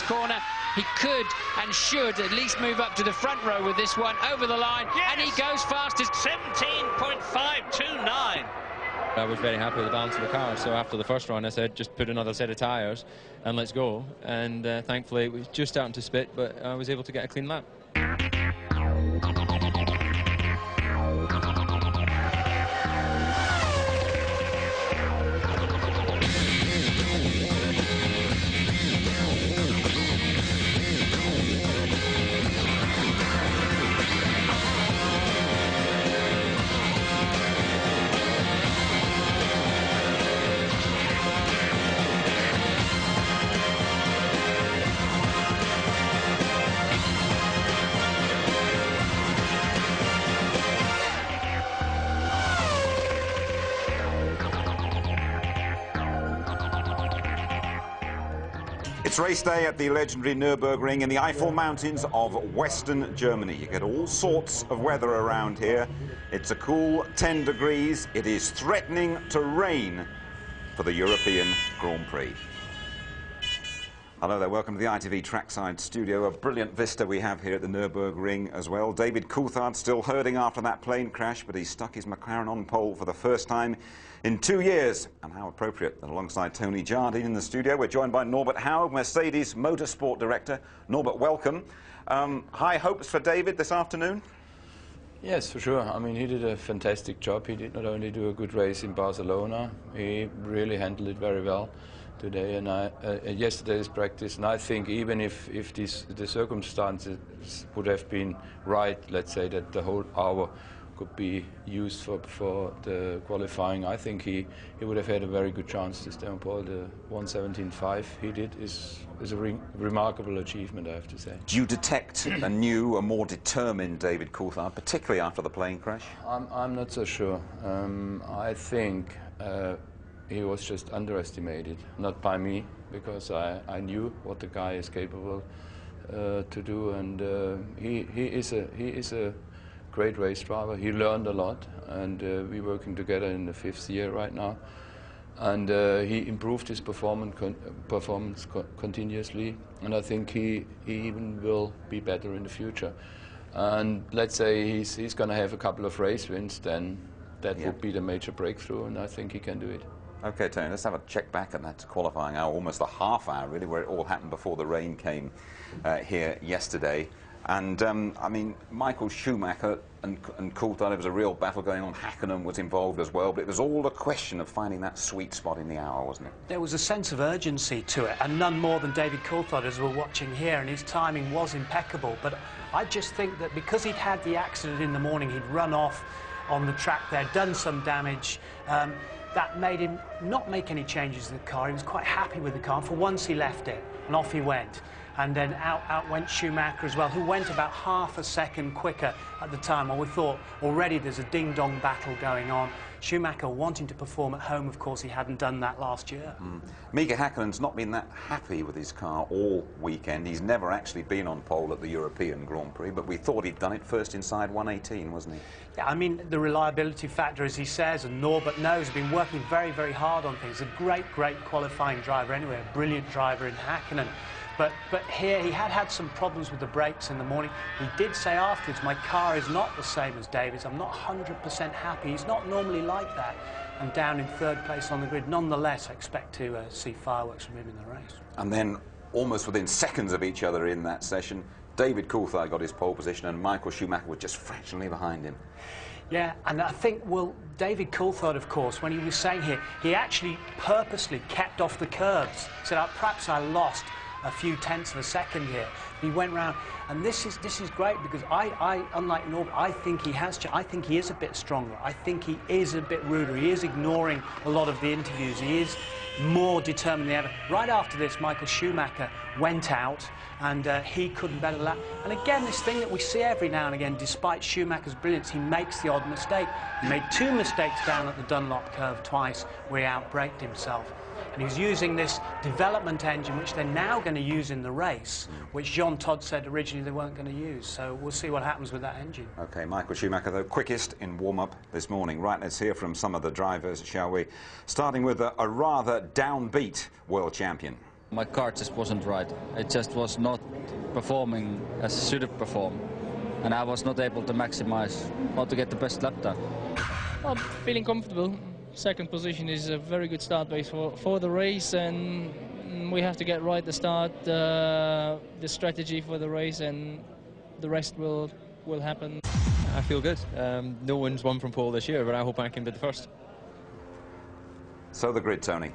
corner. He could and should at least move up to the front row with this one over the line. Yes. And he goes fastest. 17.529. I was very happy with the balance of the car, so after the first run I said just put another set of tyres and let's go, and thankfully it was just starting to spit, but I was able to get a clean lap. It's race day at the legendary Nürburgring in the Eifel Mountains of Western Germany. You get all sorts of weather around here. It's a cool 10 degrees. It is threatening to rain for the European Grand Prix. Hello there, welcome to the ITV trackside studio. A brilliant vista we have here at the Nürburgring as well. David Coulthard still hurting after that plane crash, but he's stuck his McLaren on pole for the first time in 2 years. And how appropriate that alongside Tony Jardine in the studio, we're joined by Norbert Howard, Mercedes Motorsport Director. Norbert, welcome. High hopes for David this afternoon? Yes, for sure. I mean, he did a fantastic job. He did not only do a good race in Barcelona, he really handled it very well today and yesterday's practice. And I think even if the circumstances would have been right, let's say that the whole hour could be used for the qualifying, I think he would have had a very good chance to stay on pole. The 1:17.5 he did is a remarkable achievement, I have to say. Do you detect a new, a more determined David Coulthard, particularly after the plane crash? I'm not so sure. I think he was just underestimated, not by me, because I knew what the guy is capable to do, and he is a great race driver. He learned a lot, and we're working together in the 5th year right now, and he improved his performance continuously, and I think he even will be better in the future. And let's say he's going to have a couple of race wins, then that would be the major breakthrough, and I think he can do it. OK, Tony, let's have a check back at that qualifying hour, almost a half hour, really, where it all happened before the rain came here yesterday. And, I mean, Michael Schumacher and Coulthard, there was a real battle going on. Hakkinen was involved as well, but it was all a question of finding that sweet spot in the hour, wasn't it? There was a sense of urgency to it, and none more than David Coulthard, as we're watching here, and his timing was impeccable. But I just think that because he'd had the accident in the morning, he'd run off on the track there, done some damage, that made him not make any changes to the car. He was quite happy with the car. For once he left it, and off he went. And then out went Schumacher as well, who went about half a second quicker at the time. Well, we thought already there's a ding-dong battle going on. Schumacher wanting to perform at home, of course, he hadn't done that last year. Mika Häkkinen's not been that happy with his car all weekend. He's never actually been on pole at the European Grand Prix, but we thought he'd done it first inside 1:18, wasn't he? Yeah, I mean, the reliability factor, as he says, and Norbert knows, has been working very, very hard on things. A great qualifying driver anyway, a brilliant driver in Häkkinen. But here he had some problems with the brakes in the morning. He did say afterwards, my car is not the same as David's. I'm not 100% happy. He's not normally like that. And down in 3rd place on the grid. Nonetheless, I expect to see fireworks from him in the race. And then, almost within seconds of each other in that session, David Coulthard got his pole position and Michael Schumacher was just fractionally behind him. Yeah, and I think, well, David Coulthard, of course, when he was saying here, he actually purposely kept off the curbs. He said, perhaps I lost a few tenths of a second here. He went round, and this is great because I unlike Norbert, I think he is a bit stronger. I think he is a bit ruder. He is ignoring a lot of the interviews. He is more determined than ever. Right after this, Michael Schumacher went out, and he couldn't better lap. And again, this thing that we see every now and again, despite Schumacher's brilliance, he makes the odd mistake. He made 2 mistakes down at the Dunlop curve twice, where he outbraked himself. And he's using this development engine, which they're now going to use in the race, which Jean Todt said originally they weren't going to use. So we'll see what happens with that engine. OK, Michael Schumacher, the quickest in warm-up this morning. Right, let's hear from some of the drivers, shall we? Starting with a rather downbeat world champion. My car just wasn't right. It just was not performing as it should have performed. And I was not able to maximize or to get the best lap time. Well, feeling comfortable. Second position is a very good start base for the race, and we have to get right the start, the strategy for the race, and the rest will happen. I feel good. No one's won from pole this year, but I hope I can be the first. So the grid, Tony.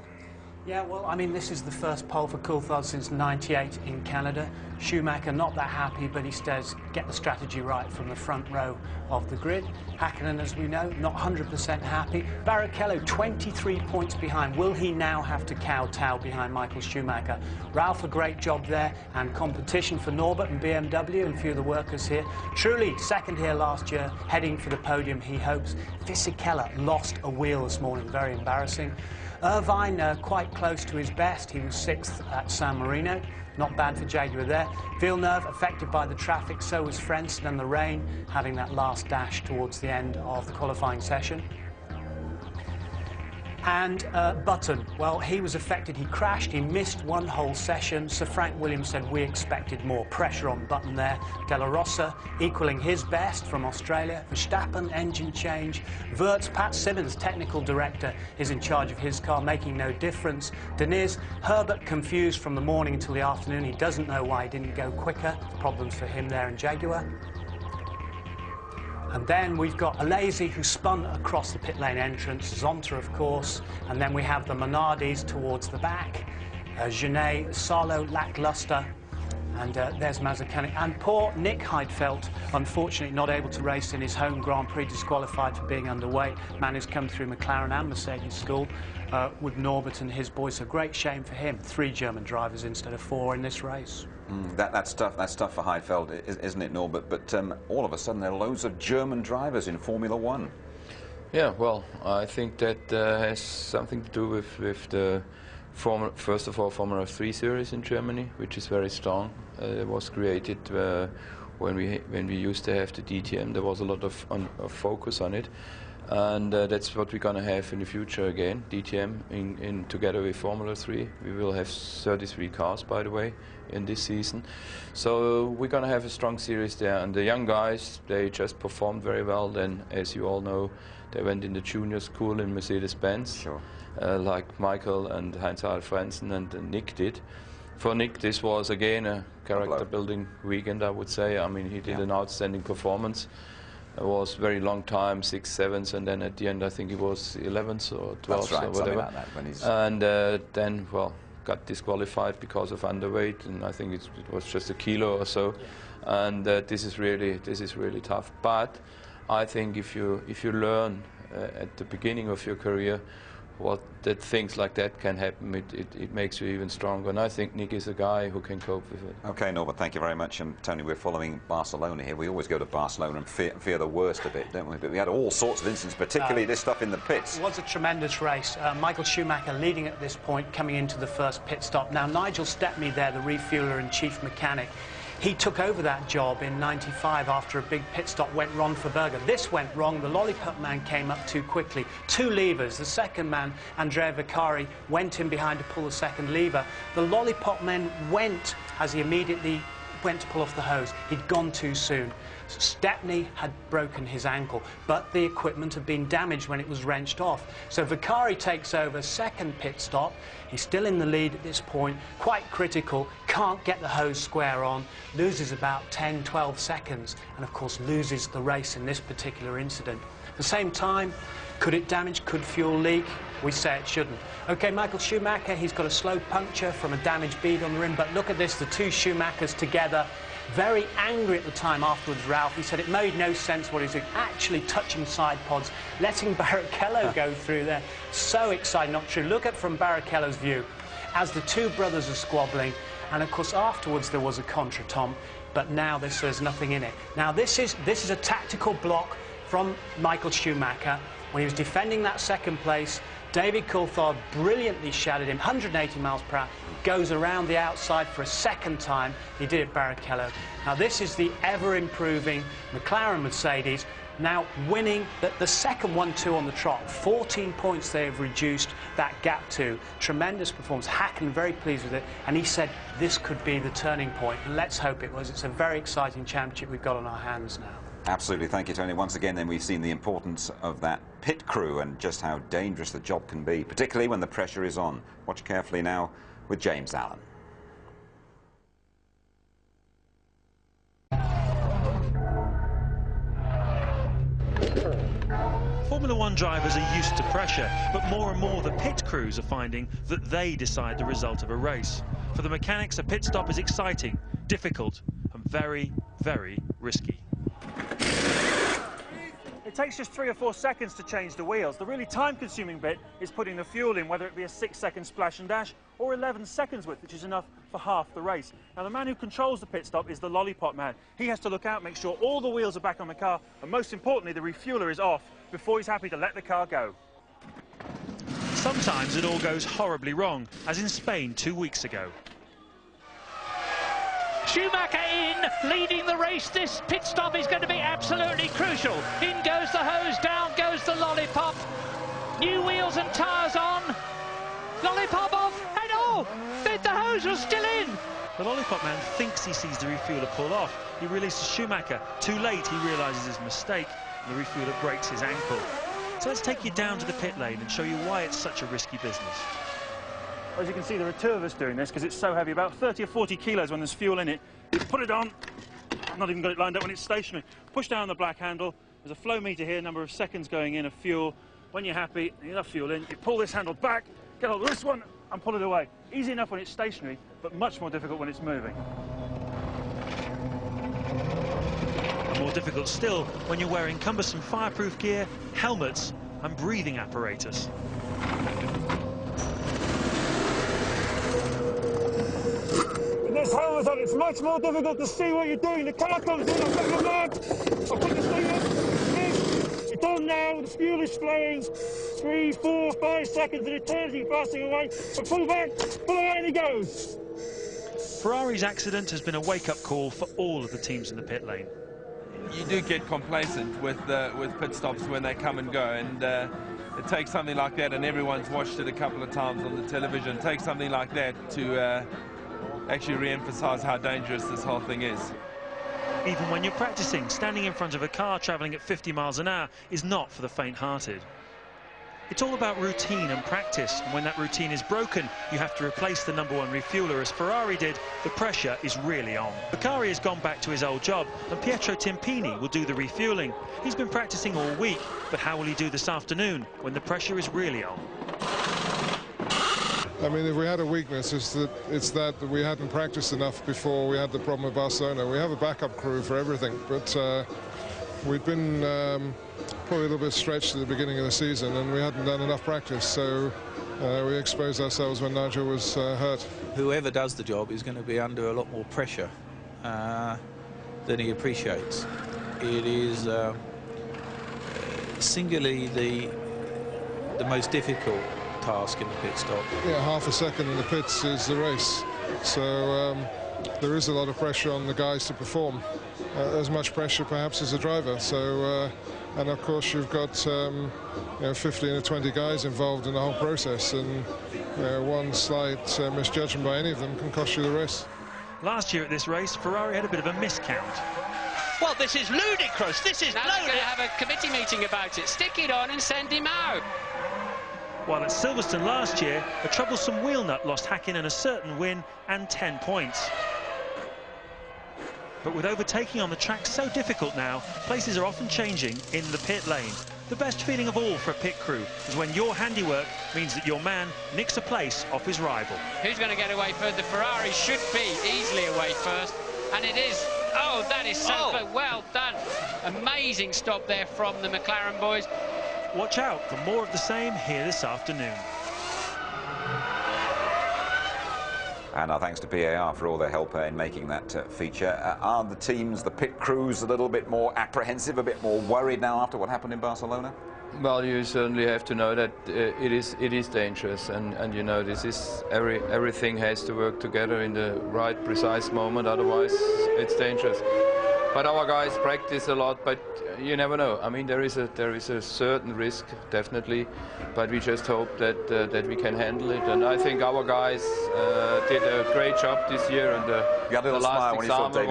Yeah, well, I mean, this is the first pole for Coulthard since '98 in Canada. Schumacher not that happy, but he says get the strategy right from the front row of the grid. Hakkinen, as we know, not 100% happy. Barrichello 23 points behind. Will he now have to kowtow behind Michael Schumacher? Ralph, a great job there, and competition for Norbert and BMW and a few of the workers here. Truly, second here last year, heading for the podium, he hopes. Fisichella lost a wheel this morning, very embarrassing. Irvine quite close to his best. He was 6th at San Marino. Not bad for Jaguar there. Villeneuve affected by the traffic, so was Frentzen and the rain, having that last dash towards the end of the qualifying session. And Button, well, he was affected. He crashed. He missed one whole session. Sir Frank Williams said we expected more pressure on Button there. De La Rosa equaling his best from Australia. Verstappen, engine change. Wirtz, Pat Simmons, technical director, is in charge of his car, making no difference. Deniz, Herbert confused from the morning until the afternoon. He doesn't know why he didn't go quicker. Problems for him there in Jaguar. And then we've got Alesi, who spun across the pit lane entrance, Zonta, of course, and then we have the Minardis towards the back, Genet, Salo, lackluster, and there's Mazzacane. And poor Nick Heidfeld, unfortunately not able to race in his home Grand Prix, disqualified for being underweight. Man who's come through McLaren and Mercedes school with Norbert and his boys. A great shame for him. 3 German drivers instead of 4 in this race. That's tough for Heidfeld, isn't it, Norbert? But all of a sudden there are loads of German drivers in Formula One. Yeah, well, I think that has something to do with the first of all Formula 3 series in Germany, which is very strong. It was created when we used to have the DTM. There was a lot of focus on it, and that's what we're going to have in the future again. DTM together with Formula 3. We will have 33 cars, by the way, in this season. So we're going to have a strong series there, and the young guys, they just performed very well. Then, as you all know, they went in the junior school in Mercedes-Benz. Sure. Like Michael and Heinz-Harald Frentzen and Nick did. For Nick, this was again a character-building weekend, I would say. I mean, he did an outstanding performance. It was very long time, 6th, 7th, and then at the end I think he was 11th or 12th or whatever. Like that, when he's... And then, well, got disqualified because of underweight, and I think it was just a kilo or so. And this is really tough. But I think if you learn at the beginning of your career that things like that can happen, it makes you even stronger. And I think Nick is a guy who can cope with it. OK, Norbert, thank you very much. And Tony, we're following Barcelona here. We always go to Barcelona and fear the worst a bit, don't we? But we had all sorts of incidents, particularly this stuff in the pits. It was a tremendous race. Michael Schumacher leading at this point, coming into the first pit stop. Now, Nigel Stepney there, the refueler and chief mechanic, he took over that job in '95 after a big pit stop went wrong for Berger. This went wrong. The lollipop man came up too quickly. 2 levers. The second man, Andrea Vicari, went in behind to pull the second lever. The lollipop man went as he immediately went to pull off the hose. He'd gone too soon. Stepney had broken his ankle, but the equipment had been damaged when it was wrenched off. So Vicari takes over, second pit stop. He's still in the lead at this point, quite critical, can't get the hose square on, loses about 10, 12 seconds, and of course loses the race in this particular incident. At the same time, could it damage, could fuel leak? We say it shouldn't. OK, Michael Schumacher, he's got a slow puncture from a damaged bead on the rim, but look at this, the 2 Schumachers together. Very angry at the time afterwards, Ralph. He said it made no sense what he's doing, actually touching side pods, letting Barrichello go through there. So excited, not true. Look at from Barrichello's view, as the 2 brothers are squabbling, and of course afterwards there was a contretemps, but now there's nothing in it. Now this is a tactical block from Michael Schumacher when he was defending that second place. David Coulthard brilliantly shadowed him, 180 miles per hour, goes around the outside for a second time. He did it Barrichello. Now this is the ever-improving McLaren Mercedes, now winning the second 1-2 on the trot. 14 points they have reduced that gap to. Tremendous performance. Hacken very pleased with it, and he said this could be the turning point, and let's hope it was. It's a very exciting championship we've got on our hands now. Absolutely, thank you, Tony. Once again, then we've seen the importance of that pit crew and just how dangerous the job can be, particularly when the pressure is on. Watch carefully now with James Allen. Formula One drivers are used to pressure, but more and more the pit crews are finding that they decide the result of a race. For the mechanics, a pit stop is exciting, difficult, and very, very risky. It takes just 3 or 4 seconds to change the wheels. The really time-consuming bit is putting the fuel in, whether it be a 6-second splash and dash or 11 seconds width, which is enough for half the race. Now, the man who controls the pit stop is the lollipop man. He has to look out, make sure all the wheels are back on the car, and most importantly, the refueler is off before he's happy to let the car go. Sometimes it all goes horribly wrong, as in Spain 2 weeks ago. Schumacher in, leading the race. This pit stop is going to be absolutely crucial. In goes the hose, down goes the lollipop. New wheels and tyres on. Lollipop off, and oh, the hose was still in. The lollipop man thinks he sees the refueler pull off. He releases Schumacher. Too late, he realises his mistake, and the refueler breaks his ankle. So let's take you down to the pit lane and show you why it's such a risky business. As you can see, there are 2 of us doing this because it's so heavy, about 30 or 40 kilos when there's fuel in it. You put it on, I've not even got it lined up when it's stationary. Push down the black handle, there's a flow meter here, number of seconds going in of fuel. When you're happy, enough fuel in, you pull this handle back, get hold of this one and pull it away. Easy enough when it's stationary, but much more difficult when it's moving. And more difficult still when you're wearing cumbersome fireproof gear, helmets and breathing apparatus. This helmet on, it's much more difficult to see what you're doing. The car comes in, I've got my mark, I put this thing up, it's on now, the fuel is flowing, 3, 4, 5 seconds and it turns you passing away, but pull back, pull away and it goes. Ferrari's accident has been a wake-up call for all of the teams in the pit lane. You do get complacent with pit stops when they come and go, and it takes something like that, and everyone's watched it a couple of times on the television, it takes something like that to actually re-emphasize how dangerous this whole thing is. Even when you're practicing, standing in front of a car travelling at 50 miles an hour is not for the faint-hearted. It's all about routine and practice, and when that routine is broken, you have to replace the #1 refueler. As Ferrari did, the pressure is really on. Beccari has gone back to his old job, and Pietro Timpini will do the refueling. He's been practicing all week, but how will he do this afternoon when the pressure is really on? I mean, if we had a weakness, it's that we hadn't practiced enough before we had the problem with Barcelona. We have a backup crew for everything, but we've been probably a little bit stretched at the beginning of the season, and we hadn't done enough practice, so we exposed ourselves when Nigel was hurt. Whoever does the job is going to be under a lot more pressure than he appreciates. It is singularly the most difficult task in the pit stop. Yeah, half a second in the pits is the race, so there is a lot of pressure on the guys to perform, as much pressure perhaps as a driver. So and of course you've got 15 or 20 guys involved in the whole process, and one slight misjudgment by any of them can cost you the race. Last year at this race, Ferrari had a bit of a miscount. Well, this is ludicrous. This is now they're going to have a committee meeting about it. Stick it on and send him out. While at Silverstone last year, a troublesome wheel nut lost Hakkinen a certain win and 10 points. But with overtaking on the track so difficult now, places are often changing in the pit lane. The best feeling of all for a pit crew is when your handiwork means that your man nicks a place off his rival. Who's going to get away first? The Ferrari should be easily away first, and it is. Oh, that is so good. Well done. Amazing stop there from the McLaren boys. Watch out for more of the same here this afternoon. And our thanks to PAR for all their help in making that feature. Are the teams, the pit crews, a little bit more apprehensive, a bit more worried now after what happened in Barcelona? Well, you certainly have to know that it is dangerous, and you know, this is everything has to work together in the right, precise moment. Otherwise, it's dangerous. But our guys practice a lot, but you never know. I mean, there is a certain risk, definitely, but we just hope that that we can handle it. And I think our guys did a great job this year. And the last example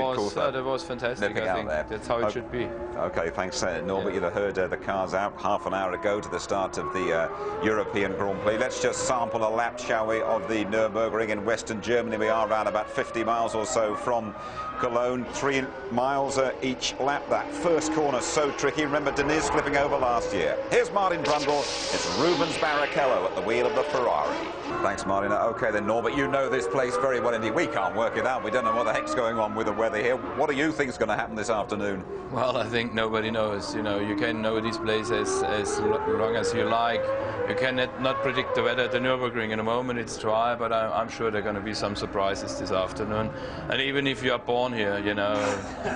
was fantastic. I think that's how it should be. Okay, thanks, Norbert. You'd have heard the cars out half an hour ago to the start of the European Grand Prix. Let's just sample a lap, shall we, of the Nürburgring in Western Germany. We are around about 50 miles or so from Cologne, 3 miles each lap. That first corner so tricky. Remember Deniz flipping over last year. Here's Martin Brundle. It's Rubens Barrichello at the wheel of the Ferrari. Thanks, Martin. Okay then, Norbert, you know this place very well indeed. We can't work it out. We don't know what the heck's going on with the weather here. What do you think is going to happen this afternoon? Well, I think nobody knows. You know, you can know this place as long as you like. You cannot predict the weather at the Nürburgring. In a moment it's dry, but I'm sure there are going to be some surprises this afternoon. And even if you are born here, you know,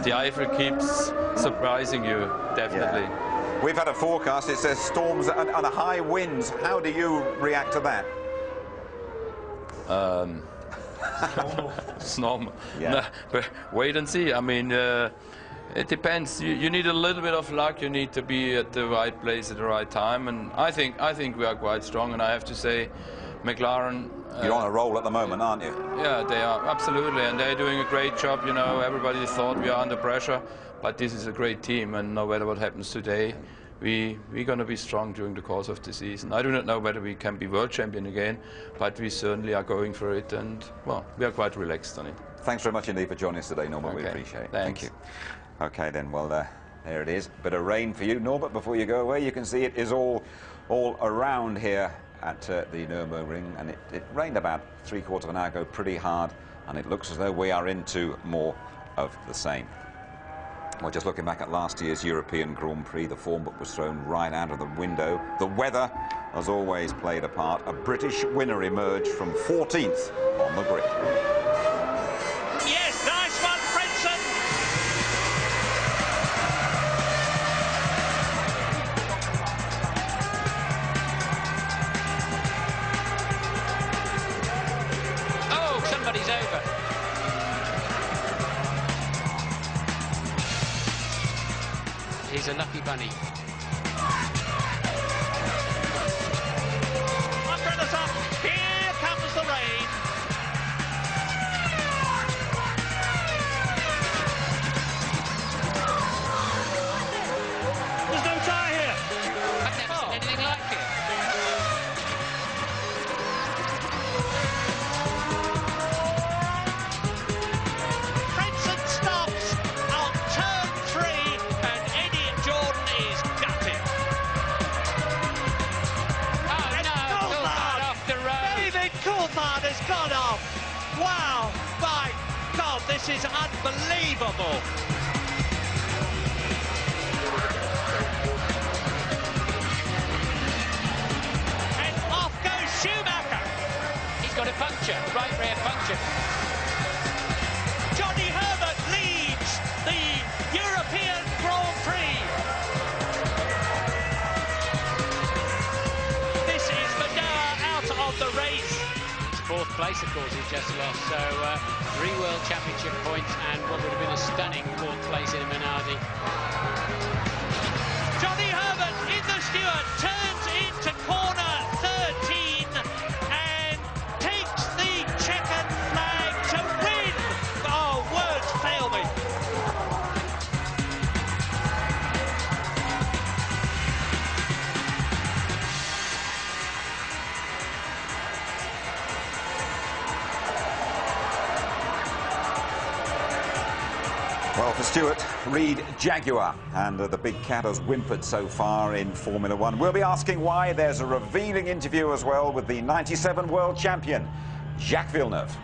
the Eiffel keeps surprising you, definitely. Yeah. We've had a forecast. It says storms and high winds. How do you react to that? It's normal. Yeah. No, but wait and see. I mean, it depends. You need a little bit of luck. You need to be at the right place at the right time. And I think we are quite strong. And I have to say, McLaren. You're on a roll at the moment, aren't you? Yeah, they are, absolutely. And they're doing a great job. You know, everybody thought we are under pressure, but this is a great team. And no matter what happens today, we're going to be strong during the course of the season. I do not know whether we can be world champion again, but we certainly are going for it. And, well, we are quite relaxed on it. Thanks very much indeed for joining us today, Norbert. Okay. We appreciate it. Thanks. Thank you. Okay, then, well, there it is. Bit of rain for you, Norbert, before you go away. You can see it is all around here at the Nürburgring, and it rained about 3/4 of an hour ago pretty hard, and it looks as though we are into more of the same. Well, just looking back at last year's European Grand Prix, the form book was thrown right out of the window. The weather has always played a part. A British winner emerged from 14th on the grid. Yes, nice one, Frentzen. Oh, somebody's over. He's a lucky bunny. Umbrellas up. Here comes the rain. There's no tyre here. I've never seen anything like it. Frentzen stops on turn 3 and Eddie Jordan is gutted. Oh no, Coulthard off the road. David Coulthard has gone off. Wow, my God, this is unbelievable. And off goes Schumacher. He's got a puncture, right rear puncture. Johnny Herbert leads the European Grand Prix. This is Manoa out of the race. It's 4th place, of course, he's just lost. So 3 World Championship points and what would have been a stunning 4th place in a Minardi. Johnny Herbert in the Stewart turns into corner 13 and takes the checkered flag to win. Oh, words fail me. Well, for Stewart, Reed Jaguar, and the big cat has whimpered so far in Formula One. We'll be asking why. There's a revealing interview as well with the '97 world champion, Jacques Villeneuve.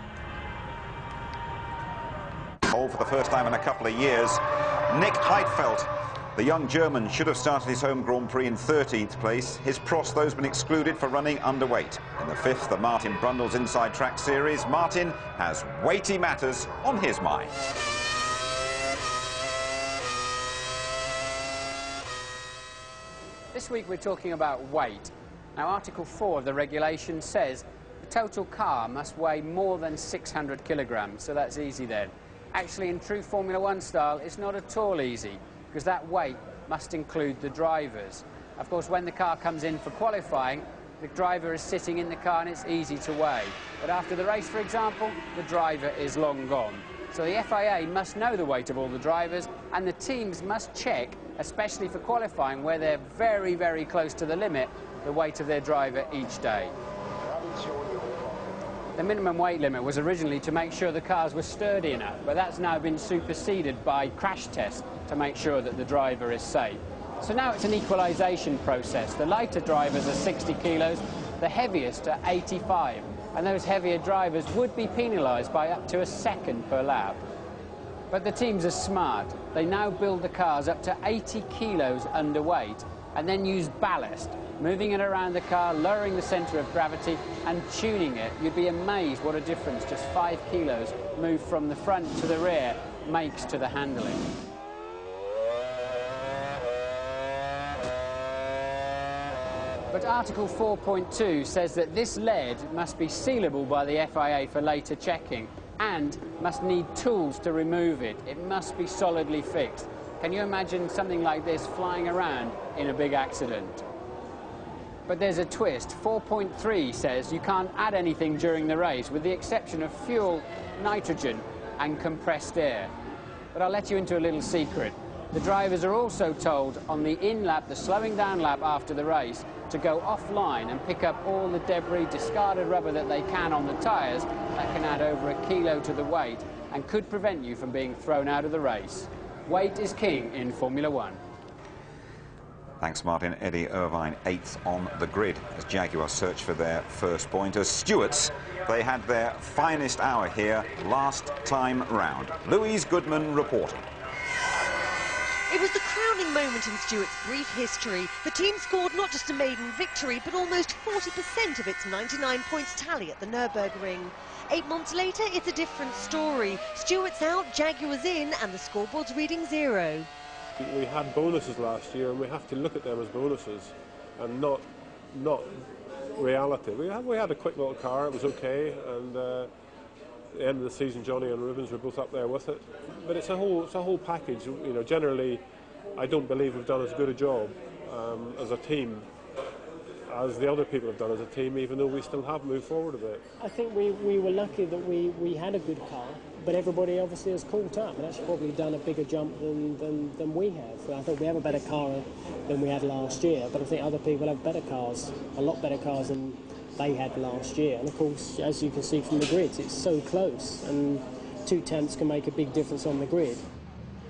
All for the first time in a couple of years, Nick Heidfeld The young German should have started his home Grand Prix in 13th place. His Prost, though, has been excluded for running underweight. In the 5th, the Martin Brundle's Inside Track Series, Martin has weighty matters on his mind. This week we're talking about weight. Now, Article 4 of the regulation says the total car must weigh more than 600 kilograms, so that's easy then. Actually, in true Formula One style, it's not at all easy, because that weight must include the drivers. Of course, when the car comes in for qualifying, the driver is sitting in the car and it's easy to weigh. But after the race, for example, the driver is long gone. So the FIA must know the weight of all the drivers, and the teams must check, especially for qualifying, where they're very, very close to the limit, the weight of their driver each day. The minimum weight limit was originally to make sure the cars were sturdy enough, but that's now been superseded by crash tests to make sure that the driver is safe. So now it's an equalisation process. The lighter drivers are 60 kilos, the heaviest are 85, and those heavier drivers would be penalised by up to a second per lap. But the teams are smart. They now build the cars up to 80 kilos underweight and then use ballast, moving it around the car, lowering the centre of gravity and tuning it. You'd be amazed what a difference just 5 kilos moved from the front to the rear makes to the handling. But Article 4.2 says that this lead must be sealable by the FIA for later checking and must need tools to remove it. It must be solidly fixed. Can you imagine something like this flying around in a big accident? But there's a twist. 4.3 says you can't add anything during the race with the exception of fuel, nitrogen and compressed air. But I'll let you into a little secret. The drivers are also told on the in-lap, the slowing down lap after the race, to go offline and pick up all the debris, discarded rubber that they can on the tyres. That can add over a kilo to the weight and could prevent you from being thrown out of the race. Weight is king in Formula One. Thanks, Martin. Eddie Irvine, 8th on the grid as Jaguar search for their first point. As Stewarts, they had their finest hour here last time round. Louise Goodman reporting. It was the crowning moment in Stewart's brief history. The team scored not just a maiden victory, but almost 40% of its 99 points tally at the Nürburgring. 8 months later, it's a different story. Stewart's out, Jaguar's in, and the scoreboard's reading 0. We had bonuses last year, and we have to look at them as bonuses and not reality. We had a quick little car, it was okay, and at the end of the season, Johnny and Rubens were both up there with it. But it's a whole package. You know, generally, I don't believe we've done as good a job as a team as the other people have done as a team, even though we still have moved forward a bit. I think we were lucky that we had a good car, but everybody obviously has caught up and actually probably done a bigger jump than we have. I think we have a better car than we had last year, but I think other people have better cars, a lot better cars than they had last year. And of course, as you can see from the grids, it's so close, and 2 tenths can make a big difference on the grid.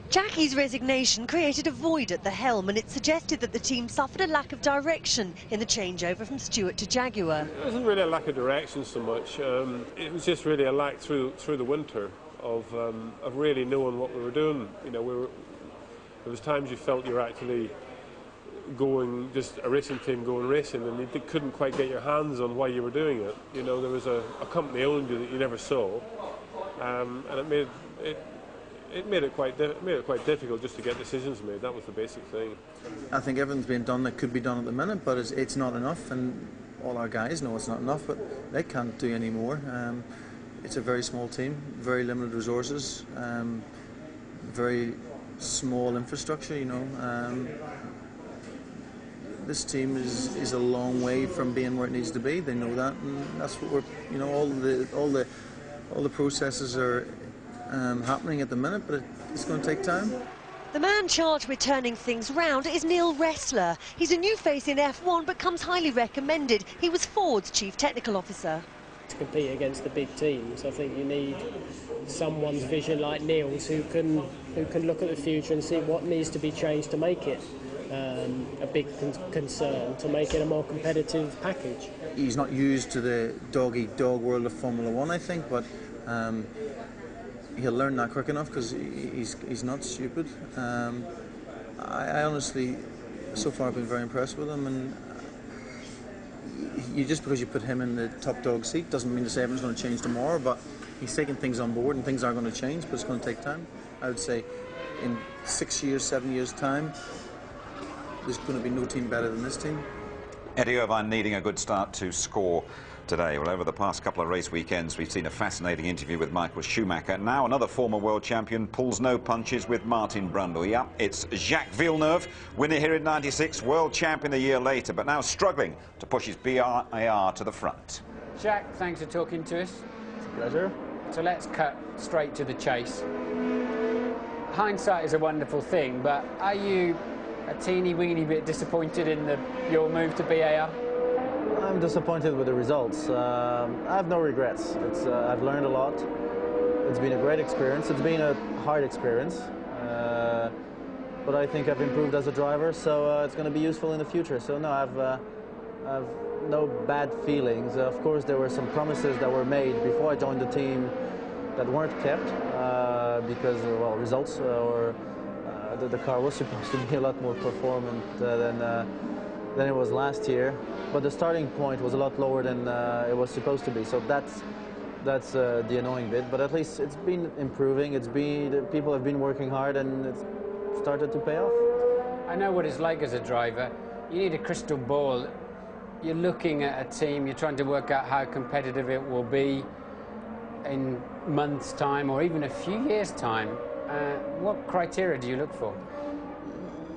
Jackie's resignation created a void at the helm, and it suggested that the team suffered a lack of direction in the changeover from Stewart to Jaguar. It wasn't really a lack of direction so much. It was just really a lack through the winter of really knowing what we were doing. You know, there was times you felt you were actually going, just a racing team going racing, and you couldn't quite get your hands on why you were doing it. You know, there was a company owned you that you never saw, and it made it quite difficult just to get decisions made. That was the basic thing. I think everything's being done that could be done at the minute, but it's not enough, and all our guys know it's not enough, but they can't do any more. It's a very small team, very limited resources, very small infrastructure, you know. This team is a long way from being where it needs to be. They know that, and that's what we're, you know, all the processes are happening at the minute, but it's going to take time. The man charged with turning things round is Neil Ressler. He's a new face in F1, but comes highly recommended. He was Ford's chief technical officer. To compete against the big teams, I think you need someone's vision like Neil's who can look at the future and see what needs to be changed to make it a big concern, to make it a more competitive package. He's not used to the dog-eat-dog world of Formula One, I think, but he'll learn that quick enough because he's not stupid. I honestly, so far, I've been very impressed with him. And just because you put him in the top dog seat doesn't mean to say everything's going to change tomorrow. But he's taking things on board, and things are going to change, but it's going to take time. I would say in 6 years, 7 years' time, there's going to be no team better than this team. Eddie Irvine needing a good start to score today. Well, over the past couple of race weekends, we've seen a fascinating interview with Michael Schumacher. Now another former world champion pulls no punches with Martin Brundle. Yeah, it's Jacques Villeneuve, winner here in '96, world champion a year later, but now struggling to push his BIR to the front. Jacques, thanks for talking to us. It's a pleasure. So let's cut straight to the chase. Hindsight is a wonderful thing, but are you a teeny-weeny bit disappointed in your move to BAR? I'm disappointed with the results. I have no regrets. I've learned a lot. It's been a great experience. It's been a hard experience, but I think I've improved as a driver, so it's going to be useful in the future. So no, I've no bad feelings. Of course, there were some promises that were made before I joined the team that weren't kept because, well, results or the car was supposed to be a lot more performant than it was last year, but the starting point was a lot lower than it was supposed to be. So that's the annoying bit. But at least it's been improving. People have been working hard, and it's started to pay off. I know what it's like as a driver. You need a crystal ball. You're looking at a team. You're trying to work out how competitive it will be in months' time, or even a few years' time. What criteria do you look for?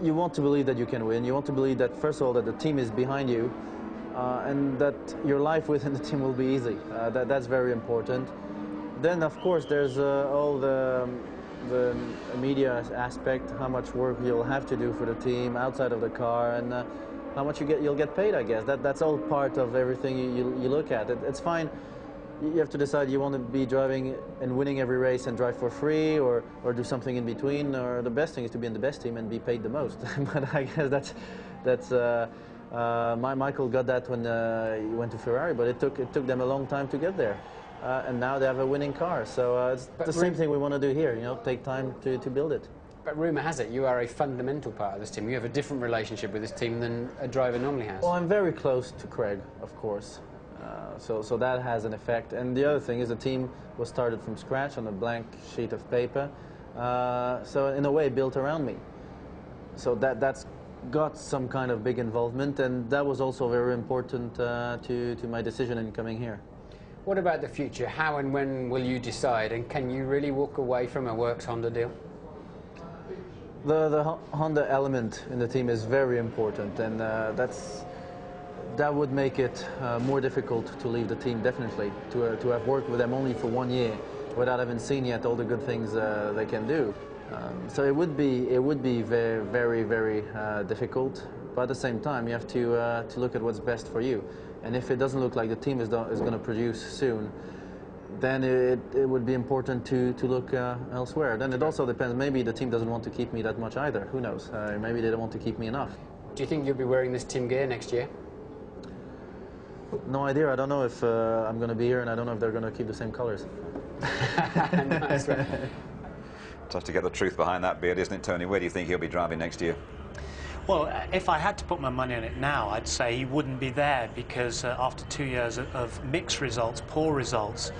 You want to believe that you can win. You want to believe that, first of all, that the team is behind you, and that your life within the team will be easy. That's very important. Then, of course, there's all the media aspect, how much work you'll have to do for the team outside of the car, and how much you'll get paid, I guess. That's all part of everything you look at. It's fine. You have to decide you want to be driving and winning every race and drive for free, or do something in between, or the best thing is to be in the best team and be paid the most. But I guess Michael got that when he went to Ferrari, but it took them a long time to get there. And now they have a winning car, so it's the same thing we want to do here, you know, take time to build it. But rumour has it you are a fundamental part of this team. You have a different relationship with this team than a driver normally has. Well, I'm very close to Craig, of course. So that has an effect. And the other thing is the team was started from scratch on a blank sheet of paper. So in a way built around me. So that's got some kind of big involvement, and that was also very important to my decision in coming here. What about the future? How and when will you decide? And can you really walk away from a Works Honda deal? The Honda element in the team is very important, and that would make it more difficult to leave the team, definitely, to have worked with them only for 1 year without having seen yet all the good things they can do. So it would be very, very, very difficult, but at the same time you have to look at what's best for you. And if it doesn't look like the team is going to produce soon, then it would be important to look elsewhere. Then it also depends, maybe the team doesn't want to keep me that much either, who knows, maybe they don't want to keep me enough. Do you think you'll be wearing this team gear next year? No idea. I don't know if I'm going to be here, and I don't know if they're going to keep the same colors. Nice. Tough to get the truth behind that beard, isn't it, Tony? Where do you think he'll be driving next year? Well, if I had to put my money on it now, I'd say he wouldn't be there, because after 2 years of mixed results, poor results,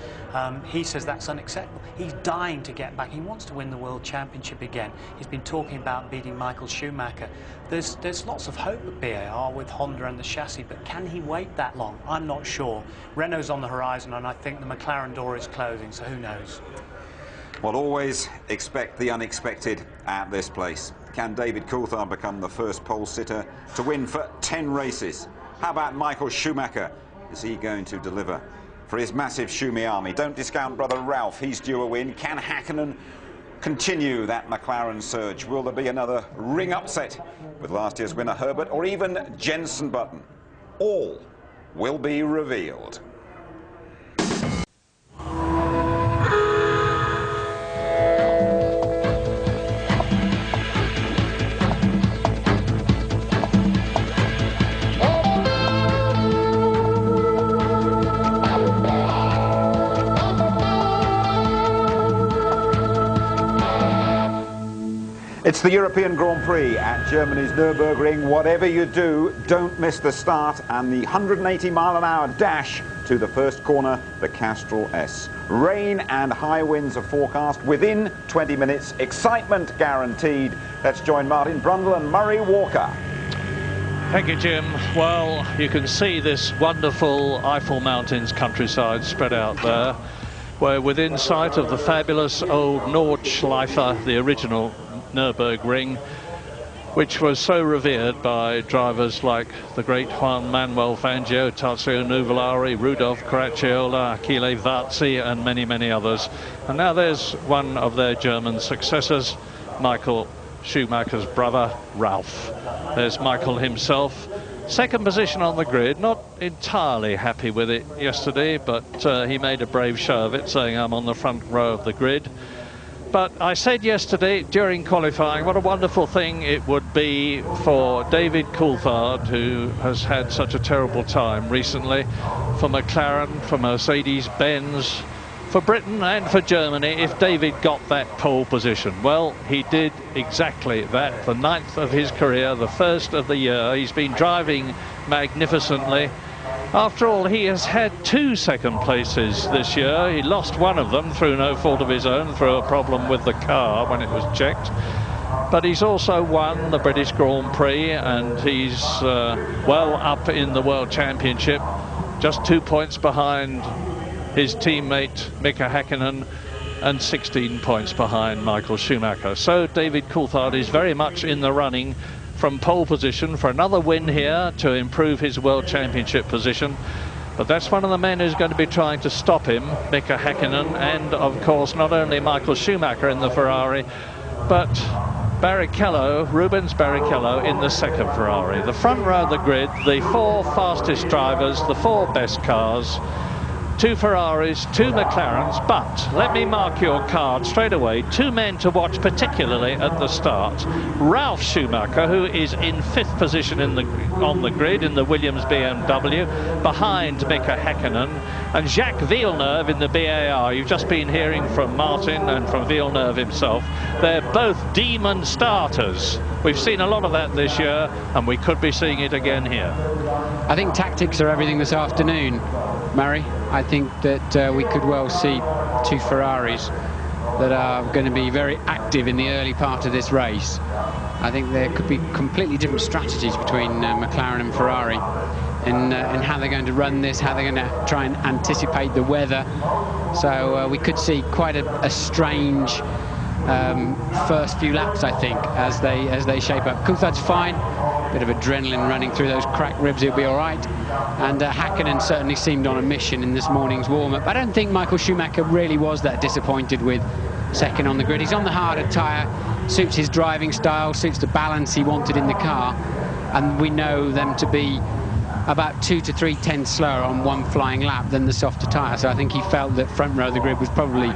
he says that's unacceptable. He's dying to get back. He wants to win the World Championship again. He's been talking about beating Michael Schumacher. There's lots of hope at BAR with Honda and the chassis, but can he wait that long? I'm not sure. Renault's on the horizon, and I think the McLaren door is closing, so who knows? Well, always expect the unexpected at this place. Can David Coulthard become the first pole sitter to win for 10 races? How about Michael Schumacher? Is he going to deliver for his massive Schumi army? Don't discount brother Ralph, he's due a win. Can Hakkinen continue that McLaren surge? Will there be another ring upset with last year's winner Herbert, or even Jenson Button? All will be revealed. It's the European Grand Prix at Germany's Nürburgring. Whatever you do, don't miss the start and the 180-mile-an-hour dash to the first corner, the Castrol S. Rain and high winds are forecast within 20 minutes. Excitement guaranteed. Let's join Martin Brundle and Murray Walker. Thank you, Jim. Well, you can see this wonderful Eiffel Mountains countryside spread out there. We're within sight of the fabulous old Nordschleife, the original Nürburgring, which was so revered by drivers like the great Juan Manuel Fangio, Tazio Nuvolari, Rudolf Caracciola, Achille Varzi, and many, many others. And now there's one of their German successors, Michael Schumacher's brother, Ralf. There's Michael himself. Second position on the grid, not entirely happy with it yesterday, but he made a brave show of it, saying I'm on the front row of the grid. But I said yesterday during qualifying what a wonderful thing it would be for David Coulthard, who has had such a terrible time recently, for McLaren, for Mercedes-Benz, for Britain and for Germany, if David got that pole position. Well, he did exactly that, the 9th of his career, the first of the year. He's been driving magnificently. After all, he has had 2 second places this year. He lost one of them through no fault of his own, through a problem with the car when it was checked. But he's also won the British Grand Prix, and he's well up in the World Championship, just 2 points behind his teammate Mika Häkkinen and 16 points behind Michael Schumacher. So David Coulthard is very much in the running from pole position for another win here to improve his World Championship position. But that's one of the men who's going to be trying to stop him, Mika Häkkinen, and of course not only Michael Schumacher in the Ferrari, but Barrichello, Rubens Barrichello in the second Ferrari. The front row of the grid, the 4 fastest drivers, the 4 best cars, 2 Ferraris, 2 McLarens, but let me mark your card straight away. 2 men to watch particularly at the start. Ralf Schumacher, who is in 5th position on the grid in the Williams BMW, behind Mika Häkkinen, and Jacques Villeneuve in the BAR. You've just been hearing from Martin and from Villeneuve himself. They're both demon starters. We've seen a lot of that this year, and we could be seeing it again here. I think tactics are everything this afternoon, Murray. I think that we could well see 2 Ferraris that are going to be very active in the early part of this race. I think there could be completely different strategies between McLaren and Ferrari in how they're going to run this, how they're going to try and anticipate the weather. So we could see quite a strange first few laps, I think, as they shape up. Coulthard's fine. Bit of adrenaline running through those cracked ribs, he'll be all right. And Häkkinen certainly seemed on a mission in this morning's warm-up. I don't think Michael Schumacher really was that disappointed with second on the grid. He's on the harder tyre, suits his driving style, suits the balance he wanted in the car, and we know them to be about 2 to 3 tenths slower on one flying lap than the softer tyre. So I think he felt that front row of the grid was probably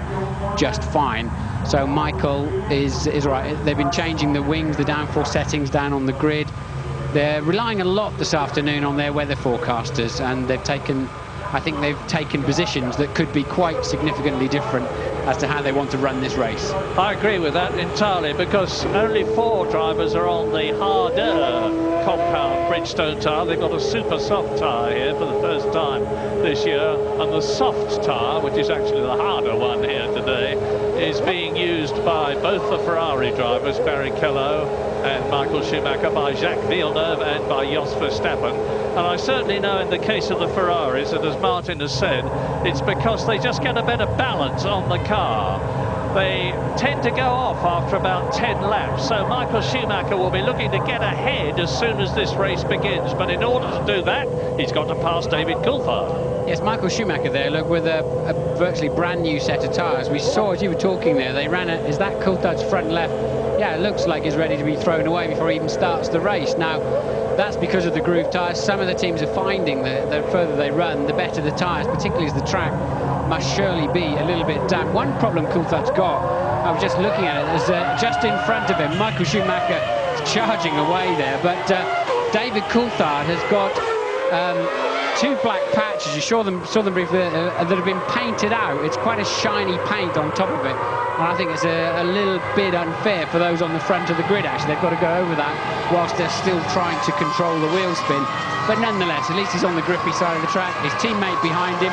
just fine. So Michael is right. They've been changing the wings, the downforce settings down on the grid. They're relying a lot this afternoon on their weather forecasters, and I think they've taken positions that could be quite significantly different as to how they want to run this race. I agree with that entirely, because only 4 drivers are on the harder compound Bridgestone tyre. They've got a super soft tyre here for the first time this year, and the soft tyre, which is actually the harder one here today, is being used by both the Ferrari drivers, Barrichello and Michael Schumacher, by Jacques Villeneuve and by Jos Verstappen. And I certainly know in the case of the Ferraris that, as Martin has said, it's because they just get a better balance on the car. They tend to go off after about 10 laps, so Michael Schumacher will be looking to get ahead as soon as this race begins. But in order to do that, he's got to pass David Coulthard. Yes, Michael Schumacher there, look, with a virtually brand new set of tyres. We saw, as you were talking there, they ran it. Is that Coulthard's front left? Yeah, it looks like it's ready to be thrown away before he even starts the race. Now, that's because of the groove tyres. Some of the teams are finding that the further they run, the better the tyres, particularly as the track must surely be a little bit damp. One problem Coulthard's got, I was just looking at it, is just in front of him, Michael Schumacher is charging away there, but David Coulthard has got two black patches. You saw them briefly that have been painted out. It's quite a shiny paint on top of it, and I think it's a little bit unfair for those on the front of the grid. Actually, they've got to go over that whilst they're still trying to control the wheel spin. But nonetheless, at least he's on the grippy side of the track. His teammate behind him.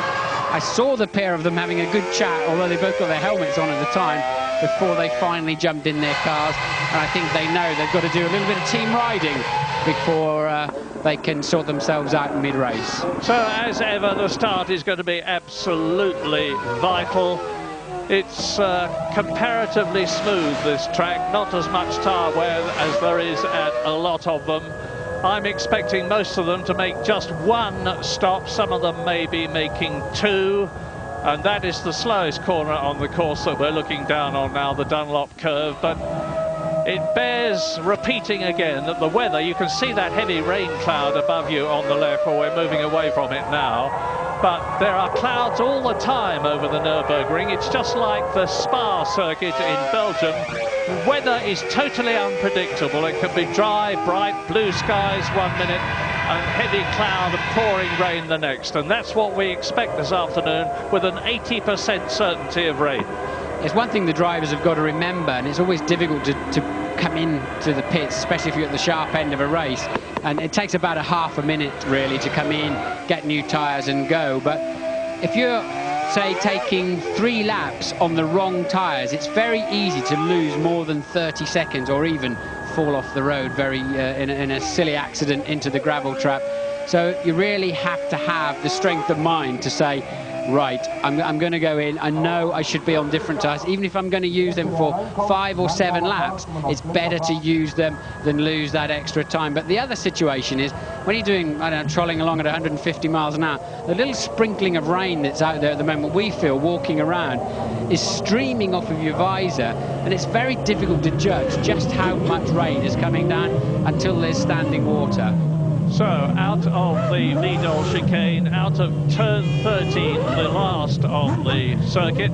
I saw the pair of them having a good chat, although they both got their helmets on at the time, before they finally jumped in their cars. And I think they know they've got to do a little bit of team riding before they can sort themselves out mid-race. So, as ever, the start is going to be absolutely vital. It's comparatively smooth, this track, not as much tyre wear as there is at a lot of them. I'm expecting most of them to make just one stop. Some of them may be making two. And that is the slowest corner on the course that we're looking down on now, the Dunlop curve. But it bears repeating again that the weather, you can see that heavy rain cloud above you on the left, or we're moving away from it now. But there are clouds all the time over the Nürburgring. It's just like the Spa circuit in Belgium. Weather is totally unpredictable. It can be dry, bright, blue skies 1 minute, and heavy cloud and pouring rain the next. And that's what we expect this afternoon, with an 80% certainty of rain. It's one thing the drivers have got to remember, and it's always difficult to come into the pits, especially if you're at the sharp end of a race. And it takes about a half a minute, really, to come in, get new tyres and go. But if you're, say, taking 3 laps on the wrong tyres, it's very easy to lose more than 30 seconds or even fall off the road in a silly accident into the gravel trap. So you really have to have the strength of mind to say, right, I'm going to go in. I know I should be on different tyres. Even if I'm going to use them for 5 or 7 laps, it's better to use them than lose that extra time. But the other situation is, when you're doing, I don't know, trolling along at 150 miles an hour, the little sprinkling of rain that's out there at the moment, we feel, walking around, is streaming off of your visor, and it's very difficult to judge just how much rain is coming down until there's standing water. So, out of the Vidal chicane, out of turn 13, the last on the circuit,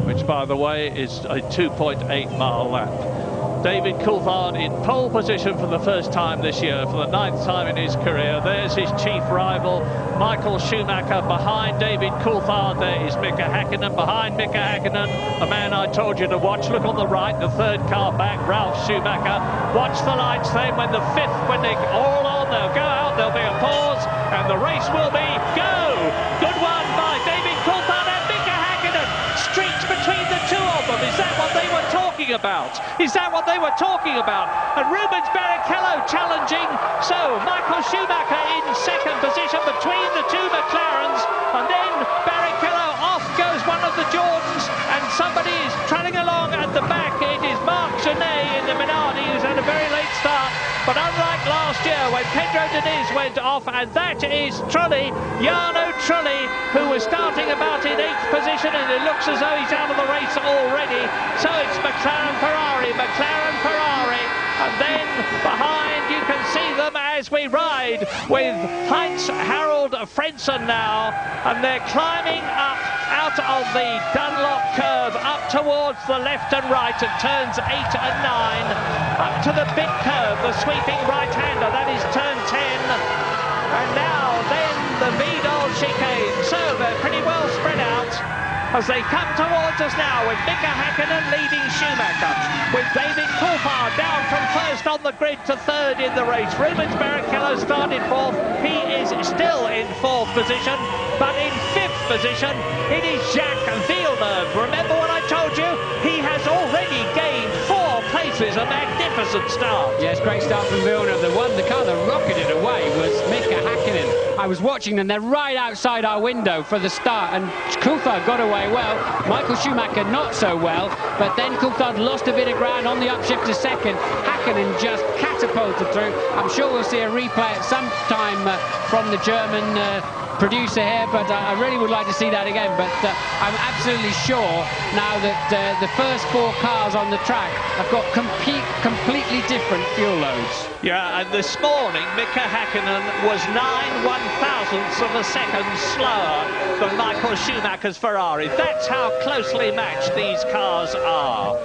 which, by the way, is a 2.8-mile lap. David Coulthard in pole position for the first time this year, for the 9th time in his career. There's his chief rival, Michael Schumacher. Behind David Coulthard, there is Mika Häkkinen. Behind Mika Häkkinen, the man I told you to watch. Look on the right, the 3rd car back, Ralf Schumacher. Watch the lights then when the 5th, when they're all on, they'll go out, there'll be a pause, and the race will be go! Good one by David Coulthard and Mika Häkkinen. Streaks between the two of them. Is that what they were talking about? Is that what they were talking about? And Rubens Barrichello challenging. So Michael Schumacher in 2nd position between the two McLarens, and then Barrichello, off goes one of the Jordans, and somebody is trailing along at the back. It is Marc Genet in the Minardi, who's had a very late start. But unlike last year when Pedro Diniz went off, and that is Trulli, Jarno Trulli, who was starting about in 8th position, and it looks as though he's out of the race already. So it's McLaren Ferrari, and then behind you can see them as we ride with Heinz Harald Frentzen now, and they're climbing up out of the Dunlop curve up towards the left and right at turns 8 and 9, up to the big curve, the sweeping right-hander, that is turn 10, and now then the Vidal chicane. So they're pretty well spread out as they come towards us now, with Mika Häkkinen leading Schumacher, with David Coulthard down from 1st on the grid to 3rd in the race. Rubens Barrichello started 4th. He is still in 4th position, but in 5th position it is Jacques Villeneuve. Remember what I told you? He has already gained 4 places, a magnificent start. Yes, great start from Villeneuve. The car that rocketed away was Mika Häkkinen. I was watching them, they're right outside our window for the start, and Coulthard got away well. Michael Schumacher not so well, but then Coulthard lost a bit of ground on the upshift to 2nd. Häkkinen just catapulted through. I'm sure we'll see a replay at some time from the German producer here, but I really would like to see that again. But I'm absolutely sure now that the first 4 cars on the track have got completely different fuel loads. Yeah, and this morning Mika Häkkinen was 9/1000ths of a second slower than Michael Schumacher's Ferrari. That's how closely matched these cars are.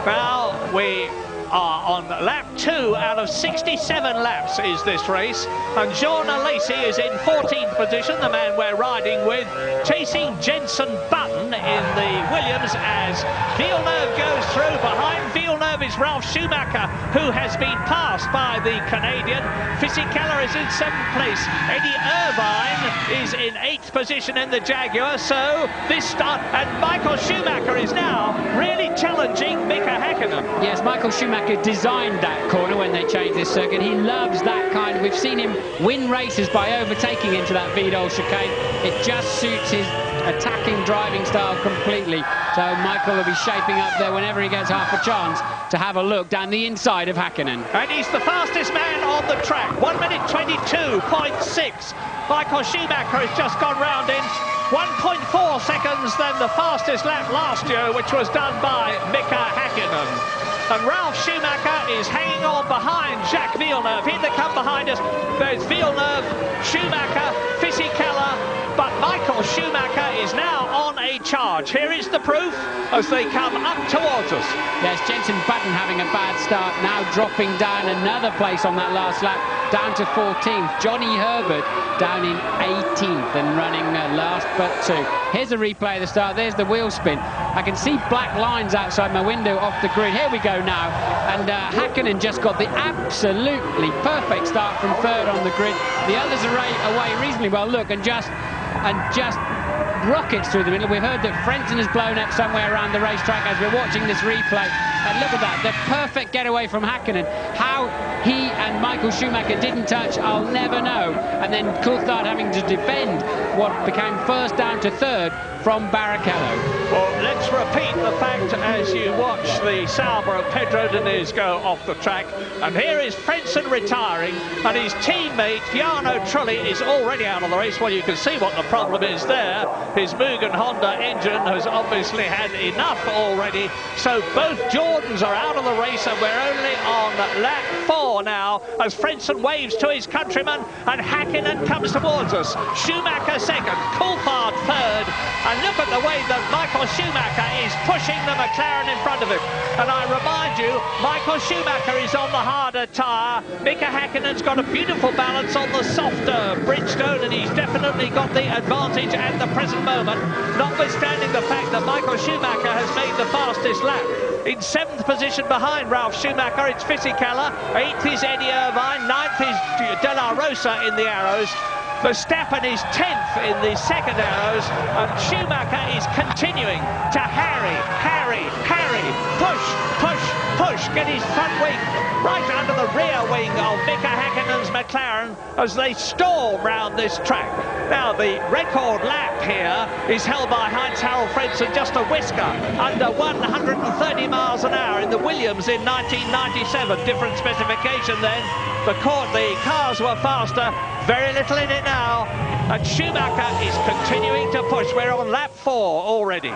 Now we are on lap 2 out of 67 laps is this race, and Jean Lacey is in 14th position, the man we're riding with, chasing Jenson Button in the Williams as Villeneuve goes through. Behind Villeneuve is Ralph Schumacher, who has been passed by the Canadian. Fisichella is in 7th place. Eddie Irvine is in 8th position in the Jaguar. So this start, and Michael Schumacher is now really challenging Mika Häkkinen. Yes, Michael Schumacher designed that corner when they changed this circuit. He loves that kind. We've seen him win races by overtaking into that Vidal chicane. It just suits his attacking driving style completely. So Michael will be shaping up there whenever he gets half a chance to have a look down the inside of Häkkinen. And he's the fastest man on the track. 1 minute 22.6. Michael Schumacher has just gone round in 1.4 seconds than the fastest lap last year, which was done by Mika Häkkinen. And Ralph Schumacher is hanging on behind Jacques Villeneuve. Here they come behind us. There's Villeneuve, Schumacher, Fisichella, but Michael Schumacher is now on a charge. Here is the proof as they come up towards us. Yes, Jenson Button having a bad start, now dropping down another place on that last lap, down to 14th. Johnny Herbert down in 18th and running last but 2. Here's a replay of the start. There's the wheel spin. I can see black lines outside my window off the grid. Here we go now. And Häkkinen just got the absolutely perfect start from 3rd on the grid. The others are away reasonably well. Look, and just rockets through the middle. We've heard that Frenton has blown up somewhere around the racetrack as we're watching this replay. And look at that, the perfect getaway from Häkkinen. How he and Michael Schumacher didn't touch, I'll never know. And then Coulthard having to defend what became 1st down to 3rd from Barrichello. Well, let's repeat the fact as you watch the Sauber of Pedro Diniz go off the track. And here is Frenton retiring, and his teammate Jarno Trulli is already out of the race. Well, you can see what the problem is there. His Mugen Honda engine has obviously had enough already. So both Jordans are out of the race, and we're only on lap 4 now as Frenton waves to his countryman, and Häkkinen comes towards us. Schumacher 2nd, Coulthard 3rd, and look at the way that Michael Schumacher is pushing the McLaren in front of him. And I remind you, Michael Schumacher is on the harder tyre. Mika Häkkinen's got a beautiful balance on the softer Bridgestone, and he's definitely got the advantage at the present moment, notwithstanding the fact that Michael Schumacher has made the fastest lap. In 7th position behind Ralph Schumacher, it's Fisichella. 8th is Eddie Irvine. 9th is De La Rosa in the Arrows. Verstappen is 10th in the second Arrows, and Schumacher is continuing to harry, push, get his front wing right under the rear wing of Mika Häkkinen's McLaren as they storm round this track. Now, the record lap here is held by Heinz-Harald Frentzen, just a whisker under 130 miles an hour in the Williams in 1997. Different specification then. The cars were faster, very little in it now, and Schumacher is continuing to push. We're on lap 4 already.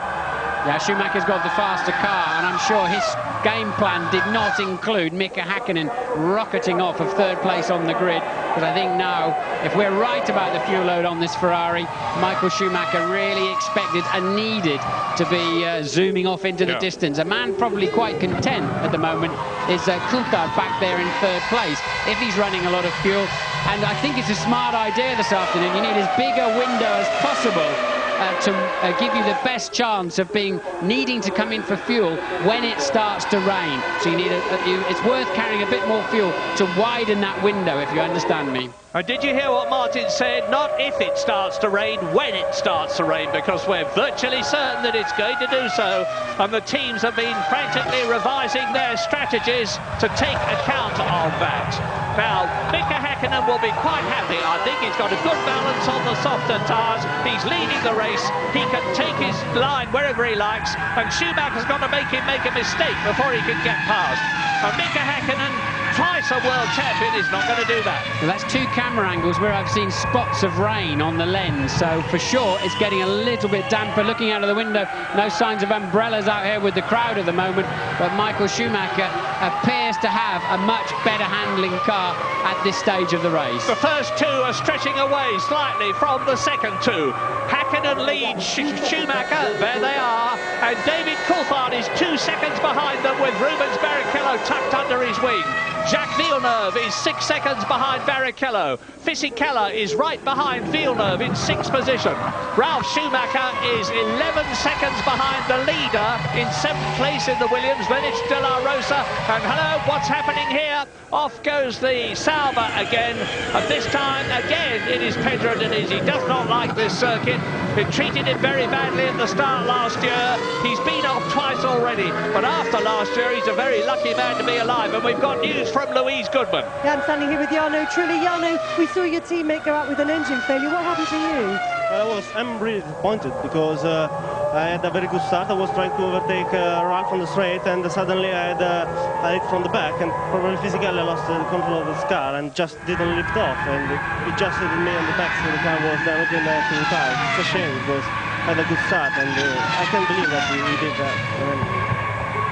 Yeah, Schumacher's got the faster car, and I'm sure his game plan did not include Mika Häkkinen rocketing off of 3rd place on the grid, because I think now, if we're right about the fuel load on this Ferrari, Michael Schumacher really expected and needed to be zooming off into the distance. A man probably quite content at the moment is Coulthard back there in 3rd place, if he's running a lot of fuel. And I think it's a smart idea this afternoon. You need as big a window as possible to give you the best chance of needing to come in for fuel when it starts to rain. So you need it's worth carrying a bit more fuel to widen that window, if you understand me. And did you hear what Martin said? Not if it starts to rain, when it starts to rain, because we're virtually certain that it's going to do so. And the teams have been frantically revising their strategies to take account of that. Now, Mika Häkkinen will be quite happy. I think he's got a good balance on the softer tyres. He's leading the race. He can take his line wherever he likes. And Schumacher's got to make him make a mistake before he can get past. And Mika Häkkinen twice a world champion is not going to do that. Well, that's two camera angles where I've seen spots of rain on the lens, so for sure it's getting a little bit damper. Looking out of the window, no signs of umbrellas out here with the crowd at the moment, but Michael Schumacher appears to have a much better handling car at this stage of the race. The first two are stretching away slightly from the second two. Hakkinen leads Schumacher, there they are, and David Coulthard is 2 seconds behind them with Rubens Barrichello tucked under his wing. Jacques Villeneuve is 6 seconds behind Barrichello. Fisichella is right behind Villeneuve in 6th position. Ralf Schumacher is 11 seconds behind the leader in 7th place in the Williams. Then it's De La Rosa. And hello, what's happening here? Off goes the Sauber again. And this time, again, it is Pedro Diniz. He does not like this circuit. It treated him very badly at the start last year. He's been off twice already. But after last year, he's a very lucky man to be alive. And we've got news from Louise Goodman. Yeah, I'm standing here with Jarno Trulli. Jarno, we saw your teammate go out with an engine failure. What happened to you? I'm really disappointed because I had a very good start. I was trying to overtake Ralph on the straight, and suddenly I had a hit from the back, and probably physically I lost the control of the car and just didn't lift off, and it just hit me on the back, so the car was damaged and I had to retire. It's a shame because I had a good start, and I can't believe that we did that.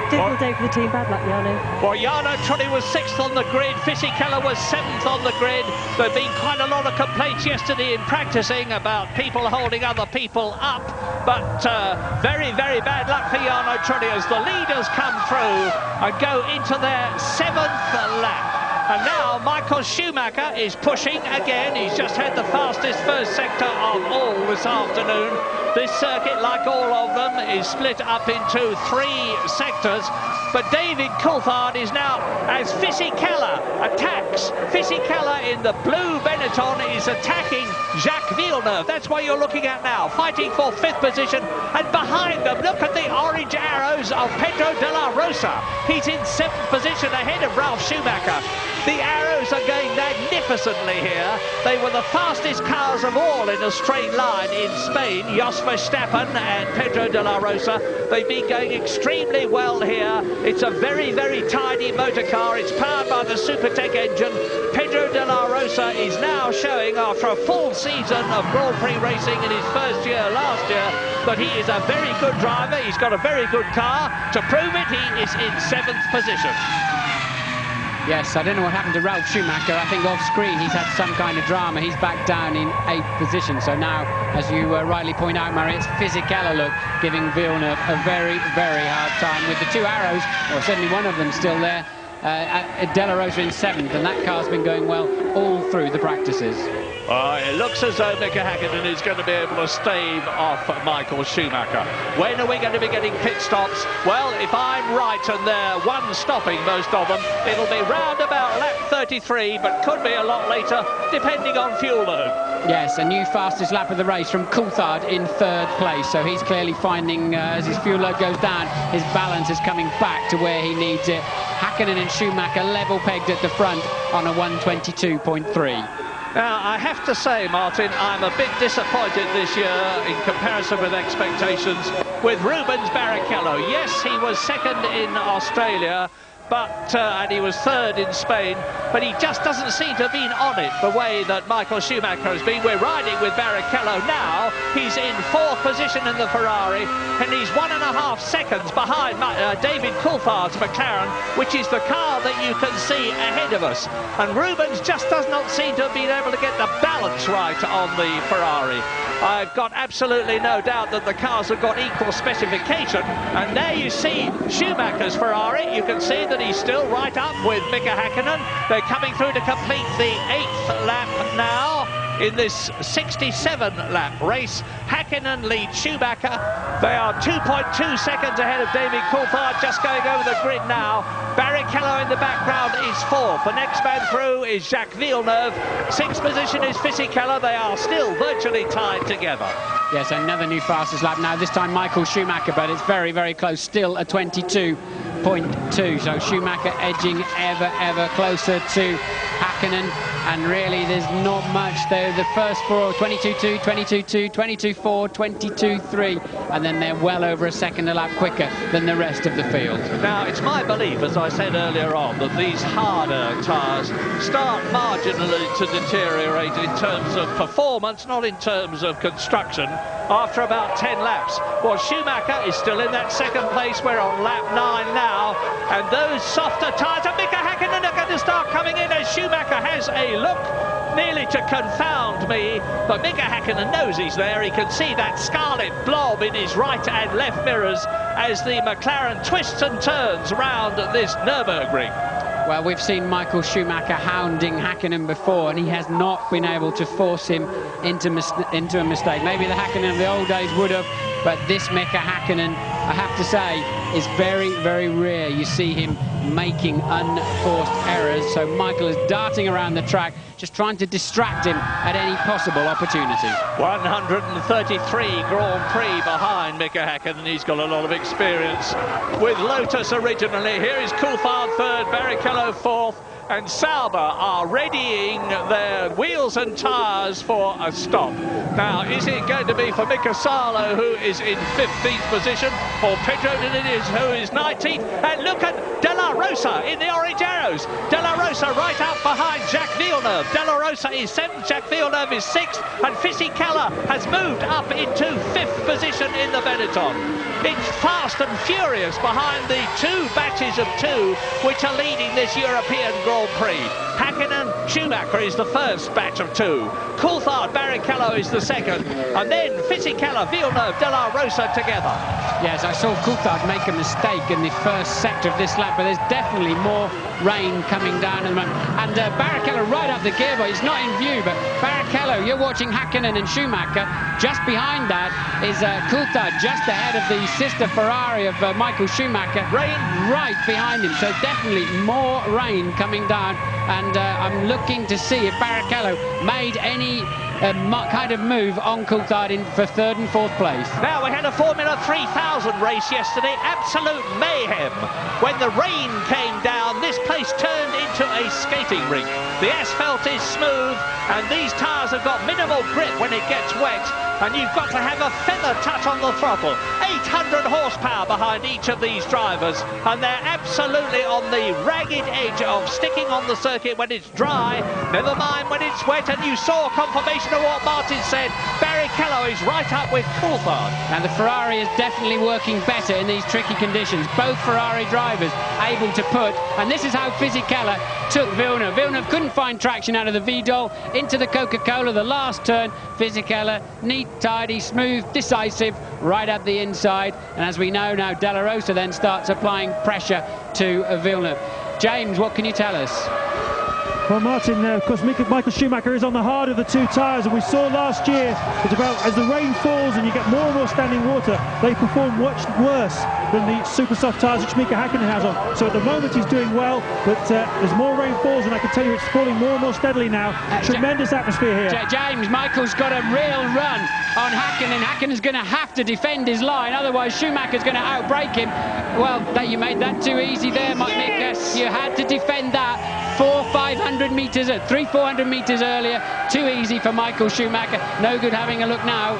Difficult day for the team, bad luck, Jarno. Well, Jarno Trulli was 6th on the grid, Fisichella was 7th on the grid. There have been quite a lot of complaints yesterday in practicing about people holding other people up, but very, very bad luck for Jarno Trulli as the leaders come through and go into their 7th lap. And now Michael Schumacher is pushing again. He's just had the fastest first sector of all this afternoon. This circuit, like all of them, is split up into 3 sectors. But David Coulthard is now, as Fisichella attacks, Fisichella in the blue Benetton is attacking Jacques Villeneuve. That's what you're looking at now, fighting for 5th position. And behind them, look at the orange arrows of Pedro de la Rosa. He's in 7th position ahead of Ralf Schumacher. The arrows are going magnificently here. They were the fastest cars of all in a straight line in Spain. Jos Verstappen and Pedro de la Rosa. They've been going extremely well here. It's a very, very tidy motor car. It's powered by the Supertech engine. Pedro de la Rosa is now showing, after a full season of Grand Prix racing in his first year last year, that he is a very good driver. He's got a very good car. To prove it, he is in 7th position. Yes, I don't know what happened to Ralf Schumacher. I think off screen he's had some kind of drama. He's back down in 8th position. So now, as you rightly point out, Murray, it's Fisichella, look, giving Villeneuve a very, very hard time with the 2 arrows, or certainly one of them still there. De La Rosa in 7th, and that car's been going well all through the practices. It looks as though Mika Hakkinen is going to be able to stave off Michael Schumacher. When are we going to be getting pit stops? Well, if I'm right and they're one stopping, most of them, it'll be round about lap 33, but could be a lot later, depending on fuel load. Yes, a new fastest lap of the race from Coulthard in 3rd place. So he's clearly finding, as his fuel load goes down, his balance is coming back to where he needs it. Hakkinen and Schumacher level pegged at the front on a 122.3. Now, I have to say, Martin, I'm a bit disappointed this year in comparison with expectations with Rubens Barrichello. Yes, he was 2nd in Australia, but and he was 3rd in Spain, but he just doesn't seem to have been on it the way that Michael Schumacher has been. We're riding with Barrichello now. He's in 4th position in the Ferrari, and he's 1.5 seconds behind David Coulthard's McLaren, which is the car that you can see ahead of us. And Rubens just does not seem to have been able to get the balance right on the Ferrari. I've got absolutely no doubt that the cars have got equal specification. And there you see Schumacher's Ferrari. You can see that he's still right up with Mika Hakkinen. They're coming through to complete the 8th lap now in this 67-lap race. Hakkinen leads Schumacher. They are 2.2 seconds ahead of David Coulthard, just going over the grid now. Barrichello in the background is 4th. The next man through is Jacques Villeneuve. 6th position is Fisichella. They are still virtually tied together. Yes, another new fastest lap now, this time Michael Schumacher, but it's very, very close, still a 22.2. So Schumacher edging ever, ever closer to Hakkinen. and really there's not much though. The first four, 22.2, 22.2, 22.4, 22.3, and then they're well over a second a lap quicker than the rest of the field. Now, it's my belief, as I said earlier on, that these harder tyres start marginally to deteriorate in terms of performance, not in terms of construction, after about 10 laps. Well, Schumacher is still in that second place. We're on lap 9 now, and those softer tyres of Mika Häkkinen are going to start coming in as Schumacher has a look nearly to confound me, but Mika Häkkinen knows he's there. He can see that scarlet blob in his right and left mirrors as the McLaren twists and turns round this Nürburgring. Well, we've seen Michael Schumacher hounding Häkkinen before, and he has not been able to force him into a mistake. Maybe the Häkkinen of the old days would have, but this Mika Häkkinen, I have to say, is very, very rare. You see him making unforced errors, so Michael is darting around the track, just trying to distract him at any possible opportunity. 133 Grand Prix behind Mika Häkkinen. He's got a lot of experience with Lotus originally. Here is Coulthard third, Barrichello fourth, and Sauber are readying their wheels and tyres for a stop. Now, is it going to be for Mika Salo, who is in 15th position, or Pedro Diniz, who is 19th? And look at De La Rosa in the orange arrows. De La Rosa right up behind Jacques Villeneuve. De La Rosa is 7th, Jacques Villeneuve is 6th, and Fisichella has moved up into 5th position in the Benetton. It's fast and furious behind the two batches of two which are leading this European Grand Prix. Häkkinen, Schumacher is the first batch of two. Coulthard, Barrichello is the second, and then Fisichella, Villeneuve, De La Rosa together. Yes, I saw Coulthard make a mistake in the first sector of this lap, but there's definitely more rain coming down at the moment. And Barrichello right up the gearbox. He's not in view, but Barrichello, you're watching Häkkinen and Schumacher. Just behind that is Coulthard, just ahead of the sister Ferrari of Michael Schumacher. Rain right behind him, so definitely more rain coming down. And I'm looking to see if Barrichello made any kind of move on Coulthard for third and fourth place. Now, we had a Formula 3000 race yesterday, absolute mayhem. When the rain came down, this place turned into a skating rink. The asphalt is smooth, and these tyres have got minimal grip when it gets wet, and you've got to have a feather touch on the throttle. 800 horsepower behind each of these drivers, and they're absolutely on the ragged edge of sticking on the circuit when it's dry, never mind when it's wet. And you saw confirmation of what Martin said. Barrichello is right up with Coulthard. And the Ferrari is definitely working better in these tricky conditions. Both Ferrari drivers able to put, and this is how Fisichella took Villeneuve. Villeneuve couldn't find traction out of the Vidal into the Coca-Cola, the last turn. Fisichella, neat, tidy, smooth, decisive, right up the inside. And as we know now, De La Rosa then starts applying pressure to Villeneuve. James, what can you tell us? Well, Martin, of course, Michael Schumacher is on the hard of the two tyres, and we saw last year that as the rain falls and you get more and more standing water, they perform much worse than the super soft tyres which Mika Häkkinen has on. So at the moment he's doing well, but as more rain falls, and I can tell you it's falling more and more steadily now. Tremendous atmosphere here. James, Michael's got a real run on Häkkinen. Häkkinen's going to have to defend his line, otherwise Schumacher's going to outbrake him. Well, you made that too easy there, Mika. You had to defend that. 400 metres, 400 metres earlier. Too easy for Michael Schumacher. No good having a look now.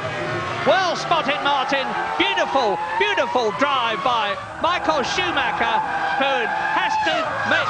Well spotted, Martin. Beautiful, beautiful drive by Michael Schumacher, who has to make...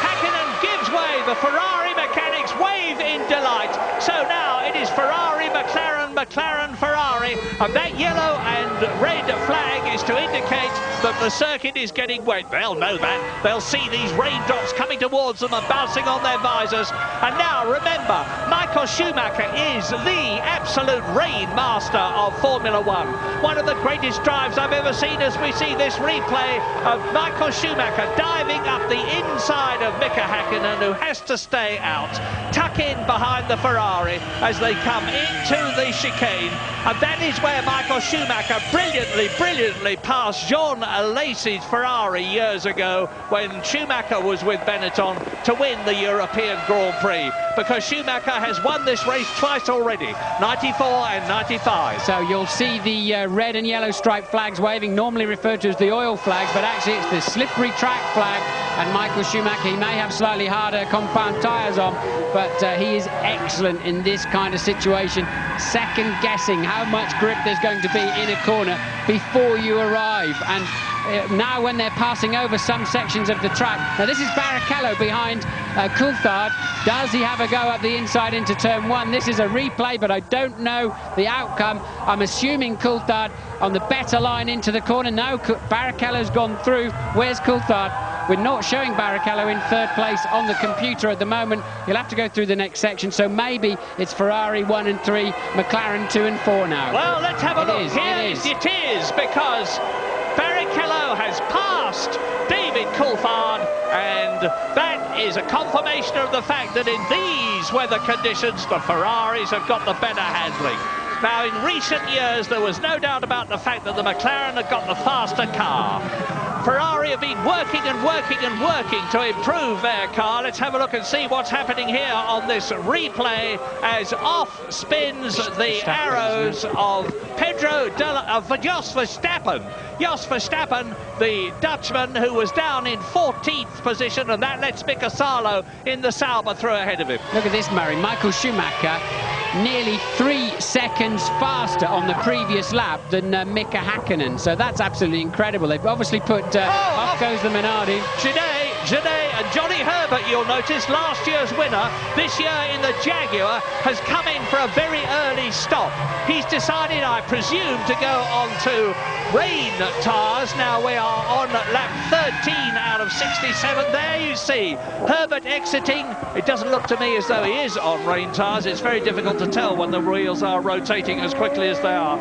Häkkinen gives way. The Ferrari mechanics wave in delight. So now it is Ferrari, McLaren, McLaren, Ferrari, and that yellow and red flag is to indicate that the circuit is getting wet. They'll know that. They'll see these raindrops coming towards them and bouncing on their visors. And now, remember, Michael Schumacher is the absolute rain master of Formula One. One of the greatest drives I've ever seen as we see this replay of Michael Schumacher diving up the inside of Mika Häkkinen, who has to stay out. Tuck in behind the Ferrari as they come into the chicane. And that is where Michael Schumacher brilliantly passed Jean Alesi's Ferrari years ago when Schumacher was with Benetton to win the European Grand Prix, because Schumacher has won this race twice already, 94 and 95. So you'll see the red and yellow stripe flags waving, normally referred to as the oil flags, but actually it's the slippery track flag. And Michael Schumacher, he may have slightly harder compound tyres on, but he is excellent in this kind of situation, second guessing how much grip there's going to be in a corner before you arrive. And now when they're passing over some sections of the track, now this is Barrichello behind Coulthard. Does he have a go up the inside into turn one? This is a replay, but I don't know the outcome. I'm assuming Coulthard on the better line into the corner. No, Barrichello's gone through. Where's Coulthard? We're not showing Barrichello in third place on the computer at the moment. He'll have to go through the next section, so maybe it's Ferrari 1 and 3, McLaren 2 and 4 now. Well, let's have a look. It is, because Barrichello has passed David Coulthard, and that is a confirmation of the fact that in these weather conditions, the Ferraris have got the better handling. Now, in recent years, there was no doubt about the fact that the McLaren had got the faster car. Ferrari have been working and working and working to improve their car. Let's have a look and see what's happening here on this replay as off spins the arrows of Jos Verstappen. Jos Verstappen, the Dutchman, who was down in 14th position, and that lets Mika Salo in the Sauber through ahead of him. Look at this, Murray. Michael Schumacher nearly 3 seconds faster on the previous lap than Mika Hakkinen, so that's absolutely incredible. They've obviously put off goes the Minardi. Genet and Johnny Herbert, you'll notice, last year's winner, this year in the Jaguar, has come in for a very early stop. He's decided, I presume, to go on to rain tyres. Now we are on lap 13 out of 67. There you see Herbert exiting. It doesn't look to me as though he is on rain tyres. It's very difficult to tell when the wheels are rotating as quickly as they are.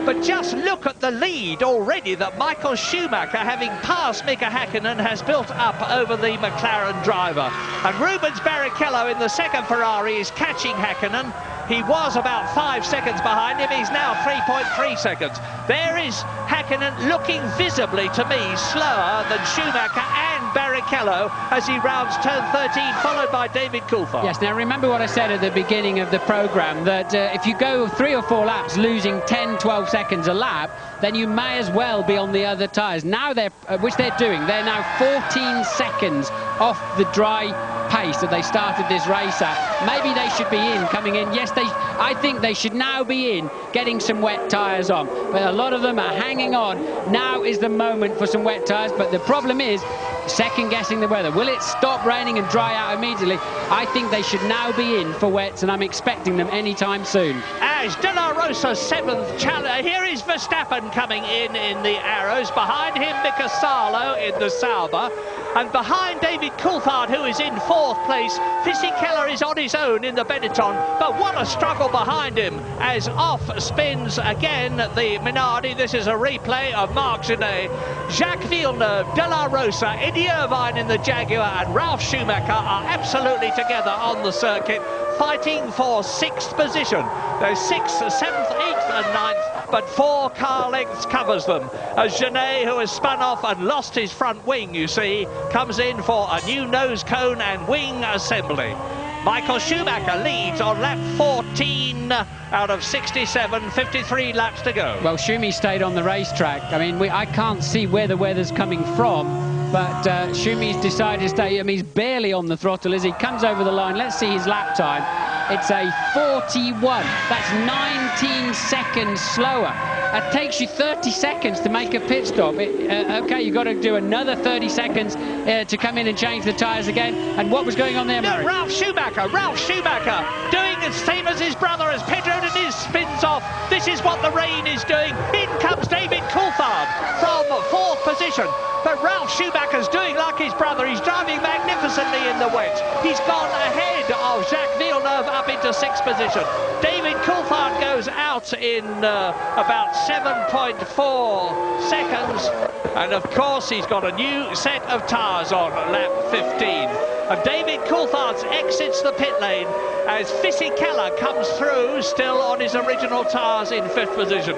But just look at the lead already that Michael Schumacher, having passed Mika Hakkinen, has built up over the McLaren driver. And Rubens Barrichello in the second Ferrari is catching Hakkinen. He was about 5 seconds behind him. He's now 3.3 seconds. There is Hakkinen looking visibly, to me, slower than Schumacher and Barrichello as he rounds turn 13, followed by David Coulthard. Yes, now remember what I said at the beginning of the programme, that if you go 3 or 4 laps losing 10, 12 seconds a lap, then you may as well be on the other tyres. Now which they're doing, they're now 14 seconds off the dry pace that they started this race at. Maybe they should be in, coming in. Yes, I think they should now be in, getting some wet tyres on. But a lot of them are hanging on. Now is the moment for some wet tyres. But the problem is second-guessing the weather. Will it stop raining and dry out immediately? I think they should now be in for wets, and I'm expecting them anytime soon. As De La Rosa's 7th challenger, here is Verstappen coming in the arrows. Behind him, Mika Salo in the Sauber. And behind David Coulthard, who is in 4th place, Fisichella is on his own in the Benetton, but what a struggle behind him as off spins again the Minardi. This is a replay of Marc Genet, Jacques Villeneuve, De La Rosa, Eddie Irvine in the Jaguar, and Ralf Schumacher are absolutely together on the circuit, fighting for 6th position. There's 6th, 7th, 8th and 9th, but 4 car lengths covers them. As Genet, who has spun off and lost his front wing, you see, comes in for a new nose cone and wing assembly. Michael Schumacher leads on lap 14 out of 67, 53 laps to go. Well, Schumi stayed on the racetrack. I mean, I can't see where the weather's coming from, but Schumi's decided to stay. I mean, he's barely on the throttle as he comes over the line. Let's see his lap time. It's a 41. That's 19 seconds slower. It takes you 30 seconds to make a pit stop. Okay, you've got to do another 30 seconds to come in and change the tyres again. And what was going on there, Murray? No, Ralf Schumacher doing the same as his brother as Pedro Diniz spins off. This is what the rain is doing. In comes David Coulthard from 4th position. But Ralf Schumacher's doing like his brother. He's driving magnificently in the wet. He's gone ahead of Jacques Villeneuve up into 6th position. David Coulthard goes out in about 7.4 seconds. And of course, he's got a new set of tyres on lap 15. And David Coulthard exits the pit lane as Fisichella comes through, still on his original tyres in 5th position.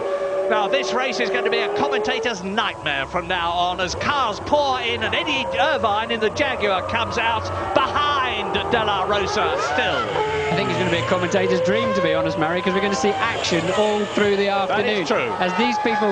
Now, this race is going to be a commentator's nightmare from now on as cars pour in, and Eddie Irvine in the Jaguar comes out behind De La Rosa still. I think it's going to be a commentator's dream, to be honest, Murray, because we're going to see action all through the afternoon. That is true. As these people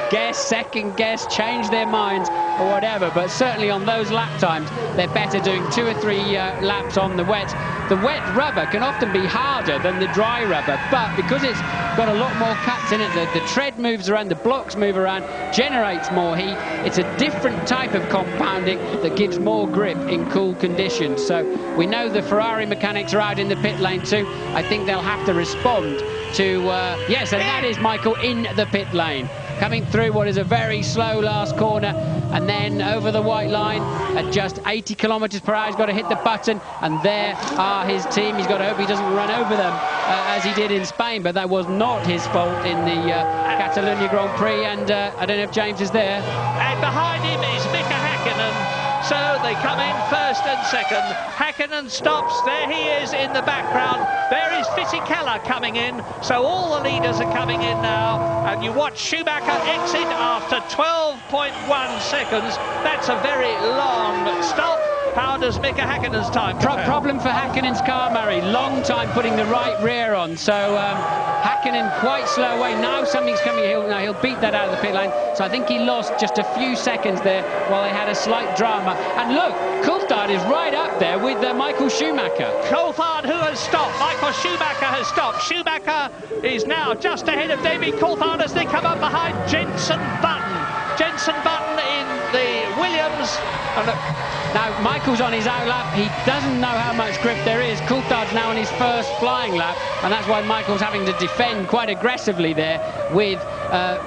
guess, second guess, change their minds or whatever, but certainly on those lap times, they're better doing 2 or 3 laps on the wet. The wet rubber can often be harder than the dry rubber, but because it's got a lot more cuts in it, the tread moves around, the blocks move around, generates more heat. It's a different type of compounding that gives more grip in cool conditions. So we know the Ferrari mechanics are out in the pit lane too. I think they'll have to respond to, yes, and that is Michael in the pit lane. Coming through what is a very slow last corner, and then over the white line at just 80 kilometers per hour. He's got to hit the button, and there are his team. He's got to hope he doesn't run over them as he did in Spain, but that was not his fault in the Catalonia Grand Prix, and I don't know if James is there. And behind him is Mika Häkkinen. So they come in first and second. Häkkinen stops. There he is in the background. There is Fisichella coming in. So all the leaders are coming in now. And you watch Schumacher exit after 12.1 seconds. That's a very long stop. How does Mika Häkkinen's time compare? Problem for Häkkinen's car, Murray. Long time putting the right rear on. So Häkkinen quite slow away. Now something's coming. He'll beat that out of the pit lane. So I think he lost just a few seconds there while they had a slight drama. And look, Coulthard is right up there with Michael Schumacher. Coulthard, who has stopped. Michael Schumacher has stopped. Schumacher is now just ahead of David Coulthard as they come up behind Jenson Button. Jenson Button in the Williams. And now Michael's on his out lap. He doesn't know how much grip there is. Coulthard's now on his first flying lap, and that's why Michael's having to defend quite aggressively there with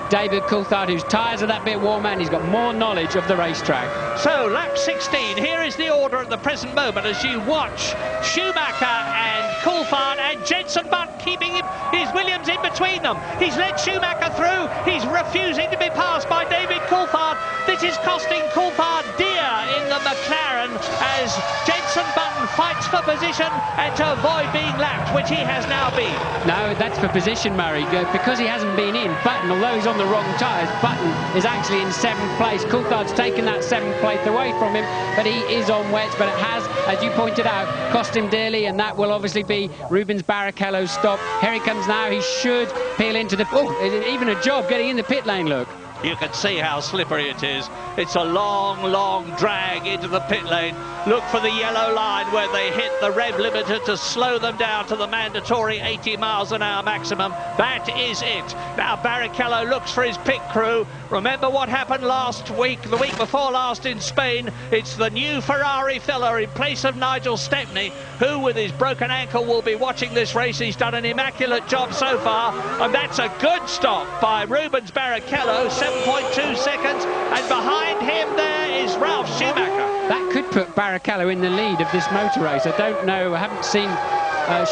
David Coulthard, whose tyres are that bit warmer and he's got more knowledge of the racetrack. So lap 16, here is the order at the present moment as you watch Schumacher and Coulthard and Jenson Button keeping his Williams in between them. He's led Schumacher through. He's refusing to be passed by David Coulthard. This is costing Coulthard dear in the McLaren as Jenson Button fights for position and to avoid being lapped, which he has now been. No, that's for position, Murray, because he hasn't been in. Button, although he's on the wrong tyres, Button is actually in 7th place. Coulthard's taken that 7th place away from him, but he is on wets, but it has, as you pointed out, cost him dearly, and that will obviously be Rubens Barrichello's stop. Here he comes now. He should peel into the... Oh, even a job getting in the pit lane, look. You can see how slippery it is. It's a long, long drag into the pit lane. Look for the yellow line where they hit the rev limiter to slow them down to the mandatory 80 miles an hour maximum. That is it. Now Barrichello looks for his pit crew. Remember what happened last week, the week before last in Spain? It's the new Ferrari filler in place of Nigel Stepney, who with his broken ankle will be watching this race. He's done an immaculate job so far, and that's a good stop by Rubens Barrichello, 7.2 seconds, and behind him there is Ralf Schumacher. That could put Barrichello in the lead of this motor race. I don't know, I haven't seen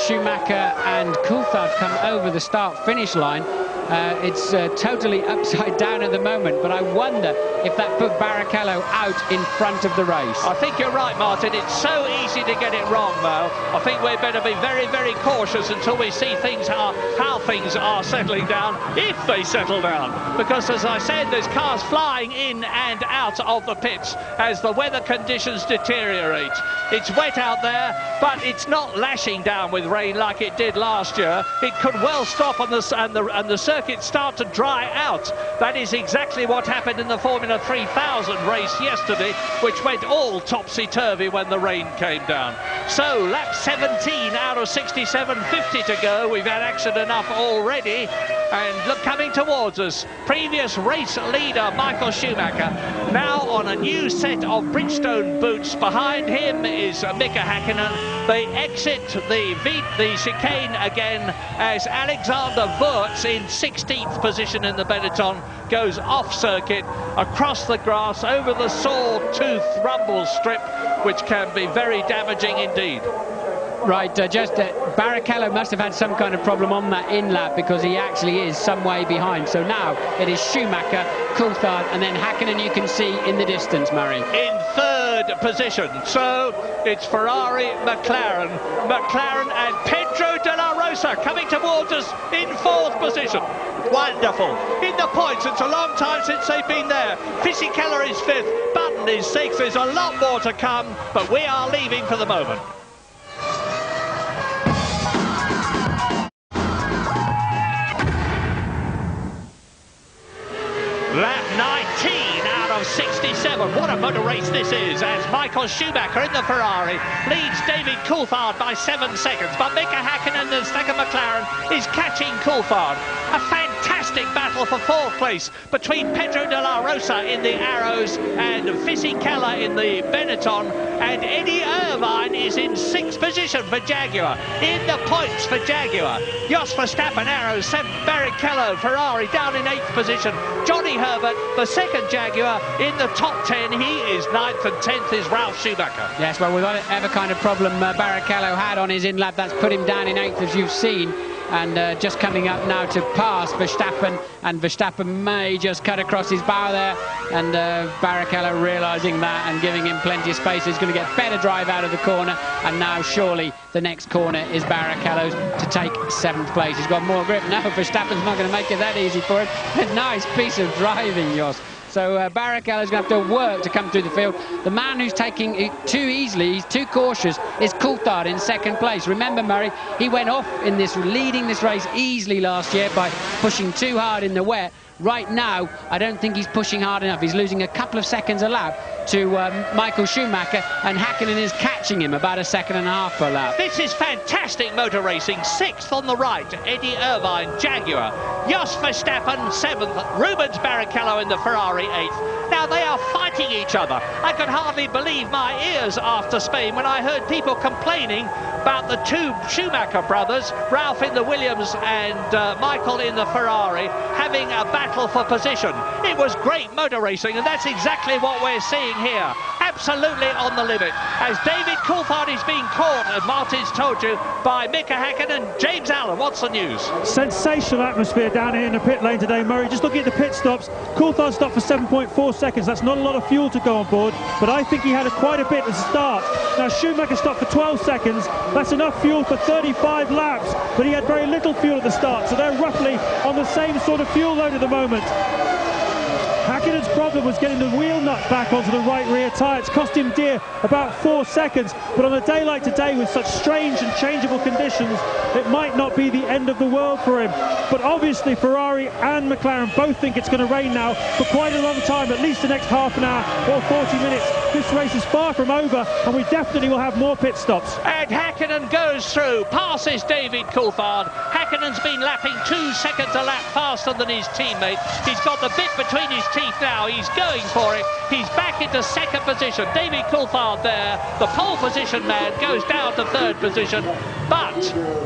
Schumacher and Coulthard come over the start-finish line. It's totally upside down at the moment, but I wonder if that put Barrichello out in front of the race. I think you're right, Martin. It's so easy to get it wrong, though. I think we'd better be very, very cautious until we see things how things are settling down, if they settle down. Because, as I said, there's cars flying in and out of the pits as the weather conditions deteriorate. It's wet out there, but it's not lashing down with rain like it did last year. It could well stop and the circuit start to dry out. That is exactly what happened in the Formula 3000 race yesterday, which went all topsy-turvy when the rain came down. So lap 17 out of 67, 50 to go. We've had action enough already, and look, coming towards us, previous race leader Michael Schumacher, now on a new set of Bridgestone boots. Behind him is Mika Häkkinen. They exit the chicane again as Alexander Wurz in 16th position in the peloton goes off circuit across the grass over the sawtooth rumble strip, which can be very damaging indeed. Right, Barrichello must have had some kind of problem on that in lap because he actually is some way behind. So now it is Schumacher, Coulthard, and then Häkkinen you can see in the distance, Murray. In third third position. So it's Ferrari, McLaren, and Pedro de la Rosa coming towards us in fourth position. Wonderful. In the points, it's a long time since they've been there. Fisichella is fifth, Button is sixth. There's a lot more to come, but we are leaving for the moment. Lap 19 out of 67. What a motor race this is, as Michael Schumacher in the Ferrari leads David Coulthard by 7 seconds. But Mika Häkkinen, the second McLaren, is catching Coulthard. A fantastic battle for fourth place between Pedro de la Rosa in the Arrows and Fisichella in the Benetton. And Eddie Irvine is in sixth position for Jaguar. In the points for Jaguar, Jos Verstappen, Arrows, seventh. Barrichello, Ferrari, down in eighth position. Johnny Herbert, the second Jaguar, in the top 10. He is ninth, and 10th is Ralf Schumacher. Yes, well, whatever kind of problem Barrichello had on his in-lap, that's put him down in eighth, as you've seen. And just coming up now to pass Verstappen, and Verstappen may just cut across his bow there, and Barrichello realising that and giving him plenty of space. He's going to get better drive out of the corner, and now surely the next corner is Barrichello's to take seventh place. He's got more grip. No, Verstappen's not going to make it that easy for him. A nice piece of driving, Jos. So Barrichello's going to have to work to come through the field. The man who's taking it too easily, he's too cautious, is Coulthard in second place. Remember, Murray, he went off in this, leading this race easily last year by pushing too hard in the wet. Right now, I don't think he's pushing hard enough. He's losing a couple of seconds a lap to Michael Schumacher, and Häkkinen is catching him about a second and a half per lap. This is fantastic motor racing. Sixth on the right, Eddie Irvine, Jaguar. Jos Verstappen, seventh. Rubens Barrichello in the Ferrari, eighth. Now they are fighting each other. I could hardly believe my ears after Spain when I heard people complaining about the two Schumacher brothers, Ralph in the Williams and Michael in the Ferrari, having a battle for position. It was great motor racing, and that's exactly what we're seeing here. Absolutely on the limit. As David Coulthard is being caught, as Martin's told you, by Mika Häkkinen. James Allen, what's the news? Sensational atmosphere down here in the pit lane today, Murray. Just looking at the pit stops, Coulthard stopped for 7.4 seconds. That's not a lot of fuel to go on board, but I think he had quite a bit at the start. Now Schumacher stopped for 12 seconds. That's enough fuel for 35 laps, but he had very little fuel at the start, so they're roughly on the same sort of fuel load at the moment. Häkkinen's problem was getting the wheel nut back onto the right rear tyre. It's cost him dear, about 4 seconds. But on a day like today, with such strange and changeable conditions, it might not be the end of the world for him. But obviously, Ferrari and McLaren both think it's going to rain now for quite a long time, at least the next half an hour or 40 minutes. This race is far from over, and we definitely will have more pit stops. And Häkkinen goes through, passes David Coulthard. Häkkinen's been lapping 2 seconds a lap faster than his teammate. He's got the bit between his teeth now. He's going for it. He's back into second position. David Coulthard there, the pole position man, goes down to third position. But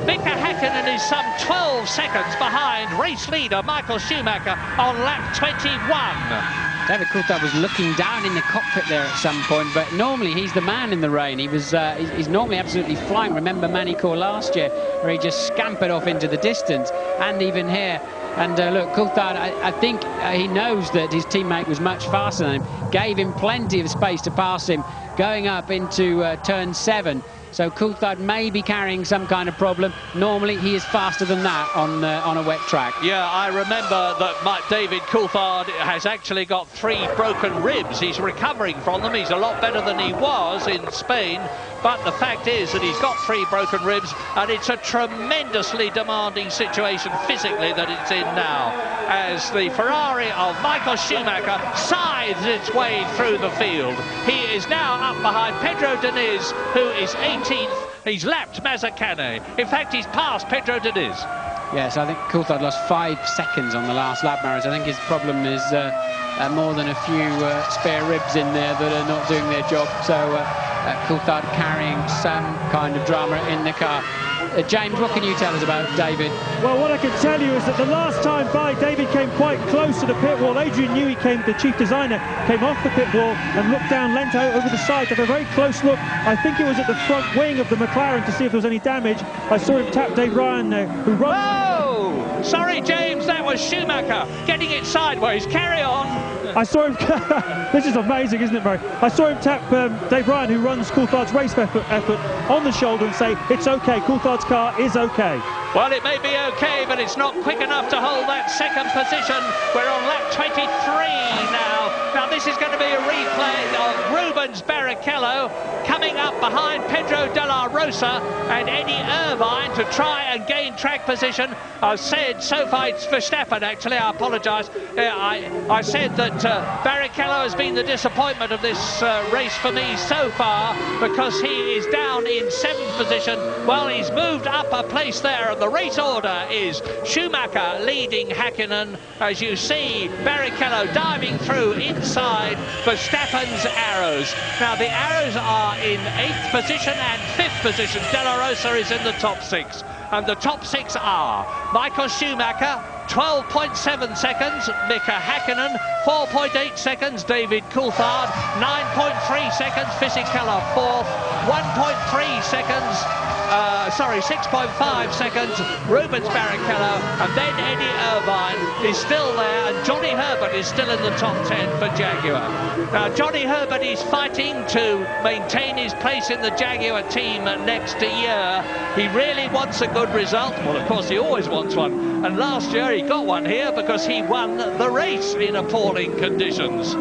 Mika Häkkinen is some 12 seconds behind race leader Michael Schumacher on lap 21. David Coulthard was looking down in the cockpit there at some point, but normally he's the man in the rain. He was he's normally absolutely flying. Remember Manicourt last year, where he just scampered off into the distance, and even here. And look, Coulthard, I think he knows that his teammate was much faster than him, gave him plenty of space to pass him going up into turn 7. So Coulthard may be carrying some kind of problem. Normally he is faster than that on a wet track. Yeah, I remember that David Coulthard has actually got 3 broken ribs. He's recovering from them. He's a lot better than he was in Spain. But the fact is that he's got 3 broken ribs, and it's a tremendously demanding situation physically that it's in now, as the Ferrari of Michael Schumacher scythes its way through the field. He is now up behind Pedro Diniz, who is 18th. He's lapped Mazzacane. In fact, he's passed Pedro Diniz. Yes, I think Coulthard lost 5 seconds on the last lap, Maris. I think his problem is more than a few spare ribs in there that are not doing their job. So Coulthard carrying some kind of drama in the car. James, what can you tell us about David? Well, what I can tell you is that the last time by, David came quite close to the pit wall. Adrian Newey the chief designer, came off the pit wall and looked down, leant out over the side, took a very close look. I think it was at the front wing of the McLaren to see if there was any damage. I saw him tap Dave Ryan, who runs... Oh! sorry, James, that was Schumacher getting it sideways. Carry on. I saw him, this is amazing, isn't it, Murray? I saw him tap Dave Ryan, who runs Coulthard's race effort, on the shoulder and say, it's okay, Coulthard's car is okay. Well, it may be okay, but it's not quick enough to hold that second position. We're on lap 23 now. Now, this is going to be a replay of Rubens Barrichello coming up behind Pedro de la Rosa and Eddie Irvine to try and gain track position. I've said so far, it's Verstappen, actually, I apologise. I said that Barrichello has been the disappointment of this race for me so far because he is down in 7th position. Well, he's moved up a place there, and the race order is Schumacher leading Häkkinen. As you see, Barrichello diving through inside Verstappen's arrows. Now, the arrows are in 8th position and 5th position. De La Rosa is in the top 6. And the top 6 are Michael Schumacher, 12.7 seconds, Mika Häkkinen, 4.8 seconds, David Coulthard, 9.3 seconds, Fisichella 4th, 1.3 seconds, 6.5 seconds, Rubens Barrichello, and then Eddie Irvine is still there, and Johnny Herbert is still in the top 10 for Jaguar. Now, Johnny Herbert is fighting to maintain his place in the Jaguar team next year. He really wants a good result. Well, of course, he always wants one. And last year, he got one here because he won the race in appalling conditions.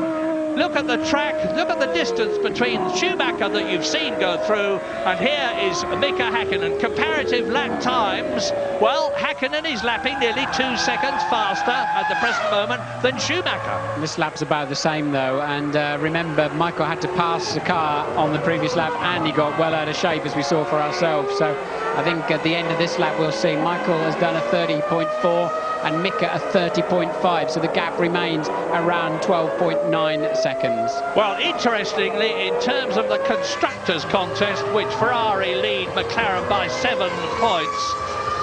Look at the track, look at the distance between Schumacher that you've seen go through, and here is Mika Häkkinen. Comparative lap times, well, Häkkinen is lapping nearly 2 seconds faster at the present moment than Schumacher. This lap's about the same, though, and remember, Michael had to pass the car on the previous lap, and he got well out of shape, as we saw for ourselves. So I think at the end of this lap, we'll see Michael has done a 30.4, and Mika a 30.5, so the gap remains around 12.9 seconds. Well, interestingly, in terms of the Constructors' contest, which Ferrari lead McLaren by 7 points,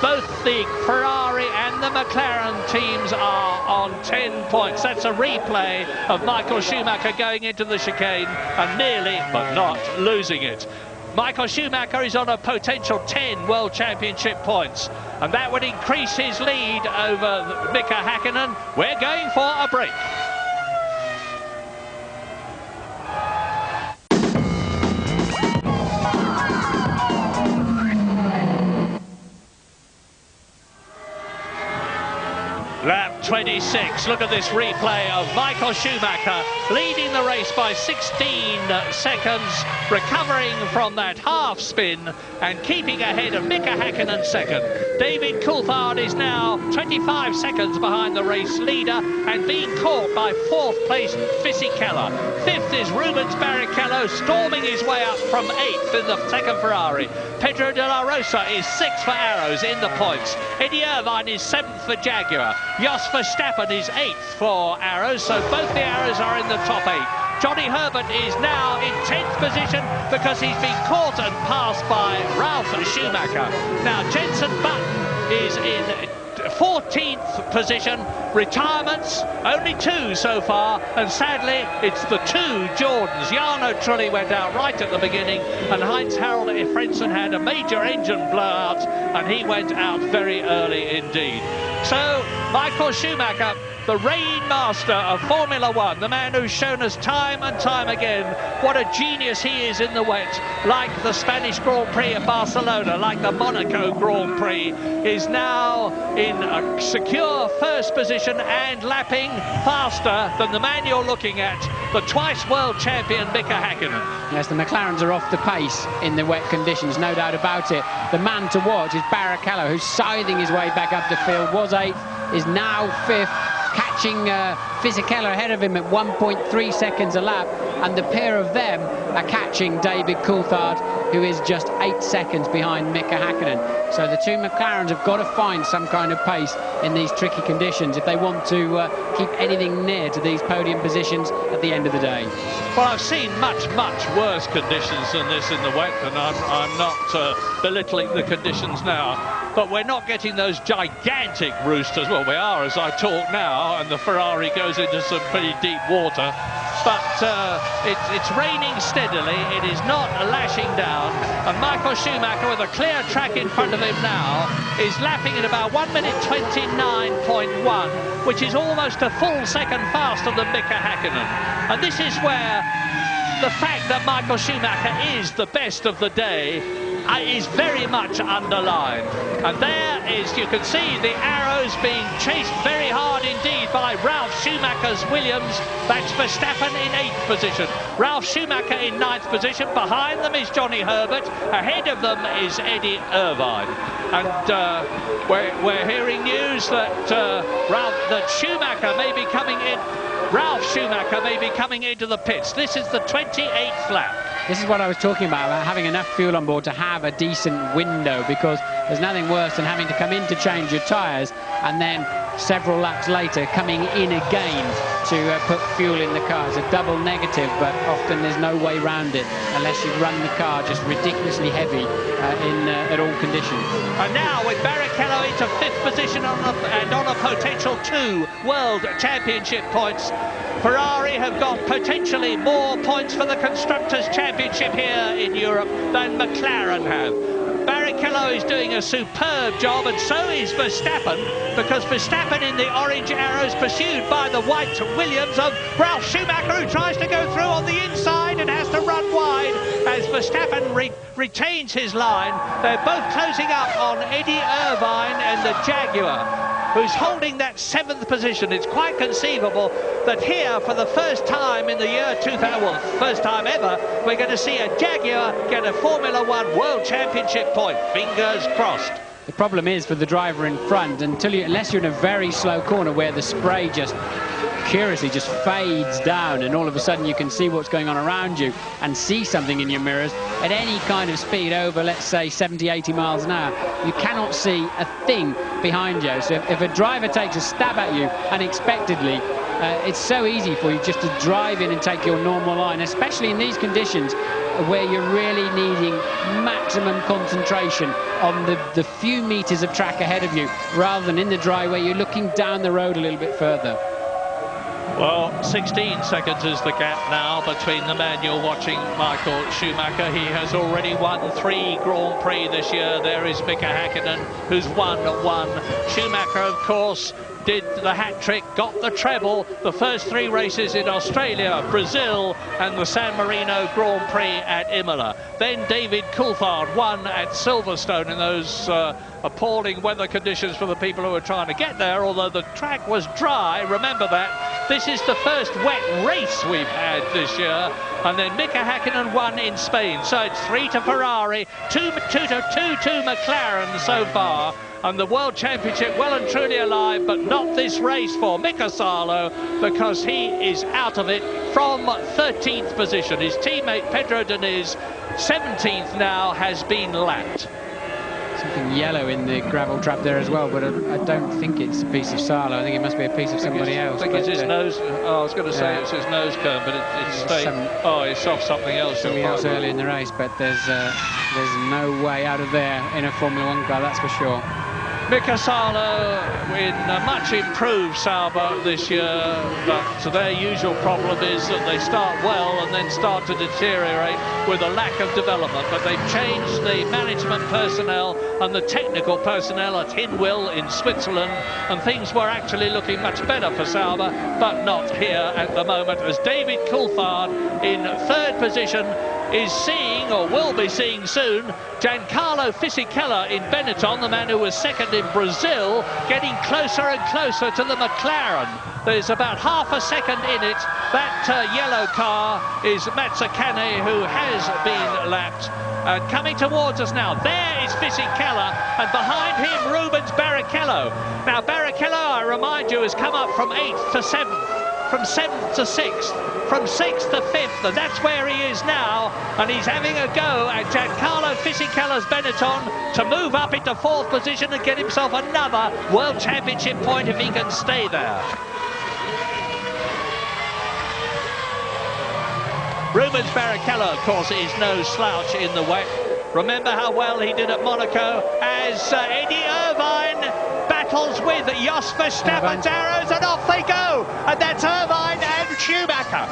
both the Ferrari and the McLaren teams are on 10 points. That's a replay of Michael Schumacher going into the chicane and nearly, but not, losing it. Michael Schumacher is on a potential 10 World Championship points, and that would increase his lead over Mika Häkkinen. We're going for a break. Lap 26, look at this replay of Michael Schumacher leading the race by 16 seconds, recovering from that half spin and keeping ahead of Mika Häkkinen second. David Coulthard is now 25 seconds behind the race leader and being caught by 4th place Fisichella. 5th is Rubens Barrichello, storming his way up from 8th in the second Ferrari. Pedro de la Rosa is 6th for Arrows in the points. Eddie Irvine is 7th for Jaguar. Jos Verstappen is 8th for Arrows, so both the Arrows are in the top 8. Johnny Herbert is now in 10th position because he's been caught and passed by Ralph Schumacher. Now, Jenson Button is in 14th position. Retirements, only 2 so far, and sadly it's the 2 Jordans. Jarno Trulli went out right at the beginning, and Heinz-Harald Frentzen had a major engine blowout, and he went out very early indeed. So Michael Schumacher, the reign master of Formula One, the man who's shown us time and time again what a genius he is in the wet, like the Spanish Grand Prix at Barcelona, like the Monaco Grand Prix, is now in a secure first position and lapping faster than the man you're looking at, the twice world champion Mika Häkkinen. Yes, the McLarens are off the pace in the wet conditions, no doubt about it. The man to watch is Barrichello, who's scything his way back up the field, was 8th, is now 5th, catching Fisichella ahead of him at 1.3 seconds a lap, and the pair of them are catching David Coulthard, who is just 8 seconds behind Mika Häkkinen. So the 2 McLarens have got to find some kind of pace in these tricky conditions if they want to keep anything near to these podium positions at the end of the day. Well, I've seen much, much worse conditions than this in the wet, and I'm not belittling the conditions now. But we're not getting those gigantic roosters. Well, we are as I talk now, and the Ferrari goes into some pretty deep water. But it's raining steadily. It is not lashing down. And Michael Schumacher, with a clear track in front of him now, is lapping at about 1 minute 29.1, which is almost a full second faster than Mika Häkkinen. And this is where the fact that Michael Schumacher is the best of the day is very much underlined. And there is, you can see the arrows being chased very hard indeed by Ralf Schumacher's Williams. That's Verstappen in 8th position. Ralf Schumacher in 9th position. Behind them is Johnny Herbert. Ahead of them is Eddie Irvine. And we're hearing news that Schumacher may be coming in. Ralf Schumacher may be coming into the pits. This is the 28th lap. This is what I was talking about having enough fuel on board to have a decent window, because there's nothing worse than having to come in to change your tyres and then several laps later coming in again to put fuel in the car. It's a double negative, but often there's no way around it unless you run the car just ridiculously heavy at all conditions. And now with Barrichello into 5th position and on a potential 2 World Championship points, Ferrari have got potentially more points for the Constructors' Championship here in Europe than McLaren have. Barrichello is doing a superb job, and so is Verstappen, because Verstappen in the orange arrows pursued by the white Williams of Ralf Schumacher, who tries to go through on the inside and has to run wide as Verstappen retains his line. They're both closing up on Eddie Irvine and the Jaguar, who's holding that 7th position. It's quite conceivable that here, for the first time in the year 2000, well, first time ever, we're going to see a Jaguar get a Formula 1 World Championship point. Fingers crossed. The problem is for the driver in front, unless you're in a very slow corner where the spray just curiously just fades down and all of a sudden you can see what's going on around you and see something in your mirrors at any kind of speed over, let's say, 70, 80 miles an hour, you cannot see a thing behind you. So if a driver takes a stab at you unexpectedly, it's so easy for you just to drive in and take your normal line, especially in these conditions where you're really needing maximum concentration on the few meters of track ahead of you, rather than in the dry where you're looking down the road a little bit further. Well, 16 seconds is the gap now between the man you're watching, Michael Schumacher. He has already won 3 Grand Prix this year. There is Mika Häkkinen, who's won 1. Schumacher, of course, did the hat-trick, got the treble, the first 3 races in Australia, Brazil, and the San Marino Grand Prix at Imola. Then David Coulthard won at Silverstone in those appalling weather conditions for the people who were trying to get there, although the track was dry. Remember that. This is the first wet race we've had this year. And then Mika Häkkinen won in Spain. So it's 3 to Ferrari, 2 to McLaren so far. And the World Championship well and truly alive, but not this race for Mika Salo, because he is out of it from 13th position. His teammate Pedro Diniz, 17th now, has been lapped. Something yellow in the gravel trap there as well, but I don't think it's a piece of Salo. I think it must be a piece of somebody else. I think it's his nose. Oh, I was going to say it's his nose cone, but it's off something else. Something else early in the race, but there's no way out of there in a Formula 1 car, that's for sure. Mika Salo in a much improved Sauber this year, but their usual problem is that they start well and then start to deteriorate with a lack of development. But they've changed the management personnel and the technical personnel at Hinwil in Switzerland, and things were actually looking much better for Sauber, but not here at the moment, as David Coulthard in 3rd position is seeing, or will be seeing soon, Giancarlo Fisichella in Benetton, the man who was 2nd in Brazil, getting closer and closer to the McLaren. There's about half a second in it. That yellow car is Mazzacane, who has been lapped. Coming towards us now, there is Fisichella, and behind him Rubens Barrichello. Now Barrichello, I remind you, has come up from 8th to 7th. From 7th to 6th, from 6th to 5th, and that's where he is now, and he's having a go at Giancarlo Fisichella's Benetton to move up into 4th position and get himself another World Championship point if he can stay there. Rubens Barrichello, of course, is no slouch in the wet. Remember how well he did at Monaco as Eddie Irvine battles battles with Jos Verstappen's arrows, and off they go. And that's Irvine and Schumacher.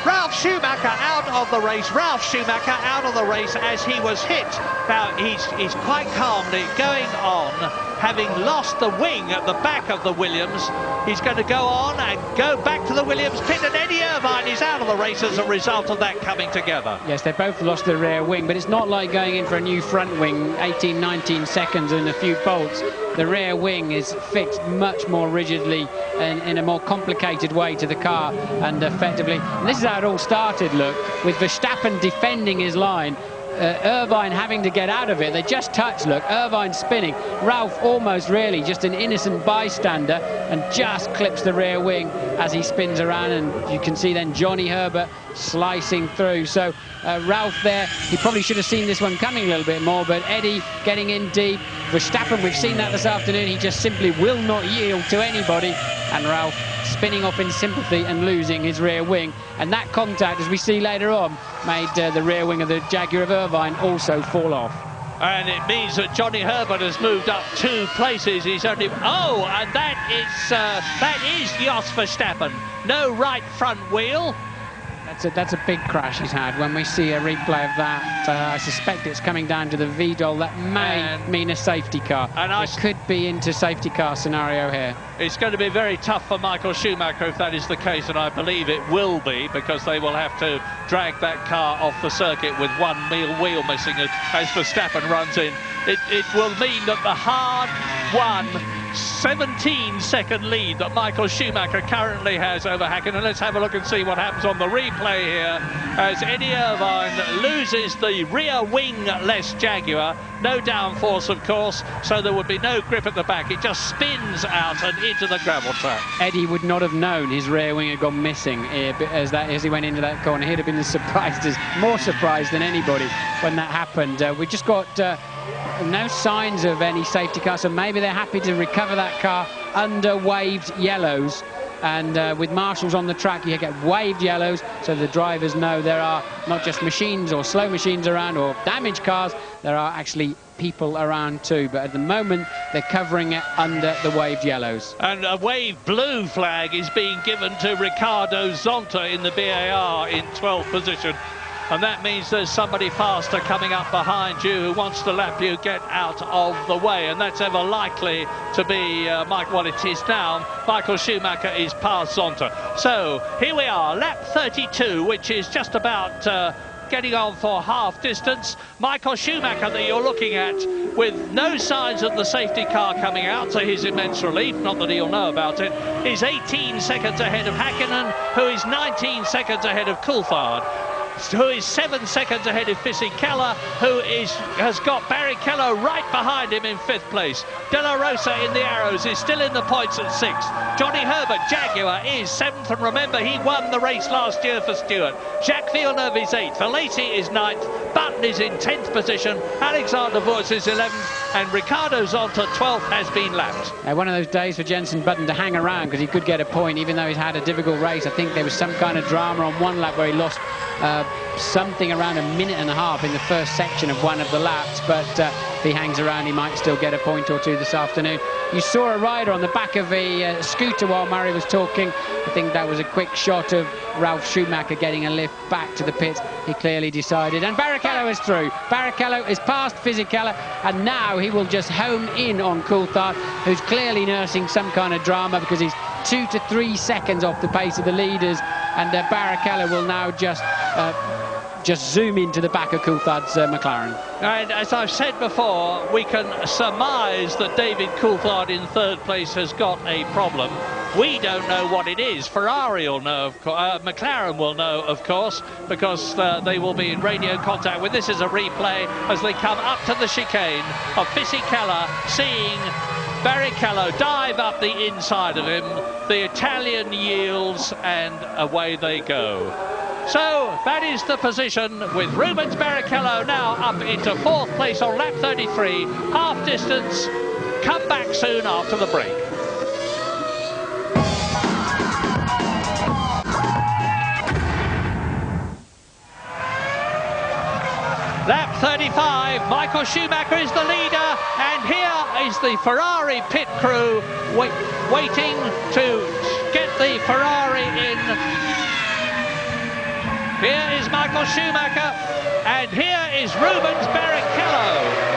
Ralf Schumacher out of the race. Ralf Schumacher out of the race as he was hit. Now, he's quite calmly going on, having lost the wing at the back of the Williams. He's going to go on and go back to the Williams pit, and Eddie Irvine is out of the race as a result of that coming together. Yes, they both lost the rear wing, but it's not like going in for a new front wing, 18, 19 seconds and a few bolts. The rear wing is fixed much more rigidly and in a more complicated way to the car, and effectively, and this is how it all started, look, with Verstappen defending his line, Irvine having to get out of it. They just touched, look, Irvine spinning, Ralf almost really just an innocent bystander and just clips the rear wing as he spins around, and you can see then Johnny Herbert slicing through. So Ralf there, he probably should have seen this one coming a little bit more, but Eddie getting in deep. Verstappen, we've seen that this afternoon, he just simply will not yield to anybody, and Ralf spinning off in sympathy and losing his rear wing. And that contact, as we see later on, made the rear wing of the Jaguar of Irvine also fall off. And it means that Johnny Herbert has moved up 2 places. He's only... Oh, and that is Jos Verstappen. No right front wheel. That's a big crash he's had. When we see a replay of that, I suspect it's coming down to the VDOL. That may mean a safety car. And it could be into safety car scenario here. It's going to be very tough for Michael Schumacher if that is the case, and I believe it will be, because they will have to drag that car off the circuit with one wheel missing as Verstappen runs in. It will mean that the hard-won 17-second lead that Michael Schumacher currently has over Hakkinen. Let's have a look and see what happens on the replay here as Eddie Irvine loses the rear wing-less Jaguar. No downforce, of course, so there would be no grip at the back. It just spins out and into the gravel track. Eddie would not have known his rear wing had gone missing as he went into that corner. He'd have been more surprised than anybody when that happened. We just got no signs of any safety car, so maybe they're happy to recover that car under waved yellows. And with marshals on the track, you get waved yellows, so the drivers know there are not just machines or slow machines around or damaged cars, there are actually people around too. But at the moment, they're covering it under the waved yellows. And a waved blue flag is being given to Ricardo Zonta in the BAR in 12th position. And that means there's somebody faster coming up behind you who wants to lap you. Get out of the way. And that's ever likely to be well, it is now. Michael Schumacher is past Zonta. So here we are, lap 32, which is just about getting on for half distance. Michael Schumacher that you're looking at with no signs of the safety car coming out, to his immense relief, not that he'll know about it, is 18 seconds ahead of Hakkinen, who is 19 seconds ahead of Coulthard, who is 7 seconds ahead of Fisichella, who has got Barrichello right behind him in 5th place. De La Rosa in the arrows is still in the points at 6th. Johnny Herbert, Jaguar, is 7th, and remember, he won the race last year for Stewart. Jacques Villeneuve is 8th, Valesi is 9th, Button is in 10th position, Alexander Wurz is 11th, and Ricardo Zonta 12th has been lapped. One of those days for Jenson Button to hang around, because he could get a point, even though he's had a difficult race. I think there was some kind of drama on one lap where he lost something around 1.5 minutes in the first section of one of the laps, but if he hangs around, he might still get a point or two this afternoon. You saw a rider on the back of a scooter while Murray was talking. I think that was a quick shot of Ralf Schumacher getting a lift back to the pit. He clearly decided, and Barrichello is through. Barrichello is past Fisichella, and now he will just home in on Coulthard, who's clearly nursing some kind of drama because he's 2 to 3 seconds off the pace of the leaders, and Barrichello will now just zoom into the back of Coulthard's McLaren. And as I've said before, we can surmise that David Coulthard in 3rd place has got a problem. We don't know what it is. Ferrari will know, McLaren will know, of course, because they will be in radio contact with. This is a replay as they come up to the chicane of Fisichella, seeing Barrichello dive up the inside of him. The Italian yields, and away they go. So that is the position, with Rubens Barrichello now up into 4th place on lap 33, half distance. Come back soon after the break. Lap 35, Michael Schumacher is the leader, and here is the Ferrari pit crew waiting to get the Ferrari in. Here is Michael Schumacher, and here is Rubens Barrichello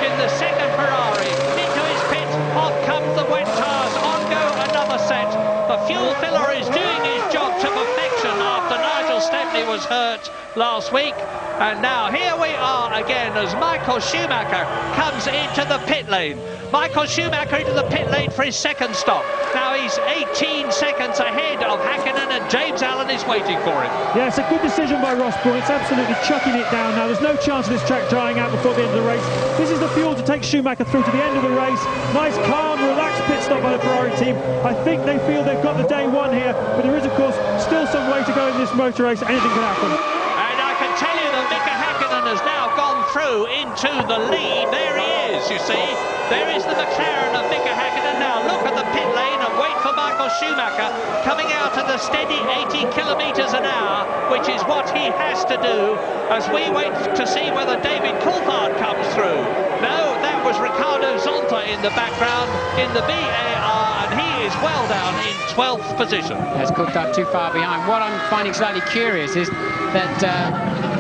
in the second Ferrari. Into his pit, off comes the wet tyres, on go another set. The fuel filler is doing his job to perfection after Nigel Stepney was hurt last week. And now here we are again as Michael Schumacher comes into the pit lane. Michael Schumacher into the pit lane for his second stop. Now he's 18 seconds ahead of Hakkinen, and James Allen is waiting for him. Yeah, it's a good decision by Ross Brawn. It's absolutely chucking it down now. There's no chance of this track drying out before the end of the race. This is the fuel to take Schumacher through to the end of the race. Nice, calm, relaxed pit stop by the Ferrari team. I think they feel they've got the day one here, but there is, of course, still some way to go in this motor race. Anything can happen. And I can tell you that Mika Hakkinen has now gone through into the lead. There he is, you see. There is the McLaren of Mika Hakkinen. Now look at the pit lane and wait for Michael Schumacher coming out at a steady 80 kilometres an hour, which is what he has to do as we wait to see whether David Coulthard comes through. No, that was Ricardo Zonta in the background in the VAR, and he is well down in 12th position. Has Coulthard too far behind. What I'm finding slightly curious is that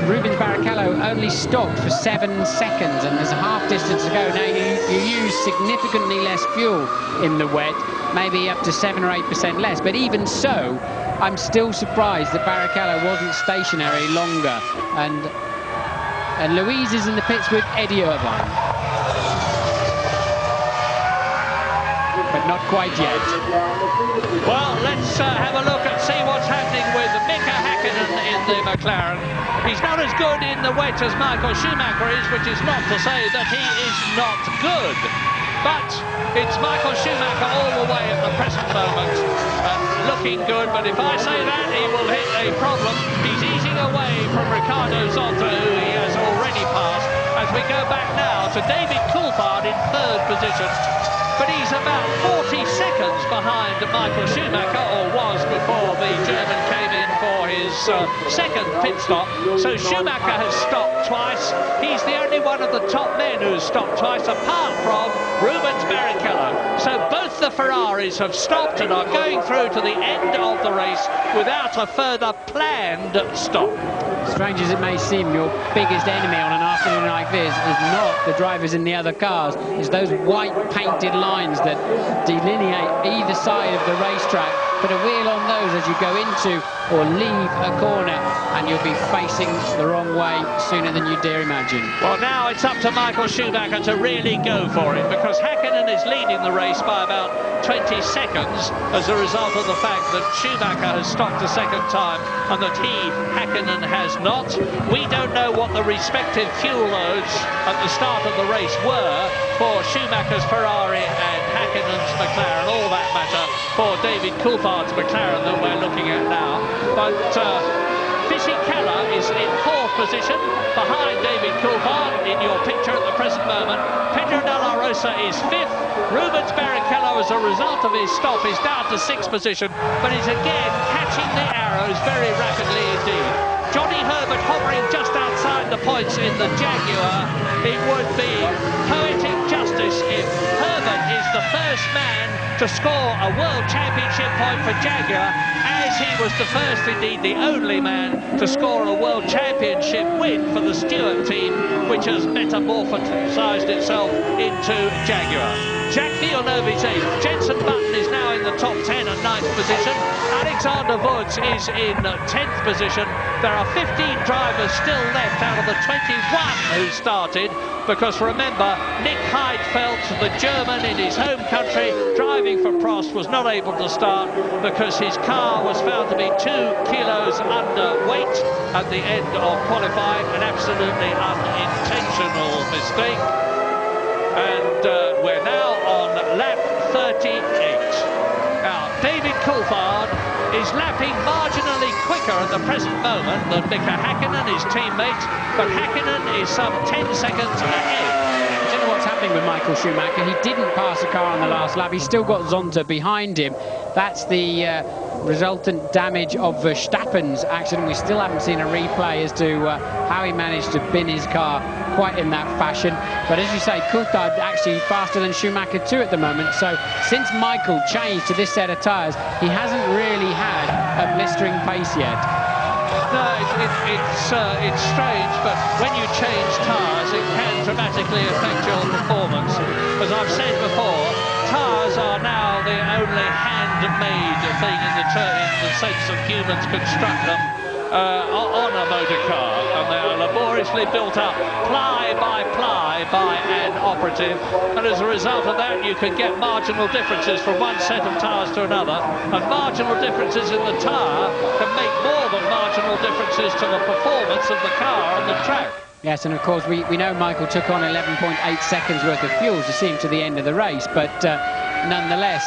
Rubens Barrichello only stopped for 7 seconds, and there's a half distance to go. Now you use significantly less fuel in the wet, maybe up to 7 or 8% less, but even so, I'm still surprised that Barrichello wasn't stationary longer. And Louise is in the pits with Eddie Irvine, but not quite yet. Well, let's have a look and see what's happening with Mika Hakkinen in the McLaren. He's not as good in the wet as Michael Schumacher is, which is not to say that he is not good. But it's Michael Schumacher all the way at the present moment, looking good. But if I say that, he will hit a problem. He's easing away from Ricardo Zonta, who he has already passed, as we go back now to David Coulthard in third position. But he's about 40 seconds behind Michael Schumacher, or was before the German came in for his second pit stop. So Schumacher has stopped twice. He's the only one of the top men who's stopped twice, apart from Rubens Barrichello. So both the Ferraris have stopped and are going through to the end of the race without a further planned stop. Strange as it may seem, your biggest enemy on an afternoon like this is not the drivers in the other cars. It's those white painted lines that delineate either side of the racetrack. Put a wheel on those as you go into or leave a corner, and you'll be facing the wrong way sooner than you dare imagine. Well, now it's up to Michael Schumacher to really go for it, because Hakkinen is leading the race by about 20 seconds as a result of the fact that Schumacher has stopped a second time and that Hakkinen, has not. We don't know what the respective fuel loads at the start of the race were for Schumacher's Ferrari and Hakkinen's McLaren. All that matter for David Coulthard's McLaren that we're looking at now. But Fisichella is in fourth position behind David Coulthard in your picture at the present moment. Pedro Della Rosa is fifth. Rubens Barrichello, as a result of his stop, is down to sixth position, but is again catching the arrows very rapidly indeed. Johnny Herbert hovering just outside the points in the Jaguar. It would be poetic justice if Herbert is the first man to score a World Championship point for Jaguar, as he was the first, indeed the only man, to score a World Championship win for the Stewart team, which has metamorphosised itself into Jaguar. Jacques Villeneuve is 8th. Jenson Button is now in the top 10 and 9th position. Alexander Woods is in 10th position. There are 15 drivers still left out of the 21 who started, because remember, Nick Heidfeld, the German in his home country, driving for Prost, was not able to start because his car was found to be 2 kilos underweight at the end of qualifying, an absolutely unintentional mistake. And we're now on lap 38. Now, David Coulthard is lapping marginally quicker at the present moment than Mika Hakkinen, his teammate, but Hakkinen is some 10 seconds ahead. I don't know what's happening with Michael Schumacher. He didn't pass the car on the last lap. He's still got Zonta behind him. That's the resultant damage of Verstappen Verstappen's accident, we still haven't seen a replay as to how he managed to bin his car quite in that fashion. But as you say, Coulthard actually faster than Schumacher too at the moment. So since Michael changed to this set of tyres, he hasn't really had a blistering pace yet. No, it's strange, but when you change tyres, it can dramatically affect your performance. As I've said before, tyres are now the only handmade thing in the sense of humans construct them on a motor car, and they are laboriously built up ply by an operative, and as a result of that you can get marginal differences from one set of tyres to another, and marginal differences in the tyre can make more than marginal differences to the performance of the car on the track. Yes, and of course we know Michael took on 11.8 seconds worth of fuel to see him to the end of the race, but nonetheless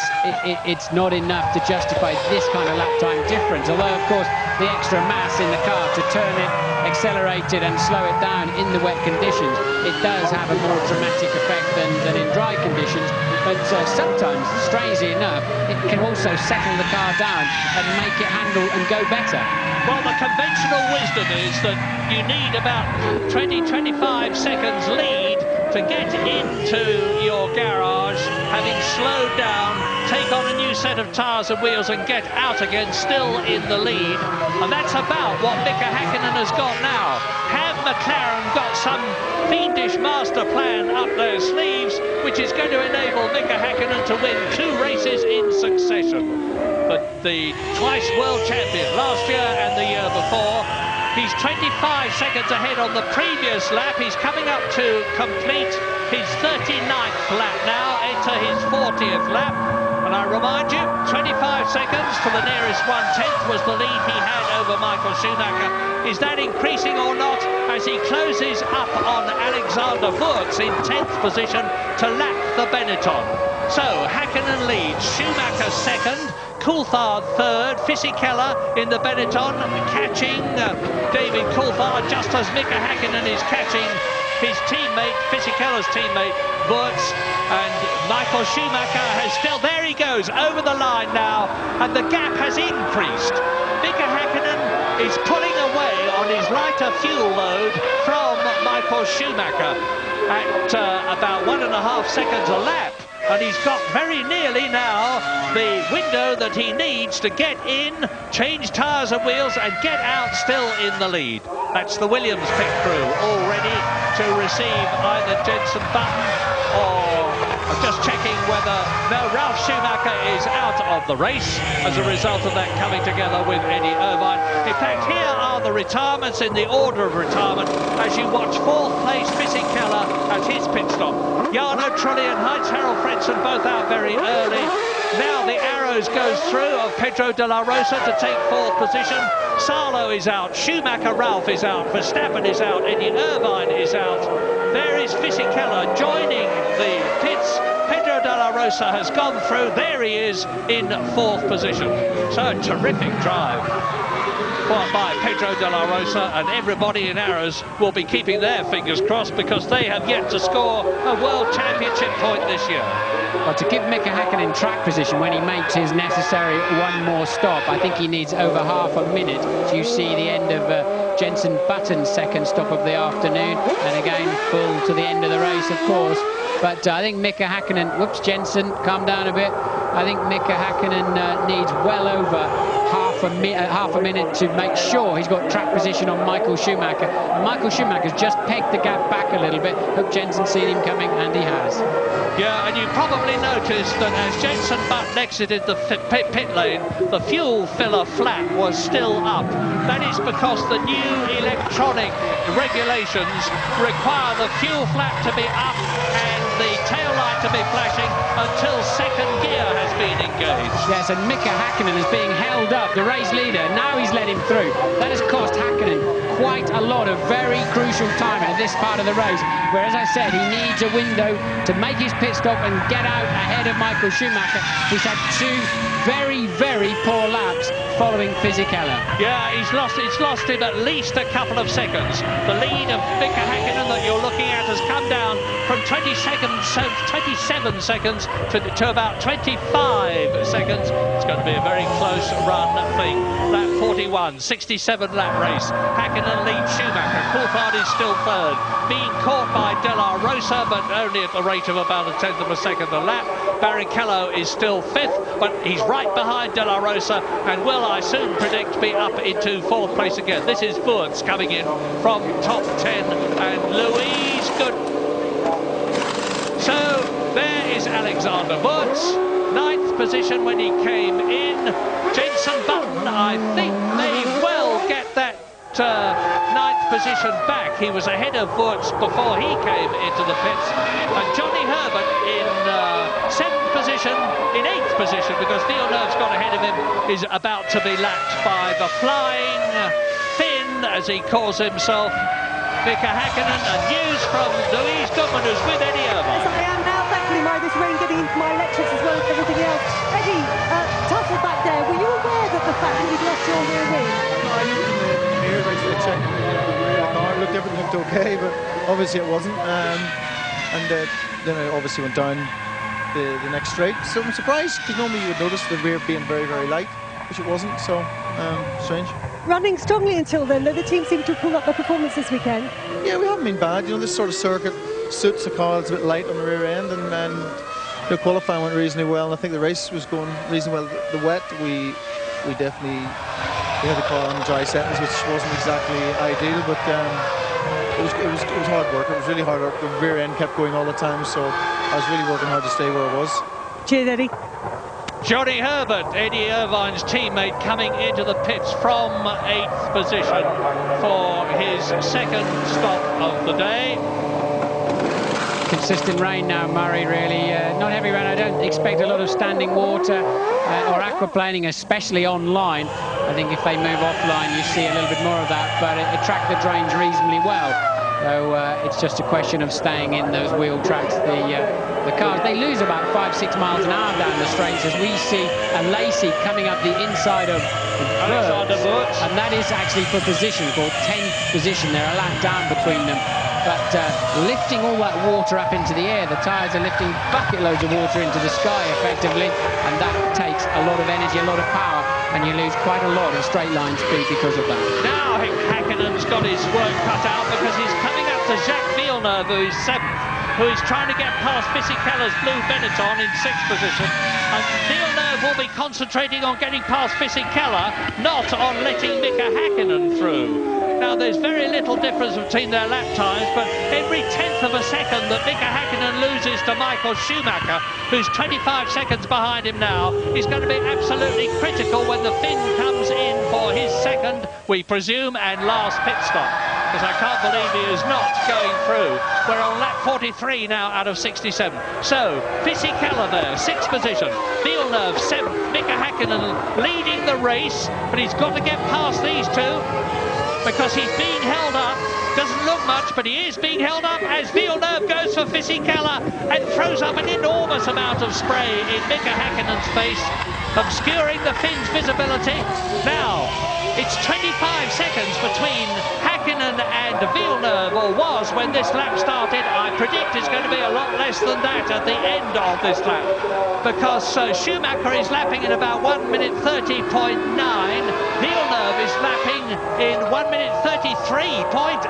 it's not enough to justify this kind of lap time difference, although of course the extra mass in the car to turn it, accelerate it and slow it down in the wet conditions, it does have a more dramatic effect than in dry conditions. But sometimes, strangely enough, it can also settle the car down and make it handle and go better. Well, the conventional wisdom is that you need about 20-25 seconds lead to get into your garage, having slowed down, take on a new set of tyres and wheels and get out again, still in the lead. And that's about what Mika Häkkinen has got now. Have McLaren got some fiendish master plan up their sleeves, which is going to enable Mika Häkkinen to win 2 races in succession? But the twice world champion last year and the year before, he's 25 seconds ahead on the previous lap. He's coming up to complete his 39th lap now, enter his 40th lap. And I remind you, 25 seconds to the nearest 1/10 was the lead he had over Michael Schumacher. Is that increasing or not as he closes up on Alexander Wurz in 10th position to lap the Benetton? So Häkkinen leads, Schumacher second, Coulthard third, Fisichella in the Benetton catching David Coulthard just as Mika Häkkinen is catching his teammate, Fisichella's teammate, Wurz, and Michael Schumacher has still, there he goes, over the line now, and the gap has increased. Mika Häkkinen is pulling away on his lighter fuel load from Michael Schumacher at about 1.5 seconds a lap. And he's got very nearly now the window that he needs to get in, change tyres and wheels and get out still in the lead. That's the Williams pit crew all ready to receive either Jenson Button or just checking whether, no, Ralf Schumacher is out of the race as a result of that coming together with Eddie Irvine. In fact, here are the retirements in the order of retirement as you watch 4th place Fisichella at his pit stop. Jarno Trulli and Heinz-Harald Frentzen both out very early. Now the arrows goes through of Pedro de la Rosa to take 4th position. Salo is out, Schumacher Ralf is out, Verstappen is out, Eddie Irvine is out. There is Fisichella joining the pits. Pedro de la Rosa has gone through. There he is in 4th position. So a terrific drive by Pedro de la Rosa, and everybody in Arrows will be keeping their fingers crossed because they have yet to score a World Championship point this year. Well, to give Mika Häkkinen track position when he makes his necessary one more stop, I think he needs over half a minute. You see the end of Jenson Button's second stop of the afternoon, and again full to the end of the race, of course. But I think Mika Häkkinen, whoops, Jenson, calm down a bit. I think Mika Häkkinen needs well over half a minute to make sure he's got track position on Michael Schumacher. And Michael Schumacher's just pegged the gap back a little bit. Hope Jenson's seen him coming, and he has. Yeah, and you probably noticed that as Jenson Button exited the pit lane, the fuel filler flap was still up. That is because the new electronic regulations require the fuel flap to be up and the tail light to be flashing until second gear has been engaged. Yes, and Mika Häkkinen is being held up, the race leader. Now he's let him through. That has cost Häkkinen quite a lot of very crucial time at this part of the race, where, as I said, he needs a window to make his pit stop and get out ahead of Michael Schumacher. He's had 2 very, very poor laps following Fisichella. Yeah, it's lost him at least a couple of seconds. The lead of Mika Häkkinen that you're looking at has come down from 27 seconds to about 25 seconds. It's going to be a very close run for lap 41, 67 lap race. Häkkinen leads Schumacher. Coulthard is still third, being caught by De La Rosa, but only at the rate of about a tenth of a second a lap. Barrichello is still fifth, but he's right behind De La Rosa and will, I soon predict, be up into fourth place again. This is Wurz coming in from top 10, and Louise Good. So there is Alexander Wurz, 9th position when he came in. Jenson Button, I think, may well get that 9th position back. He was ahead of Wurz before he came into the pits. And Johnny Herbert in 7th position, in 8th position, because Villeneuve's got ahead of him, is about to be lapped by the Flying Finn, as he calls himself, Mika Häkkinen. And news from Louise Goodman, who's with Eddie Irvine. Yes, I am now. Thankfully, this rain getting into my electrics as well as everything else. Eddie, Tuttle back there, were you aware that the fact that you'd lost your rear wing? I looked in the mirror, I checked the rear car, everything looked okay, but obviously it wasn't. And then I obviously went down the next straight. So I'm surprised, because normally you would notice the rear being very, very light, which it wasn't, so strange. Running strongly until then, the team seemed to pull up their performance this weekend. Yeah, we haven't been bad. You know, this sort of circuit suits the car. It's a bit light on the rear end, and the qualifying went reasonably well, and I think the race was going reasonably well. The wet, we definitely had the car on dry settings, which wasn't exactly ideal, but it was hard work. It was really hard work. The rear end kept going all the time, so I was really working hard to stay where I was. Cheers, Eddie. Johnny Herbert, Eddie Irvine's teammate, coming into the pits from 8th position for his second stop of the day. Consistent rain now, Murray, really. Not heavy rain. I don't expect a lot of standing water or aquaplaning, especially online. I think if they move offline, you see a little bit more of that, but it tracked the drains reasonably well. So it's just a question of staying in those wheel tracks. The cars, they lose about 5-6 miles an hour down the straights, as we see a Lacey coming up the inside of Wurz, and that is actually for position, called 10th position. They're a lap down between them. But lifting all that water up into the air, the tyres are lifting bucket loads of water into the sky effectively, and that takes a lot of energy, a lot of power, and you lose quite a lot of straight line speed because of that. Now Häkkinen's got his work cut out, because he's coming up to Jacques Villeneuve, who is 7th, who is trying to get past Fisichella's blue Benetton in 6th position. And Villeneuve will be concentrating on getting past Fisichella, not on letting Mika Häkkinen through. Now, there's very little difference between their lap times, but every tenth of a second that Mika Häkkinen loses to Michael Schumacher, who's 25 seconds behind him now, is going to be absolutely critical when the Finn comes in for his second, we presume, and last pit stop. Because I can't believe he is not going through. We're on lap 43 now out of 67. So, Fisichella there, 6th position. Villeneuve, 7th. Mika Häkkinen leading the race, but he's got to get past these two, because he's being held up. Doesn't look much, but he is being held up as Villeneuve goes for Fisichella and throws up an enormous amount of spray in Mika Häkkinen's face, obscuring the Finn's visibility. Now, it's 25 seconds between Häkkinen and Villeneuve, or was when this lap started. I predict it's going to be a lot less than that at the end of this lap, because Schumacher is lapping in about 1 minute 30.9. Villeneuve is lapping in 1 minute 33.8.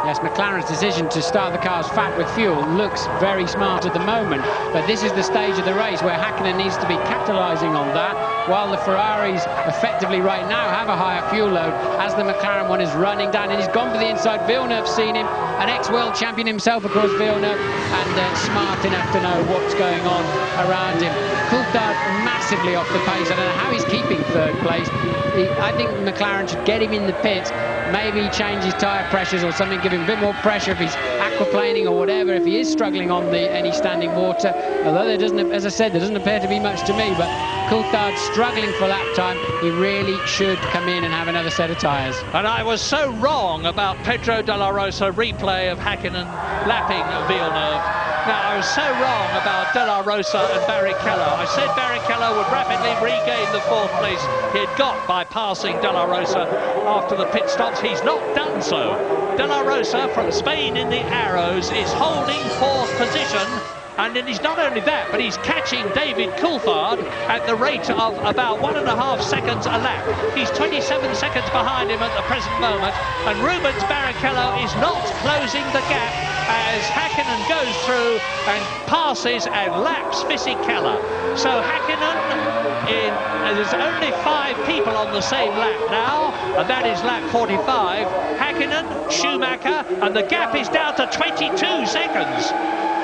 Yes, McLaren's decision to start the cars fat with fuel looks very smart at the moment, but this is the stage of the race where Häkkinen needs to be capitalising on that, while the Ferraris effectively right now have a higher fuel load, as the McLaren one is running down, and he's gone for the inside. Villeneuve's seen him, an ex-world champion himself, of course, Villeneuve, and smart enough to know what's going on around him. Coulthard massively off the pace. I don't know how he's keeping 3rd place. I think McLaren should get him in the pits, maybe change his tyre pressures or something, give him a bit more pressure if he's aquaplaning or whatever, if he is struggling on any standing water. Although there doesn't, as I said, there doesn't appear to be much to me, but Coulthard struggling for lap time. He really should come in and have another set of tyres. And I was so wrong about Pedro de la Rosa replay of Häkkinen lapping Villeneuve. Now, I was so wrong about De La Rosa and Barrichello. I said Barrichello would rapidly regain the 4th place he had got by passing De La Rosa after the pit stops. He's not done so. De La Rosa from Spain in the Arrows is holding 4th position. And then he's not only that, but he's catching David Coulthard at the rate of about 1.5 seconds a lap. He's 27 seconds behind him at the present moment, and Rubens Barrichello is not closing the gap as Häkkinen goes through and passes and laps Fisichella. So Häkkinen, there's only 5 people on the same lap now, and that is lap 45. Häkkinen, Schumacher, and the gap is down to 22 seconds.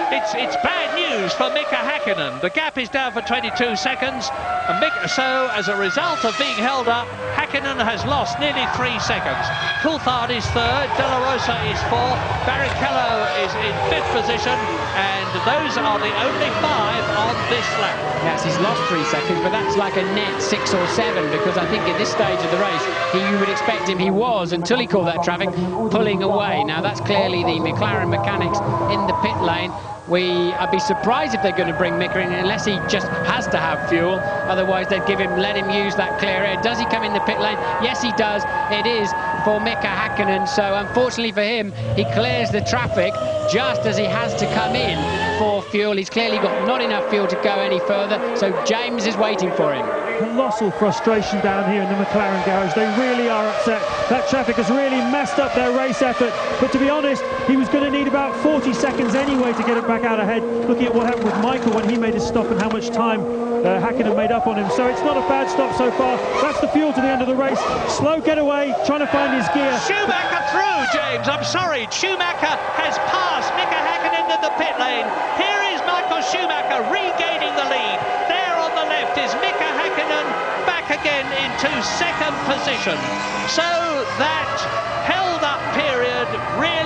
It's bad news for Mika Häkkinen. The gap is down for 22 seconds, and so as a result of being held up, Häkkinen has lost nearly 3 seconds. Coulthard is 3rd, De La Rosa is 4th, Barrichello is in 5th position, and those are the only 5 on this lap. Yes, he's lost 3 seconds, but that's like a net 6 or 7, because I think at this stage of the race, you would expect him, he was, until he called that traffic, pulling away. Now that's clearly the McLaren mechanics in the pit lane. I'd be surprised if they're going to bring Mika in unless he just has to have fuel. Otherwise, they'd let him use that clear air. Does he come in the pit lane? Yes, he does. It is for Mika Häkkinen. So unfortunately for him, he clears the traffic just as he has to come in for fuel. He's clearly got not enough fuel to go any further. So James is waiting for him. Colossal frustration down here in the McLaren garage. They really are upset. That traffic has really messed up their race effort. But to be honest, he was going to need about 40 seconds anyway to get it back out ahead. Looking at what happened with Michael when he made his stop and how much time Häkkinen made up on him. So it's not a bad stop so far. That's the fuel to the end of the race. Slow getaway, trying to find his gear. Schumacher through, James. I'm sorry. Schumacher has passed Mika Häkkinen in the pit lane. Here is Michael Schumacher regaining the lead. There on the left is Mika Häkkinen back again into 2nd position. So that held-up period really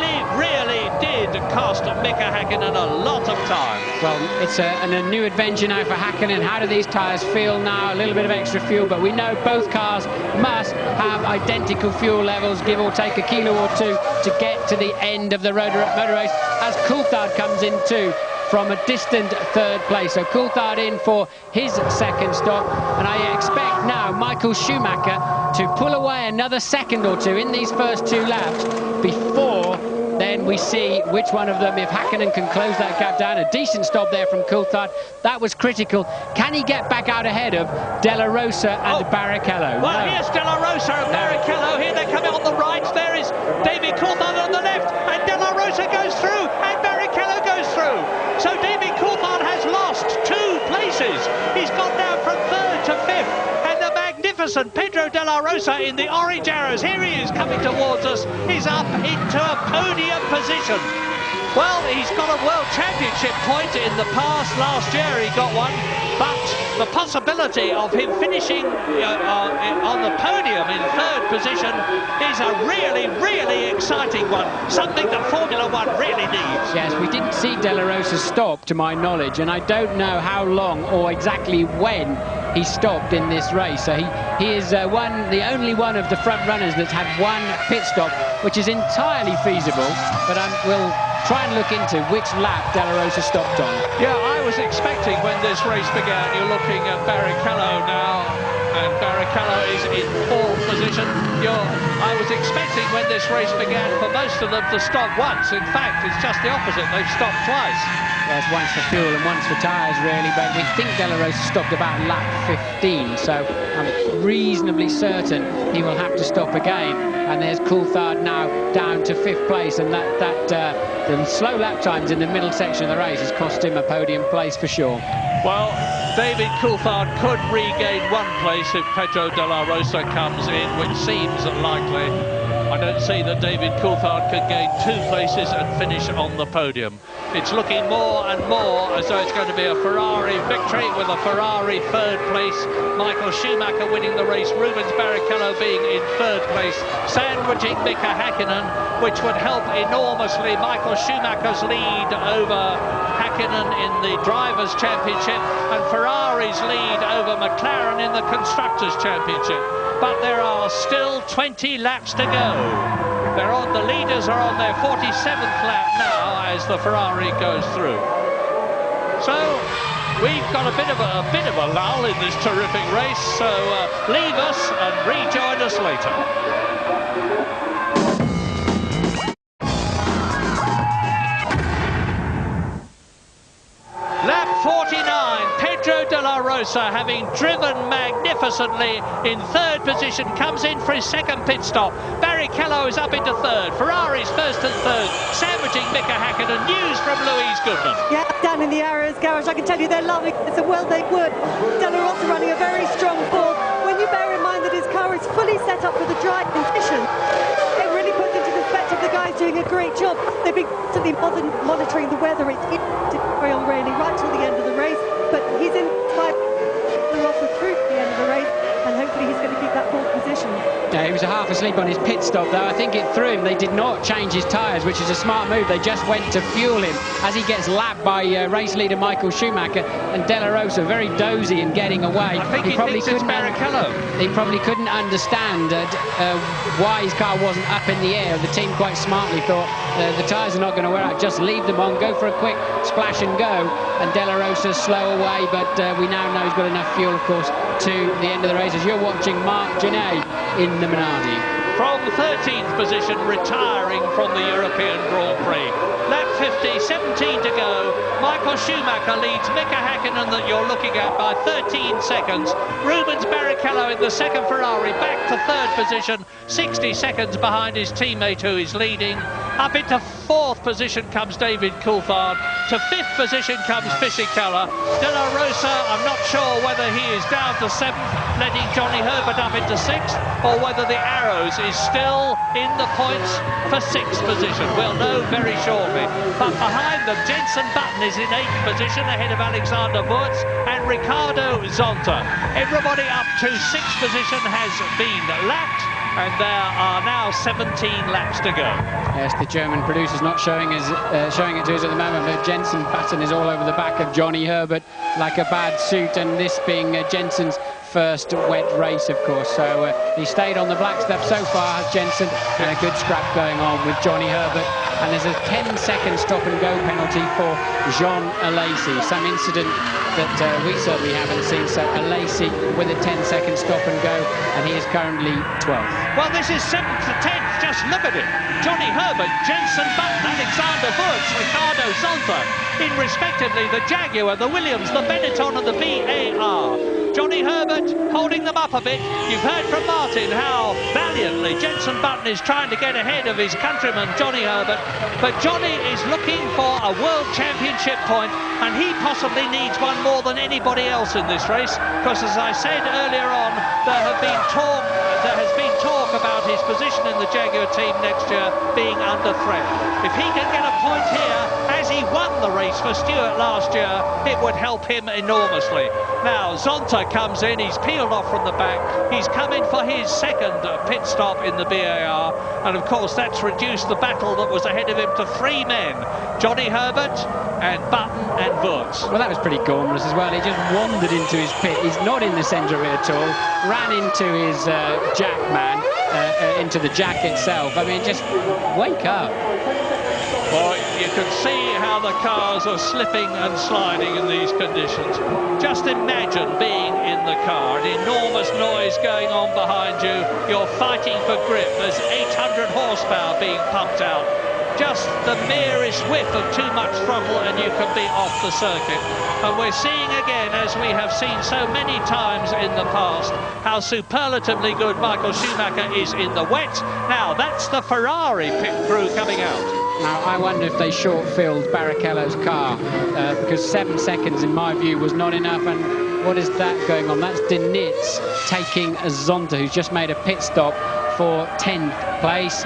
did cost Mika Häkkinen a lot of time. Well, it's a new adventure now for Häkkinen. How do these tyres feel now? A little bit of extra fuel, but we know both cars must have identical fuel levels, give or take a kilo or 2, to get to the end of the motor race, as Coulthard comes in too from a distant 3rd place. So Coulthard in for his 2nd stop, and I expect now Michael Schumacher to pull away another second or 2 in these first 2 laps before then we see which one of them, if Häkkinen can close that gap down. A decent stop there from Coulthard. That was critical. Can he get back out ahead of De La Rosa and Barrichello? Well, here's De La Rosa and Barrichello. Here they come out on the right. There is David Coulthard on the left, and De La Rosa goes through, and Barrichello goes through. So David Coulthard has lost 2 places. He's gone down from 3rd to 5th. Magnificent Pedro De La Rosa in the orange arrows. Here he is coming towards us. He's up into a podium position. Well, he's got a World Championship point in the past. Last year he got one, but the possibility of him finishing on the podium in 3rd position is a really exciting one, something that Formula One really needs. Yes, we didn't see De La Rosa stop, to my knowledge, and I don't know how long or exactly when he stopped in this race. So he is the only one of the front runners that's had 1 pit stop, which is entirely feasible, but we'll try and look into which lap De La Rosa stopped on. Yeah, I was expecting when this race began, you're looking at Barrichello now, and Barrichello is in 4th position. I was expecting when this race began for most of them to stop once. In fact, it's just the opposite. They've stopped twice. Yes, once for fuel and once for tyres, really, but we think De La Rosa stopped about lap 15, so I'm reasonably certain he will have to stop again. And there's Coulthard now down to 5th place, and the slow lap times in the middle section of the race has cost him a podium place for sure. Well, David Coulthard could regain 1 place if Pedro De La Rosa comes in, which seems likely. I don't see that David Coulthard could gain 2 places and finish on the podium. It's looking more and more as though it's going to be a Ferrari victory with a Ferrari 3rd place. Michael Schumacher winning the race, Rubens Barrichello being in 3rd place, sandwiching Mika Häkkinen, which would help enormously Michael Schumacher's lead over Häkkinen in the Drivers' Championship and Ferrari's lead over McLaren in the Constructors' Championship. But there are still 20 laps to go. The leaders are on their 47th lap now as the Ferrari goes through. So we've got a bit of a lull in this terrific race, so leave us and rejoin us later. Lap 49, Pedro de la Rosa, having driven magnificently in third position, comes in for his second pit stop. Barrichello is up into third. Ferrari's first and third, sandwiching Mika Häkkinen. News from Louise Goodman. Yeah, down in the Arrows garage, I can tell you they're loving it. So well they would. De la Rosa running a very strong fourth. When you bear in mind that his car is fully set up for the dry conditions, it really puts into perspective the guys doing a great job. They've been constantly monitoring the weather. It's to carry on raining right till the end of the race, but he's in 5 Rosa through to the end of the race, and hopefully he's going to keep that fourth position. Yeah, he was half asleep on his pit stop though. I think it threw him. They did not change his tyres, which is a smart move. They just went to fuel him as he gets lapped by race leader Michael Schumacher, and De La Rosa very dozy in getting away. I think he probably couldn't. He probably couldn't understand why his car wasn't up in the air. The team quite smartly thought the tyres are not going to wear out. Just leave them on, go for a quick splash and go. And De La Rosa's slow away, but we now know he's got enough fuel, of course, to the end of the race. As you're watching Marc Genet in the Minardi. From 13th position, retiring from the European Grand Prix. Lap 50, 17 to go. Michael Schumacher leads Mika Häkkinen, that you're looking at, by 13 seconds. Rubens Barrichello in the second Ferrari, back to third position, 60 seconds behind his teammate who is leading. Up into fourth position comes David Coulthard. To fifth position comes Fisichella. De La Rosa, I'm not sure whether he is down to seventh, letting Johnny Herbert up into sixth, or whether the Arrows is still in the points for sixth position. We'll know very shortly. But behind them, Jenson Button is in eighth position, ahead of Alexander Wurz and Ricardo Zonta. Everybody up to sixth position has been lapped, and there are now 17 laps to go. Yes, the German producer's not showing it to us at the moment, but Jenson Button is all over the back of Johnny Herbert like a bad suit, and this being Jenson's first wet race, of course. So he stayed on the black stuff so far, Jenson, and a good scrap going on with Johnny Herbert. And there's a 10-second stop-and-go penalty for Jean Alesi, some incident that we certainly haven't seen. So Alesi with a 10-second stop-and-go, and he is currently 12th. Well, this is 7th to 10th. Just look at it. Johnny Herbert, Jenson Button, Alexander Wurz, Ricardo Zonta, in respectively the Jaguar, the Williams, the Benetton and the BAR. Johnny Herbert holding them up a bit. You've heard from Martin how valiantly Jenson Button is trying to get ahead of his countryman Johnny Herbert, but Johnny is looking for a World Championship point, and he possibly needs one more than anybody else in this race, because as I said earlier on, there has been talk about his position in the Jaguar team next year being under threat. If he can get a point here, as he won the race for Stewart last year, it would help him enormously. Now Zonta comes in, he's peeled off from the back, he's come in for his second pit stop in the BAR, and of course that's reduced the battle that was ahead of him to 3 men, Johnny Herbert and Button and Wurz. Well, that was pretty gormless as well. He just wandered into his pit. He's not in the centre of it at all, ran into his jack man, into the jack itself. I mean, just wake up. Well, you can see how the cars are slipping and sliding in these conditions. Just imagine being in the car, an enormous noise going on behind you, you're fighting for grip, there's 800 horsepower being pumped out. Just the merest whiff of too much throttle and you can be off the circuit. And we're seeing again, as we have seen so many times in the past, how superlatively good Michael Schumacher is in the wet. Now, that's the Ferrari pit crew coming out. Now, I wonder if they short-filled Barrichello's car, because 7 seconds, in my view, was not enough. And what is that going on? That's De Nitz taking Zonta, who's just made a pit stop for 10th place.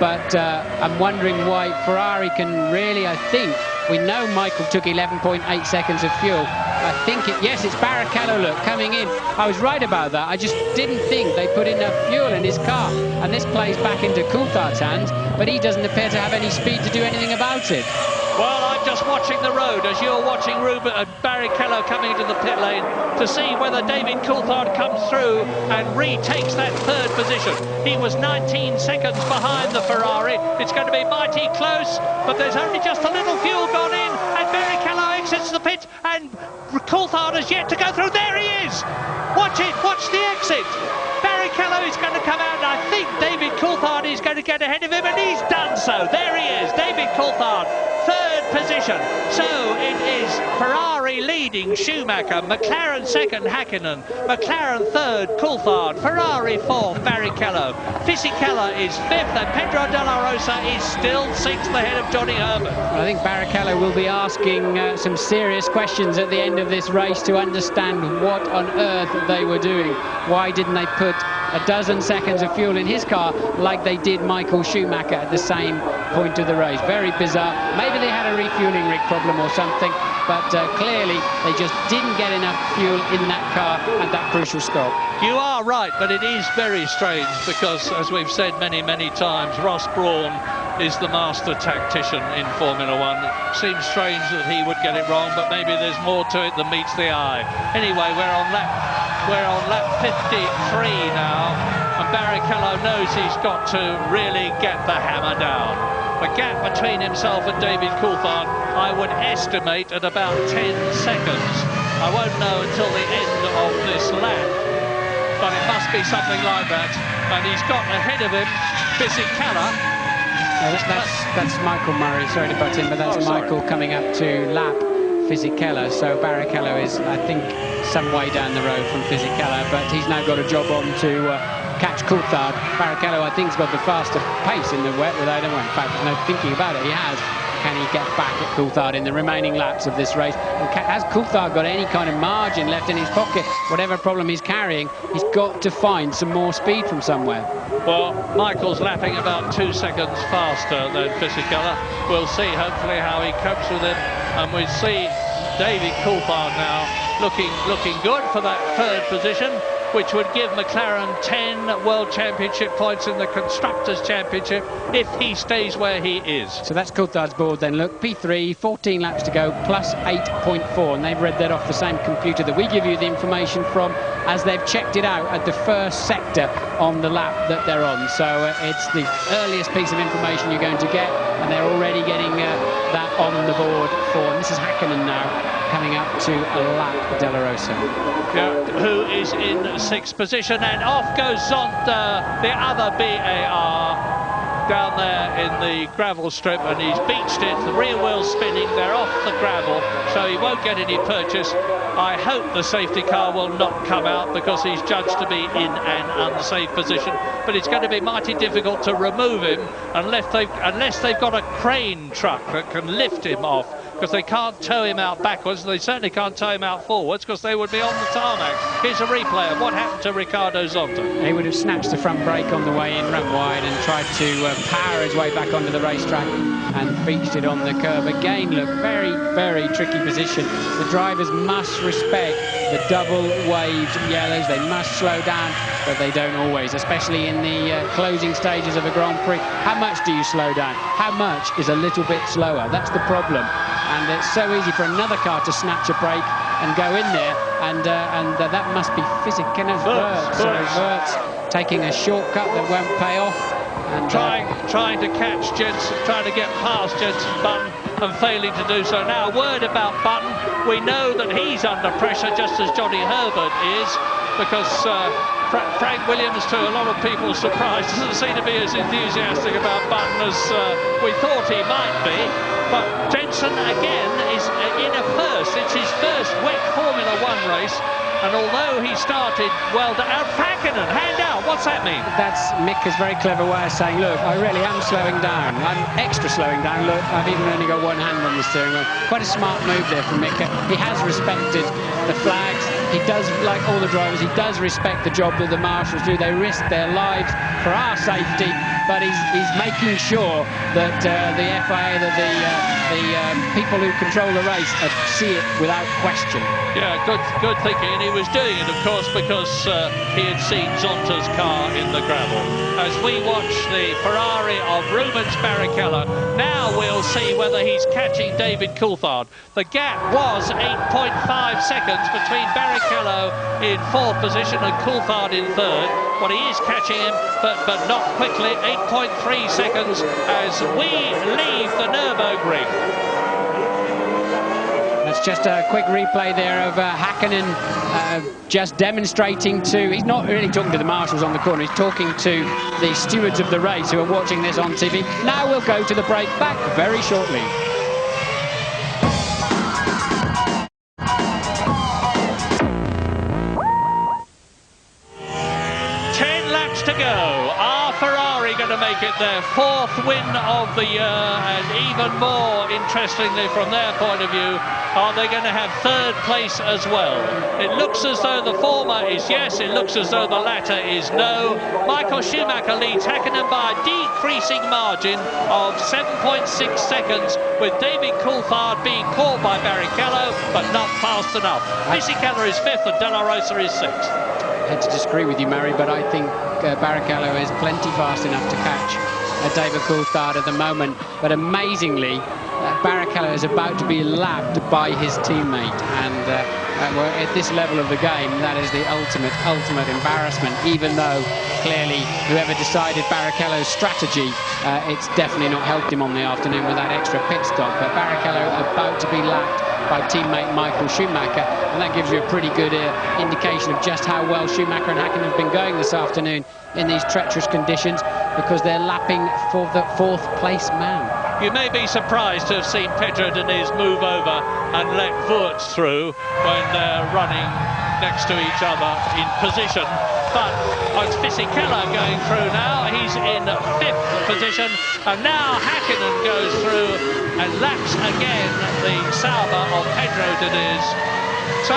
But I'm wondering why Ferrari can really, I think, we know Michael took 11.8 seconds of fuel. I think yes, it's Barrichello, look, coming in. I was right about that. I just didn't think they put enough fuel in his car. And this plays back into Coulthard's hands, but he doesn't appear to have any speed to do anything about it. Well, I'm just watching the road as you're watching Barrichello coming into the pit lane to see whether David Coulthard comes through and retakes that third position. He was 19 seconds behind the Ferrari. It's going to be mighty close, but there's only just a little fuel gone in, and Barrichello exits the pit, and Coulthard has yet to go through. There he is! Watch it, watch the exit. Barrichello is going to come out, and I think David Coulthard is going to get ahead of him, and he's done so. There he is, David Coulthard, third position. So it is Ferrari leading Schumacher, McLaren second Häkkinen, McLaren third Coulthard, Ferrari fourth Barrichello, Fisichella is fifth, and Pedro de la Rosa is still sixth ahead of Johnny Herbert. I think Barrichello will be asking some serious questions at the end of this race to understand what on earth they were doing. Why didn't they put a dozen seconds of fuel in his car like they did Michael Schumacher at the same point of the race? Very bizarre. Maybe they had a refueling rig problem or something, but clearly they just didn't get enough fuel in that car at that crucial stop. You are right, but it is very strange because, as we've said many, many times, Ross Brawn is the master tactician in Formula One. It seems strange that he would get it wrong, but maybe there's more to it than meets the eye. Anyway, we're on lap 53 now, and Barrichello knows he's got to really get the hammer down. The gap between himself and David Coulthard, I would estimate at about 10 seconds. I won't know until the end of this lap, but it must be something like that. And he's got ahead of him Fisichella. That's Michael Murray, sorry to butt in, but that's Michael coming up to lap Fisichella. So Barrichello is, I think, some way down the road from Fisichella, but he's now got a job on to catch Coulthard. Barrichello, I think, has got the faster pace in the wet without anyone. In fact, no thinking about it, he has. Can he get back at Coulthard in the remaining laps of this race? And has Coulthard got any kind of margin left in his pocket? Whatever problem he's carrying, he's got to find some more speed from somewhere. Well, Michael's lapping about 2 seconds faster than Fisichella. We'll see, hopefully, how he copes with him. And we see David Coulthard now looking good for that third position, which would give McLaren 10 World Championship points in the Constructors' Championship if he stays where he is. So that's Coulthard's board then. Look, P3, 14 laps to go, plus 8.4, and they've read that off the same computer that we give you the information from as they've checked it out at the first sector on the lap that they're on. So it's the earliest piece of information you're going to get, and they're already getting that on the board for Mrs. Häkkinen now, coming up to a lap de la Rosa. Yeah, who is in sixth position, and off goes Zonta, the other BAR, down there in the gravel strip, and he's beached it, the rear wheel's spinning, they're off the gravel, so he won't get any purchase. I hope the safety car will not come out because he's judged to be in an unsafe position, but it's going to be mighty difficult to remove him unless they've got a crane truck that can lift him off, because they can't tow him out backwards, and they certainly can't tow him out forwards because they would be on the tarmac. Here's a replay of what happened to Ricardo Zonta. He would have snatched the front brake on the way in, run wide, and tried to power his way back onto the racetrack and beached it on the curb. Again, look, very, very tricky position. The drivers must respect the double-waved yellows. They must slow down, but they don't always, especially in the closing stages of a Grand Prix. How much do you slow down? How much is a little bit slower? That's the problem. And it's so easy for another car to snatch a brake and go in there, and that must be Fisichella's Wirtz taking a shortcut that won't pay off. And trying to catch Jensen, trying to get past Jensen Button and failing to do so. Now, a word about Button. We know that he's under pressure, just as Johnny Herbert is, because Frank Williams, to a lot of people's surprise, doesn't seem to be as enthusiastic about Button as we thought he might be. But Jensen, again, is in a first. It's his first wet Formula One race. And although he started well done, Häkkinen, hand out, what's that mean? That's Mika's very clever way of saying, look, I really am slowing down. I'm extra slowing down. Look, I've even only got one hand on the steering wheel. Quite a smart move there from Mika. He has respected the flags. He does, like all the drivers, he does respect the job that the marshals do. They risk their lives for our safety, but he's making sure that the FIA, that the people who control the race see it without question. Yeah, good thinking, and he was doing it, of course, because he had seen Zonta's car in the gravel. As we watch the Ferrari of Rubens Barrichello, now we'll see whether he's catching David Coulthard. The gap was 8.5 seconds between Barrichello in fourth position and Coulthard in third. Well, he is catching him, but not quickly. 8.3 seconds as we leave the Nürburgring. That's just a quick replay there of Häkkinen just demonstrating to... He's not really talking to the marshals on the corner, he's talking to the stewards of the race who are watching this on TV. Now we'll go to the break, back very shortly. 10 laps to go. Are Ferrari going to make it their 4th win of the year? And even more interestingly from their point of view, are they going to have 3rd place as well? It looks as though the former is yes, it looks as though the latter is no. Michael Schumacher leads Häkkinen by a decreasing margin of 7.6 seconds, with David Coulthard being caught by Barrichello, but not fast enough. Fisichella is 5th and De La Rosa is 6th. I had to disagree with you, Murray, but I think Barrichello is plenty fast enough to catch David Coulthard at the moment. But amazingly, Barrichello is about to be lapped by his teammate, and at this level of the game, that is the ultimate embarrassment. Even though clearly whoever decided Barrichello's strategy, it's definitely not helped him on the afternoon with that extra pit stop. But Barrichello about to be lapped by teammate Michael Schumacher, and that gives you a pretty good indication of just how well Schumacher and Häkkinen have been going this afternoon in these treacherous conditions, because they're lapping for the 4th place man. You may be surprised to have seen Pedro Diniz move over and let Wurz through when they're running next to each other in position. But it's Fisichella going through now. He's in 5th position, and now Häkkinen goes through and laps again the Sauber of Pedro Diniz. So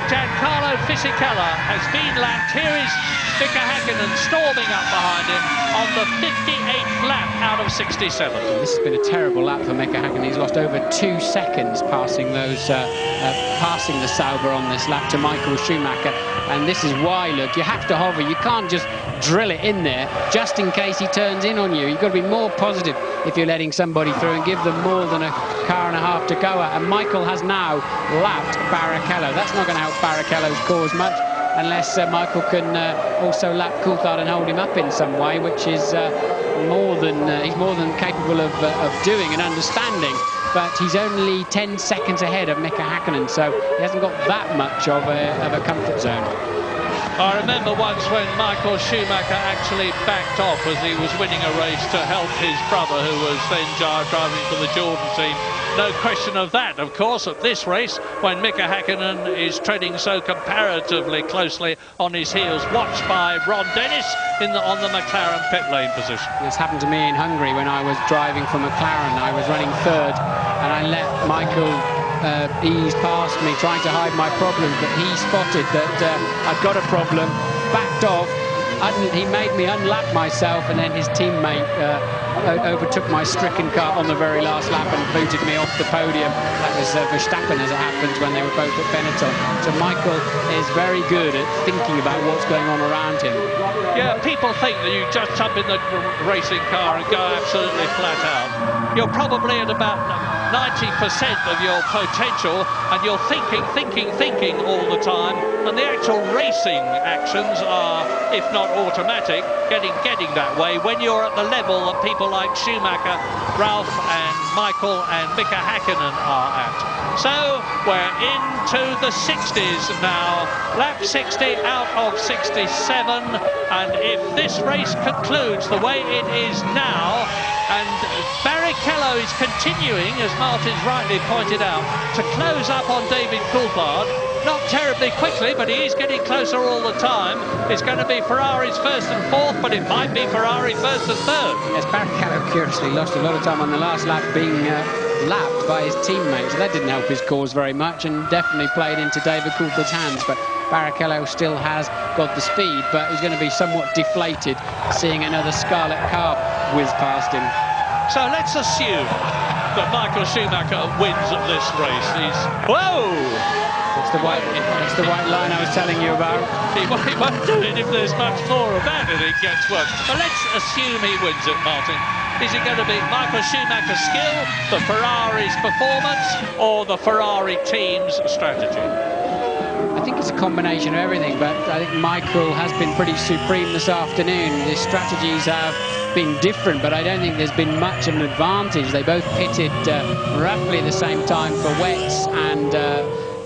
Giancarlo Fisichella has been lapped. Here is Mika Häkkinen storming up behind him on the 58th lap out of 67. This has been a terrible lap for Mika Häkkinen. He's lost over 2 seconds passing those, passing the Sauber on this lap to Michael Schumacher. And this is why, look, you have to hover. You can't just drill it in there just in case he turns in on you. You've got to be more positive if you're letting somebody through and give them more than a car and a half to go at. And Michael has now lapped Barrichello. That's not going to help Barrichello's cause much, unless Michael can also lap Coulthard and hold him up in some way, which is he's more than capable of doing and understanding. But he's only 10 seconds ahead of Mika Häkkinen, so he hasn't got that much of a comfort zone. I remember once when Michael Schumacher actually backed off as he was winning a race to help his brother, who was then driving for the Jordan team. No question of that, of course, at this race, when Mika Häkkinen is treading so comparatively closely on his heels, watched by Ron Dennis on the McLaren pit lane position. This happened to me in Hungary when I was driving for McLaren. I was running 3rd, and I let Michael ease past me, trying to hide my problems, but he spotted that I'd got a problem, backed off. He made me unlap myself, and then his teammate overtook my stricken car on the very last lap and booted me off the podium. That was Verstappen, as it happens, when they were both at Benetton. So Michael is very good at thinking about what's going on around him. Yeah, people think that you just jump in the racing car and go absolutely flat out. You're probably at about 90% of your potential, and you're thinking all the time, and the actual racing actions are, if not automatic, getting that way when you're at the level that people like Schumacher, Ralph and Michael and Mika Häkkinen are at. So we're into the 60s now, lap 60 out of 67, and if this race concludes the way it is now, and Barrichello is continuing, as Martin's rightly pointed out, to close up on David Coulthard. Not terribly quickly, but he is getting closer all the time. It's going to be Ferrari's 1st and 4th, but it might be Ferrari 1st and 3rd. Yes, Barrichello curiously lost a lot of time on the last lap being lapped by his teammates. So that didn't help his cause very much, and definitely played into David Coulthard's hands. But Barrichello still has got the speed, but he's going to be somewhat deflated seeing another scarlet car whiz past him. So let's assume that Michael Schumacher wins at this race. Whoa! It's the white line I was telling you about. He won't do it if there's much more of that and it gets worse. But let's assume he wins it, Martin. Is it going to be Michael Schumacher's skill, the Ferrari's performance, or the Ferrari team's strategy? I think it's a combination of everything, but I think Michael has been pretty supreme this afternoon. His strategies have been different, but I don't think there's been much of an advantage. They both pitted roughly the same time for wets and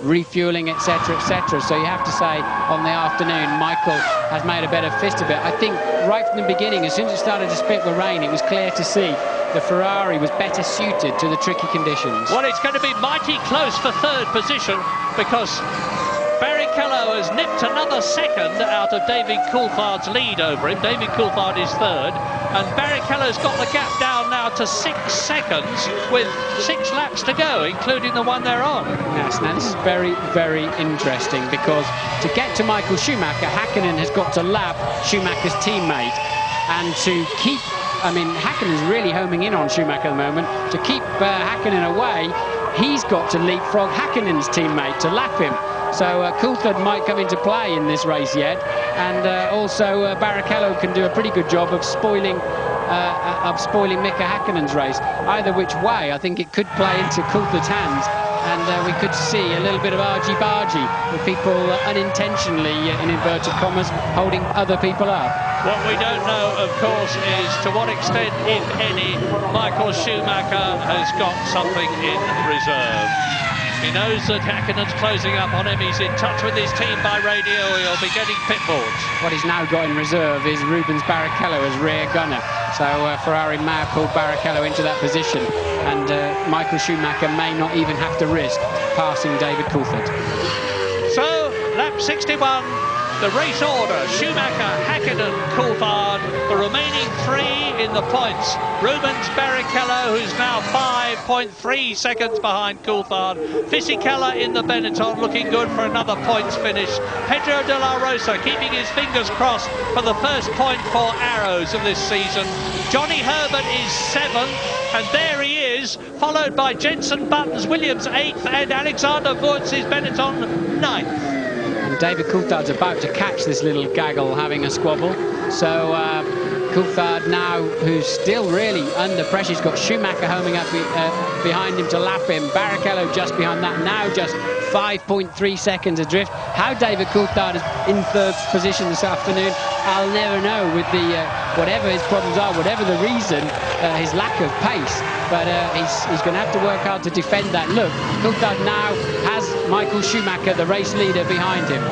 refueling, etc., etc. So you have to say, on the afternoon, Michael has made a better fist of it. I think right from the beginning, as soon as it started to spit with rain, it was clear to see the Ferrari was better suited to the tricky conditions. Well, it's going to be mighty close for third position, because Barrichello has nipped another second out of David Coulthard's lead over him. David Coulthard is third, and Barrichello's got the gap down now to 6 seconds with 6 laps to go, including the one they're on. Yes, now this is very, very interesting, because to get to Michael Schumacher, Häkkinen has got to lap Schumacher's teammate, and to keep, I mean, Häkkinen's really homing in on Schumacher at the moment. To keep Häkkinen away, he's got to leapfrog Häkkinen's teammate to lap him. So Coulthard might come into play in this race yet, and also Barrichello can do a pretty good job of spoiling Mika Häkkinen's race. Either which way, I think it could play into Coulthard's hands, and we could see a little bit of argy-bargy with people unintentionally, in inverted commas, holding other people up. What we don't know, of course, is to what extent, if any, Michael Schumacher has got something in reserve. He knows that Häkkinen's closing up on him. He's in touch with his team by radio. He'll be getting pit boards. What he's now got in reserve is Rubens Barrichello as rear gunner. So Ferrari may have pulled Barrichello into that position, and Michael Schumacher may not even have to risk passing David Coulthard. So, lap 61, the race order: Schumacher, Häkkinen, Coulthard. The remaining 3 in the points: Rubens Barrichello, who's now 5.3 seconds behind Coulthard. Fisichella in the Benetton, looking good for another points finish. Pedro de la Rosa keeping his fingers crossed for the first point for Arrows of this season. Johnny Herbert is 7th, and there he is, followed by Jenson Button's Williams 8th, and Alexander Wurtz's Benetton 9th. And David Coulthard's about to catch this little gaggle having a squabble. So Coulthard now, who's still really under pressure, he's got Schumacher homing up behind him to lap him. Barrichello just behind that, now just 5.3 seconds adrift. How David Coulthard is in third position this afternoon, I'll never know, with the whatever his problems are, whatever the reason, his lack of pace. But he's going to have to work hard to defend that. Look, Coulthard now has Michael Schumacher, the race leader, behind him.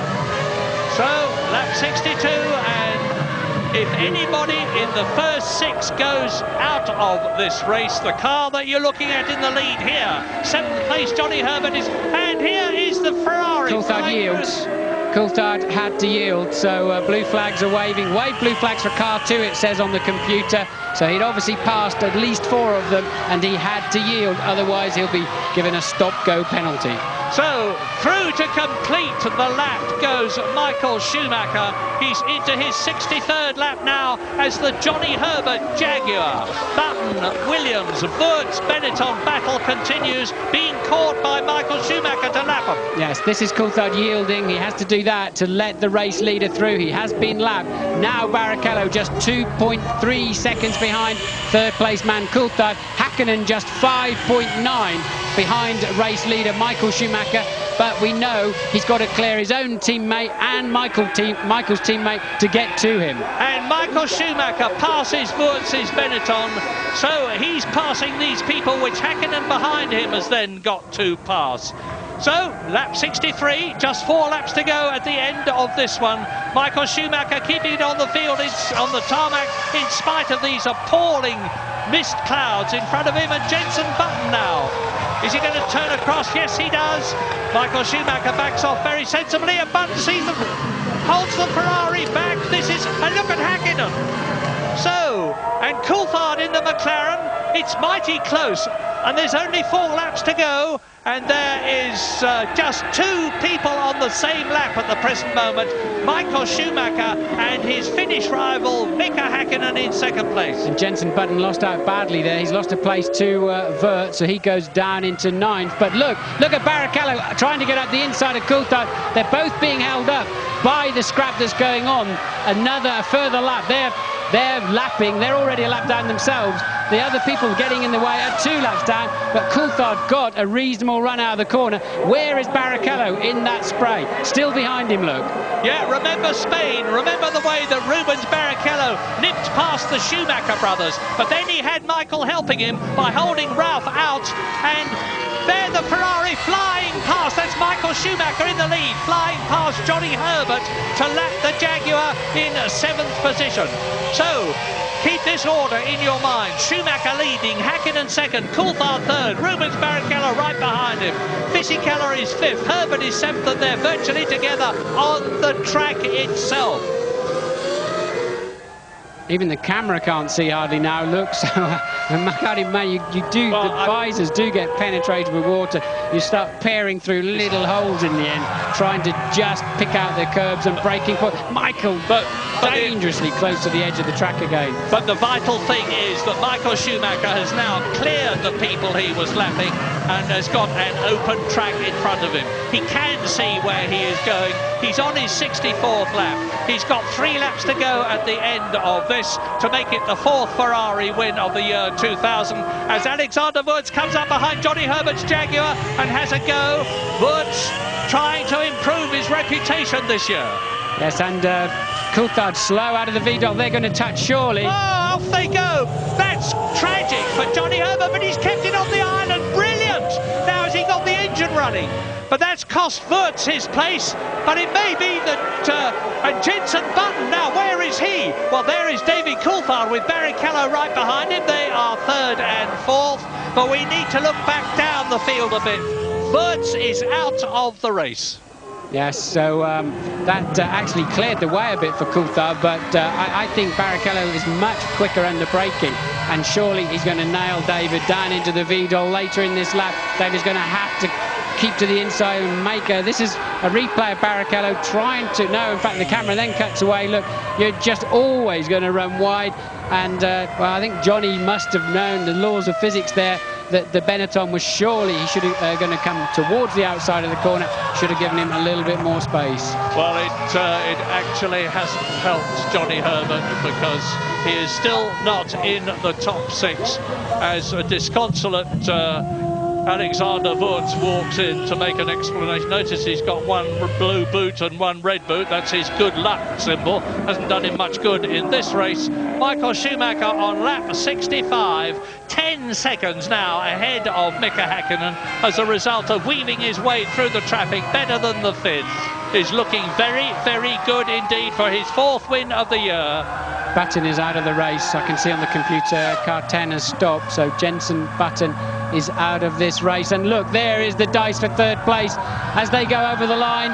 So, lap 62, and if anybody in the first 6 goes out of this race, the car that you're looking at in the lead here, 7th place Johnny Herbert is, and here is the Ferrari. Coulthard yields. Coulthard had to yield, so blue flags are waving. Wave blue flags for car 2, it says on the computer. So he'd obviously passed at least 4 of them, and he had to yield, otherwise he'll be given a stop-go penalty. So, through to complete the lap goes Michael Schumacher. He's into his 63rd lap now as the Johnny Herbert Jaguar. Button, Williams, Wurtz, Benetton battle continues, being caught by Michael Schumacher to lap him. Yes, this is Coulthard yielding. He has to do that to let the race leader through. He has been lapped. Now Barrichello just 2.3 seconds behind third place man Coulthard. Häkkinen just 5.9 behind race leader Michael Schumacher, but we know he's got to clear his own teammate and Michael's teammate to get to him. And Michael Schumacher passes Wurtz's Benetton, so he's passing these people which Häkkinen behind him has then got to pass. So, lap 63, just 4 laps to go at the end of this one. Michael Schumacher keeping it on the field, on the tarmac, in spite of these appalling mist clouds in front of him, and Jenson Button now. Is he going to turn across? Yes, he does. Michael Schumacher backs off very sensibly, and Button sees them, holds the Ferrari back. This is, and look at Häkkinen. So, and Coulthard in the McLaren, it's mighty close, and there's only 4 laps to go, and there is just 2 people on the same lap at the present moment, Michael Schumacher and his Finnish rival Mika Häkkinen in 2nd place. And Jenson Button lost out badly there. He's lost a place to Wurtz, so he goes down into 9th. But look at Barrichello trying to get up the inside of Coulthard. They're both being held up by the scrap that's going on. A further lap. They're lapping. They're already a lap down themselves. The other people getting in the way are 2 laps down, but Coulthard got a reasonable run out of the corner. Where is Barrichello in that spray? Still behind him, Luke. Yeah, remember Spain. Remember the way that Rubens Barrichello nipped past the Schumacher brothers, but then he had Michael helping him by holding Ralph out, and there the Ferrari flying past. That's Michael Schumacher in the lead, flying past Johnny Herbert to lap the Jaguar in 7th position. So keep this order in your mind. Schumacher leading, Häkkinen 2nd, Coulthard 3rd, Rubens Barrichello right behind him. Fisichella is 5th, Herbert is 7th, and they're virtually together on the track itself. Even the camera can't see hardly now, look. So, the visors do get penetrated with water. You start peering through little holes in the end, trying to just pick out the curbs and braking point. Michael, dangerously close to the edge of the track again. But the vital thing is that Michael Schumacher has now cleared the people he was lapping and has got an open track in front of him. He can see where he is going. He's on his 64th lap. He's got 3 laps to go at the end of this to make it the 4th Ferrari win of the year 2000, as Alexander Wurz comes up behind Johnny Herbert's Jaguar and has a go. Wurz trying to improve his reputation this year. Yes, and Coulthard slow out of the Vidal. They're going to touch surely. Oh, off they go. That's tragic for Johnny Herbert, but he's kept it on the island. Brilliant. Now has he got the engine running? But that's cost Wurz his place. But it may be that and Jenson Button, now where is he? Well, there is David Coulthard with Barrichello right behind him. They are 3rd and 4th, but we need to look back down the field a bit. Wurz is out of the race. Yes, so that actually cleared the way a bit for Coulthard, but I think Barrichello is much quicker under braking, and surely he's going to nail David down into the Vidal later in this lap. David's going to have to keep to the inside and make this is a replay of Barrichello trying to, no, in fact the camera then cuts away. Look, you're just always going to run wide, and well, I think Johnny must have known the laws of physics there, that the Benetton was surely, he should have going to come towards the outside of the corner, should have given him a little bit more space. Well, it actually hasn't helped Johnny Herbert, because he is still not in the top 6 as a disconsolate Alexander Wurz walks in to make an explanation. Notice he's got 1 blue boot and 1 red boot. That's his good luck symbol. Hasn't done him much good in this race. Michael Schumacher on lap 65, 10 seconds now ahead of Mika Häkkinen as a result of weaving his way through the traffic better than the Finns. Is looking very, very good indeed for his 4th win of the year. Button is out of the race. I can see on the computer car 10 has stopped, so Jenson Button is out of this race. And look, there is the dice for 3rd place as they go over the line.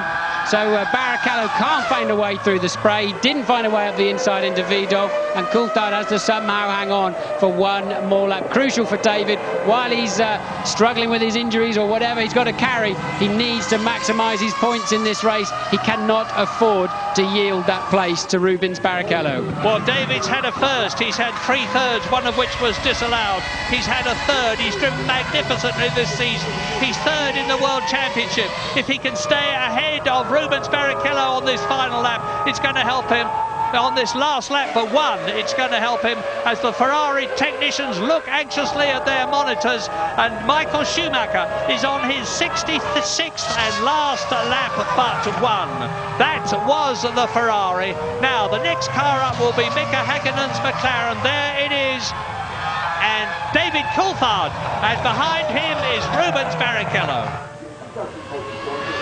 So Barrichello can't find a way through the spray. He didn't find a way up the inside into Vidal, and Coulthard has to somehow hang on for 1 more lap. Crucial for David, while he's struggling with his injuries or whatever he's got to carry, he needs to maximise his points in this race. He cannot afford to yield that place to Rubens Barrichello. Well, David's had a first. He's had 3 thirds, one of which was disallowed. He's had a 3rd. He's driven magnificently this season. He's 3rd in the World Championship. If he can stay ahead of Rubens Barrichello on this final lap, it's going to help him. On this last lap for 1, it's going to help him as the Ferrari technicians look anxiously at their monitors, and Michael Schumacher is on his 66th and last lap but 1. That was the Ferrari. Now the next car up will be Mika Häkkinen's McLaren. There it is, and David Coulthard, and behind him is Rubens Barrichello.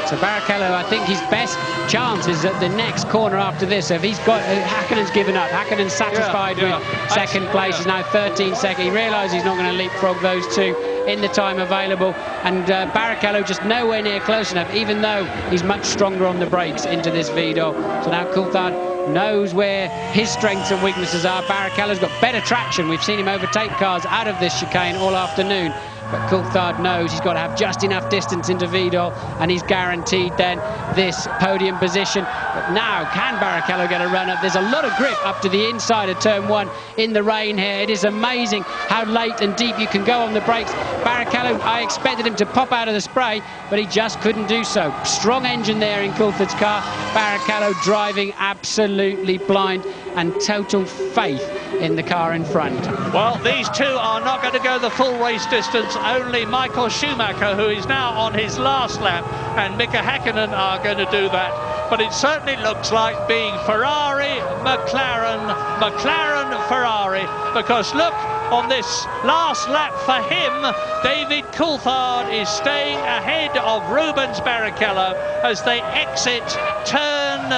So Barrichello, I think his best chance is at the next corner after this. So if he's got, Häkkinen's given up. Häkkinen's satisfied with 2nd place. He's now 13 second. He realises he's not going to leapfrog those 2 in the time available. And Barrichello just nowhere near close enough, even though he's much stronger on the brakes into this Vidal. So now Coulthard knows where his strengths and weaknesses are. Barrichello's got better traction. We've seen him overtake cars out of this chicane all afternoon. But Coulthard knows he's got to have just enough distance into Vidal, and he's guaranteed then this podium position. But now, can Barrichello get a run up? There's a lot of grip up to the inside of turn 1 in the rain here. It is amazing how late and deep you can go on the brakes. Barrichello, I expected him to pop out of the spray, but he just couldn't do so. Strong engine there in Coulthard's car. Barrichello driving absolutely blind, and total faith in the car in front. Well, these two are not going to go the full race distance. Only Michael Schumacher, who is now on his last lap, and Mika Häkkinen are going to do that. But it certainly looks like being Ferrari, McLaren, McLaren, Ferrari, because look, on this last lap for him, David Coulthard is staying ahead of Rubens Barrichello as they exit turn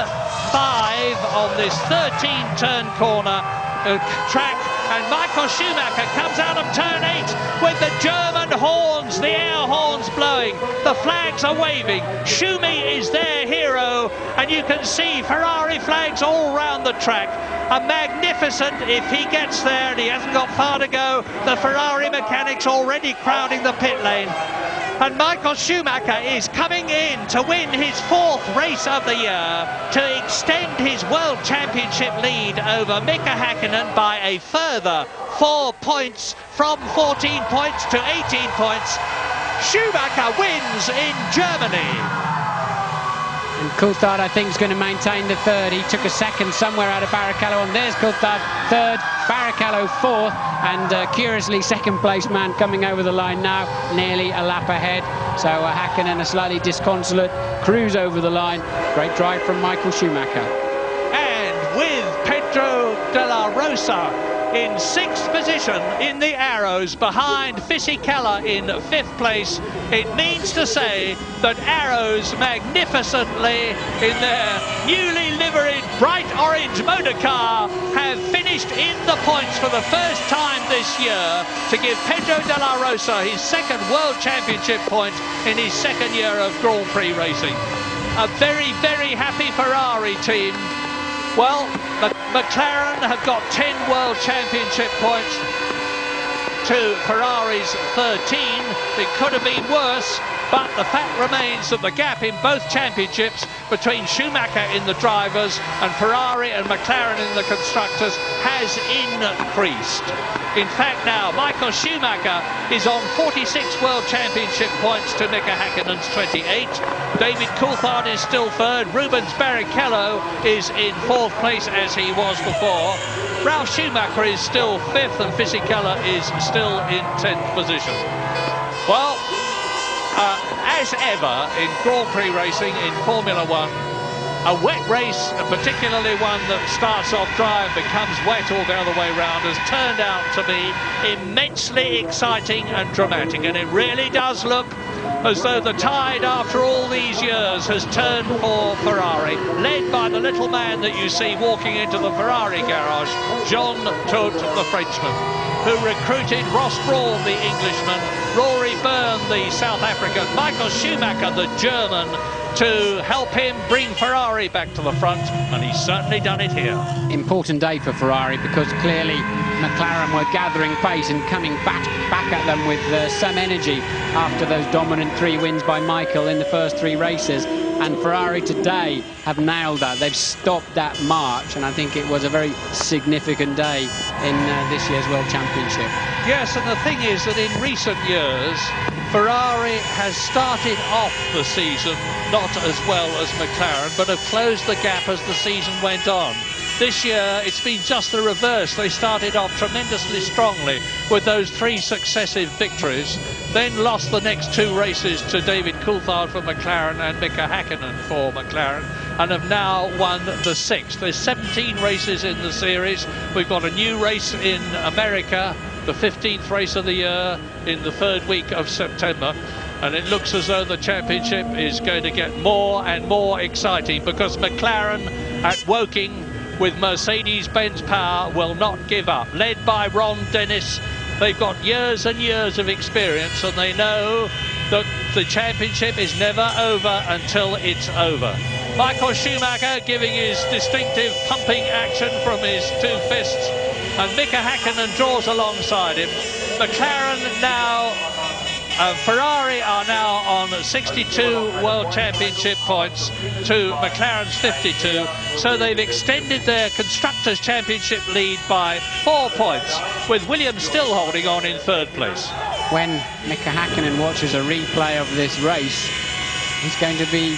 5 on this 13-turn corner track, and Michael Schumacher comes out of turn 8 with the German horns, the air horns blowing, the flags are waving. Schumi is their hero, and you can see Ferrari flags all round the track. A magnificent, if he gets there, and he hasn't got far to go, the Ferrari mechanics already crowding the pit lane. And Michael Schumacher is coming in to win his 4th race of the year to extend his World Championship lead over Mika Häkkinen by a further 4 points, from 14 points to 18 points. Schumacher wins in Germany. And Coulthard, I think, is going to maintain the 3rd. He took a 2nd somewhere out of Barrichello, and there's Coulthard 3rd, Barrichello 4th, and curiously 2nd place man coming over the line now, nearly a lap ahead. So Häkkinen, a slightly disconsolate cruise over the line. Great drive from Michael Schumacher. And with Pedro de la Rosa in 6th position in the Arrows, behind Fisichella in 5th place, it means to say that Arrows magnificently in their newly liveried bright orange motor car have finished in the points for the first time this year to give Pedro de la Rosa his 2nd World Championship point in his 2nd year of Grand Prix racing. A very, very happy Ferrari team. Well, McLaren have got 10 World Championship points to Ferrari's 13. It could have been worse, but the fact remains that the gap in both championships between Schumacher in the drivers and Ferrari and McLaren in the constructors has increased. In fact, now Michael Schumacher is on 46 World Championship points to Mika Häkkinen's 28. David Coulthard is still 3rd. Rubens Barrichello is in 4th place as he was before. Ralf Schumacher is still 5th, and Fisichella is still in 10th position. Well, as ever in Grand Prix racing in Formula 1, a wet race, particularly one that starts off dry and becomes wet all the other way round, has turned out to be immensely exciting and dramatic, and it really does look as though the tide after all these years has turned for Ferrari, led by the little man that you see walking into the Ferrari garage, Jean Todt, the Frenchman, who recruited Ross Brawn, the Englishman, Rory Byrne, the South African, Michael Schumacher, the German, to help him bring Ferrari back to the front, and he's certainly done it here. Important day for Ferrari, because clearly McLaren were gathering pace and coming back at them with some energy after those dominant 3 wins by Michael in the first 3 races. And Ferrari today have nailed that. They've stopped that march, and I think it was a very significant day in this year's World Championship. Yes, and the thing is that in recent years, Ferrari has started off the season not as well as McLaren, but have closed the gap as the season went on. This year, it's been just the reverse. They started off tremendously strongly with those 3 successive victories, then lost the next 2 races to David Coulthard for McLaren and Mika Häkkinen for McLaren, and have now won the 6th. There's 17 races in the series. We've got a new race in America, the 15th race of the year, in the 3rd week of September. And it looks as though the championship is going to get more and more exciting, because McLaren at Woking with Mercedes-Benz power will not give up. Led by Ron Dennis, they've got years and years of experience, and they know that the championship is never over until it's over. Michael Schumacher giving his distinctive pumping action from his 2 fists, and Mika Häkkinen draws alongside him. McLaren now Ferrari are now on 62 World Championship points to McLaren's 52, so they've extended their Constructors' Championship lead by 4 points, with Williams still holding on in 3rd place. When Mika Häkkinen watches a replay of this race, he's going to be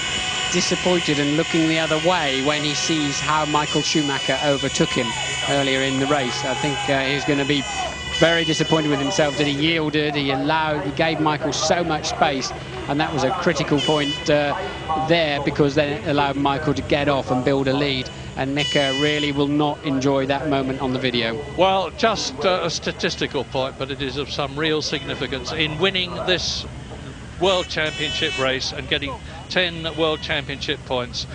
disappointed and looking the other way when he sees how Michael Schumacher overtook him earlier in the race. I think he's going to be very disappointed with himself that he yielded, he gave Michael so much space, and that was a critical point there, because then it allowed Michael to get off and build a lead, and Mika really will not enjoy that moment on the video. Well, just a statistical point, but it is of some real significance in winning this World Championship race and getting 10 World Championship points.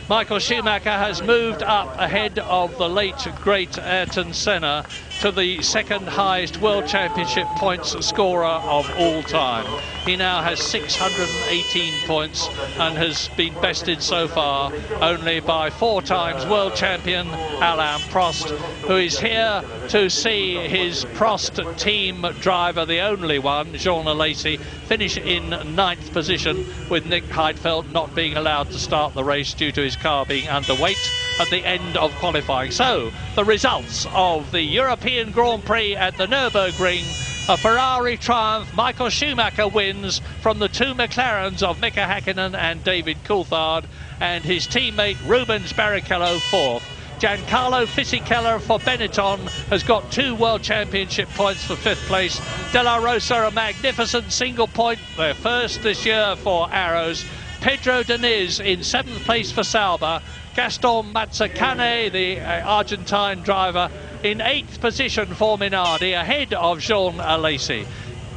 Michael Schumacher has moved up ahead of the late great Ayrton Senna to the 2nd highest World Championship points scorer of all time. He now has 618 points and has been bested so far only by 4 times world champion Alain Prost, who is here to see his Prost team driver, the only one, Jean Alesi, finish in 9th position, with Nick Heidfeld not being allowed to start the race due to his car being underweight at the end of qualifying. So, the results of the European Grand Prix at the Nürburgring: a Ferrari triumph. Michael Schumacher wins from the 2 McLarens of Mika Häkkinen and David Coulthard, and his teammate Rubens Barrichello 4th. Giancarlo Fisichella for Benetton has got 2 World Championship points for 5th place. De La Rosa, a magnificent single point, their first this year for Arrows. Pedro Diniz in 7th place for Sauber. Gaston Mazzacane, the Argentine driver, in 8th position for Minardi, ahead of Jean Alesi.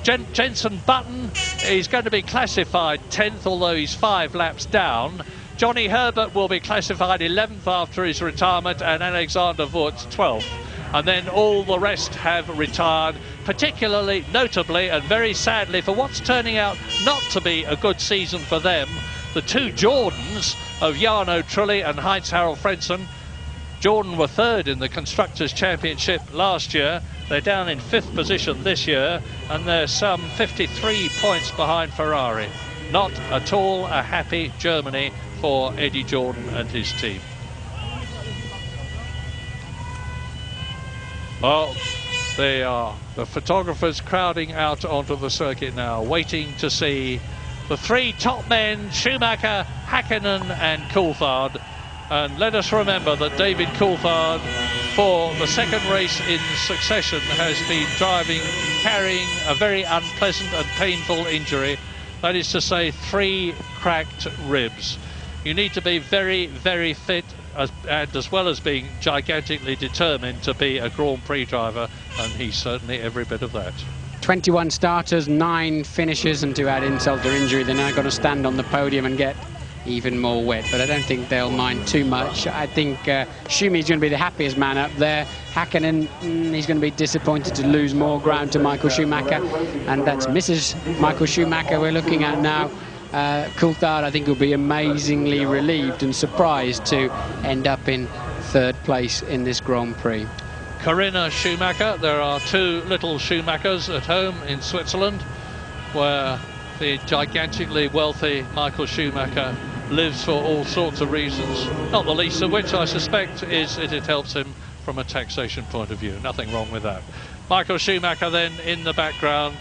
Jenson Button is going to be classified 10th, although he's 5 laps down. Johnny Herbert will be classified 11th after his retirement, and Alexander Wurz 12th. And then all the rest have retired, particularly, notably, and very sadly, for what's turning out not to be a good season for them, the 2 Jordans of Jarno Trulli and Heinz-Harald Frentzen. Jordan were 3rd in the Constructors' Championship last year. They're down in 5th position this year, and they're some 53 points behind Ferrari. Not at all a happy Germany for Eddie Jordan and his team. Well, they are the photographers crowding out onto the circuit now, waiting to see the 3 top men, Schumacher, Häkkinen and Coulthard. And let us remember that David Coulthard, for the 2nd race in succession, has been carrying a very unpleasant and painful injury. That is to say, 3 cracked ribs. You need to be very, very fit, and as well as being gigantically determined to be a Grand Prix driver, and he's certainly every bit of that. 21 starters, 9 finishers, and to add insult to injury, they're now going to stand on the podium and get even more wet, but I don't think they'll mind too much. I think Schumi's going to be the happiest man up there. Häkkinen, he's going to be disappointed to lose more ground to Michael Schumacher, and that's Mrs. Michael Schumacher we're looking at now. Coulthard, I think, will be amazingly relieved and surprised to end up in 3rd place in this Grand Prix. Corinna Schumacher, there are 2 little Schumachers at home in Switzerland, where the gigantically wealthy Michael Schumacher lives for all sorts of reasons, not the least of which, I suspect, is that it helps him from a taxation point of view. Nothing wrong with that. Michael Schumacher then in the background,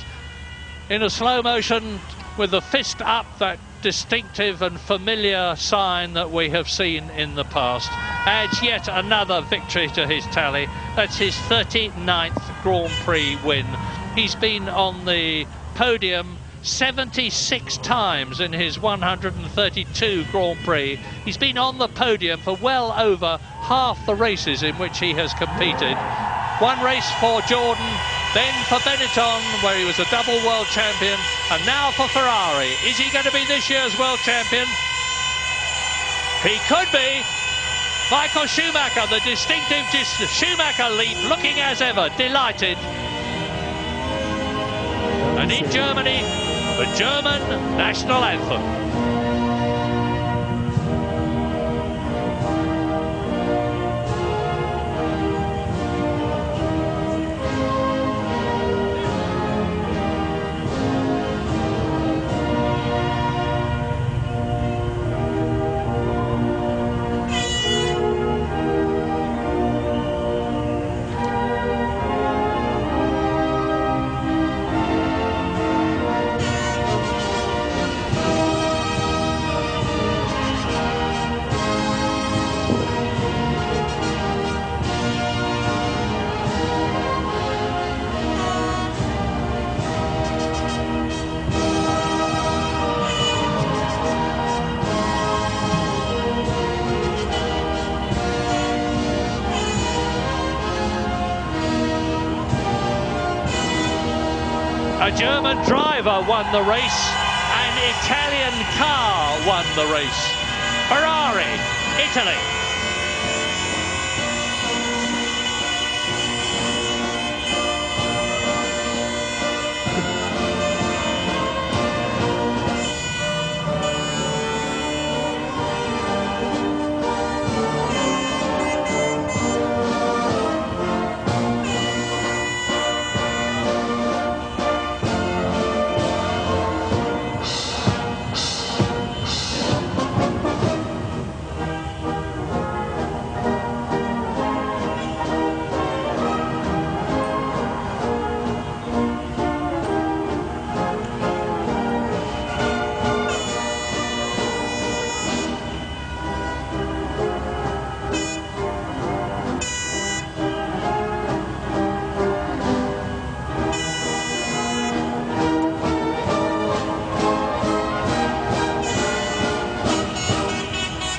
in a slow motion, with the fist up, that distinctive and familiar sign that we have seen in the past, adds yet another victory to his tally. That's his 39th Grand Prix win. He's been on the podium 76 times in his 132 Grand Prix. He's been on the podium for well over half the races in which he has competed. 1 race for Jordan, then for Benetton, where he was a double world champion, and now for Ferrari. Is he going to be this year's world champion? He could be. Michael Schumacher, the distinctive Schumacher leap, looking as ever delighted. And in Germany, the German national anthem. A German driver won the race, an Italian car won the race. Ferrari, Italy.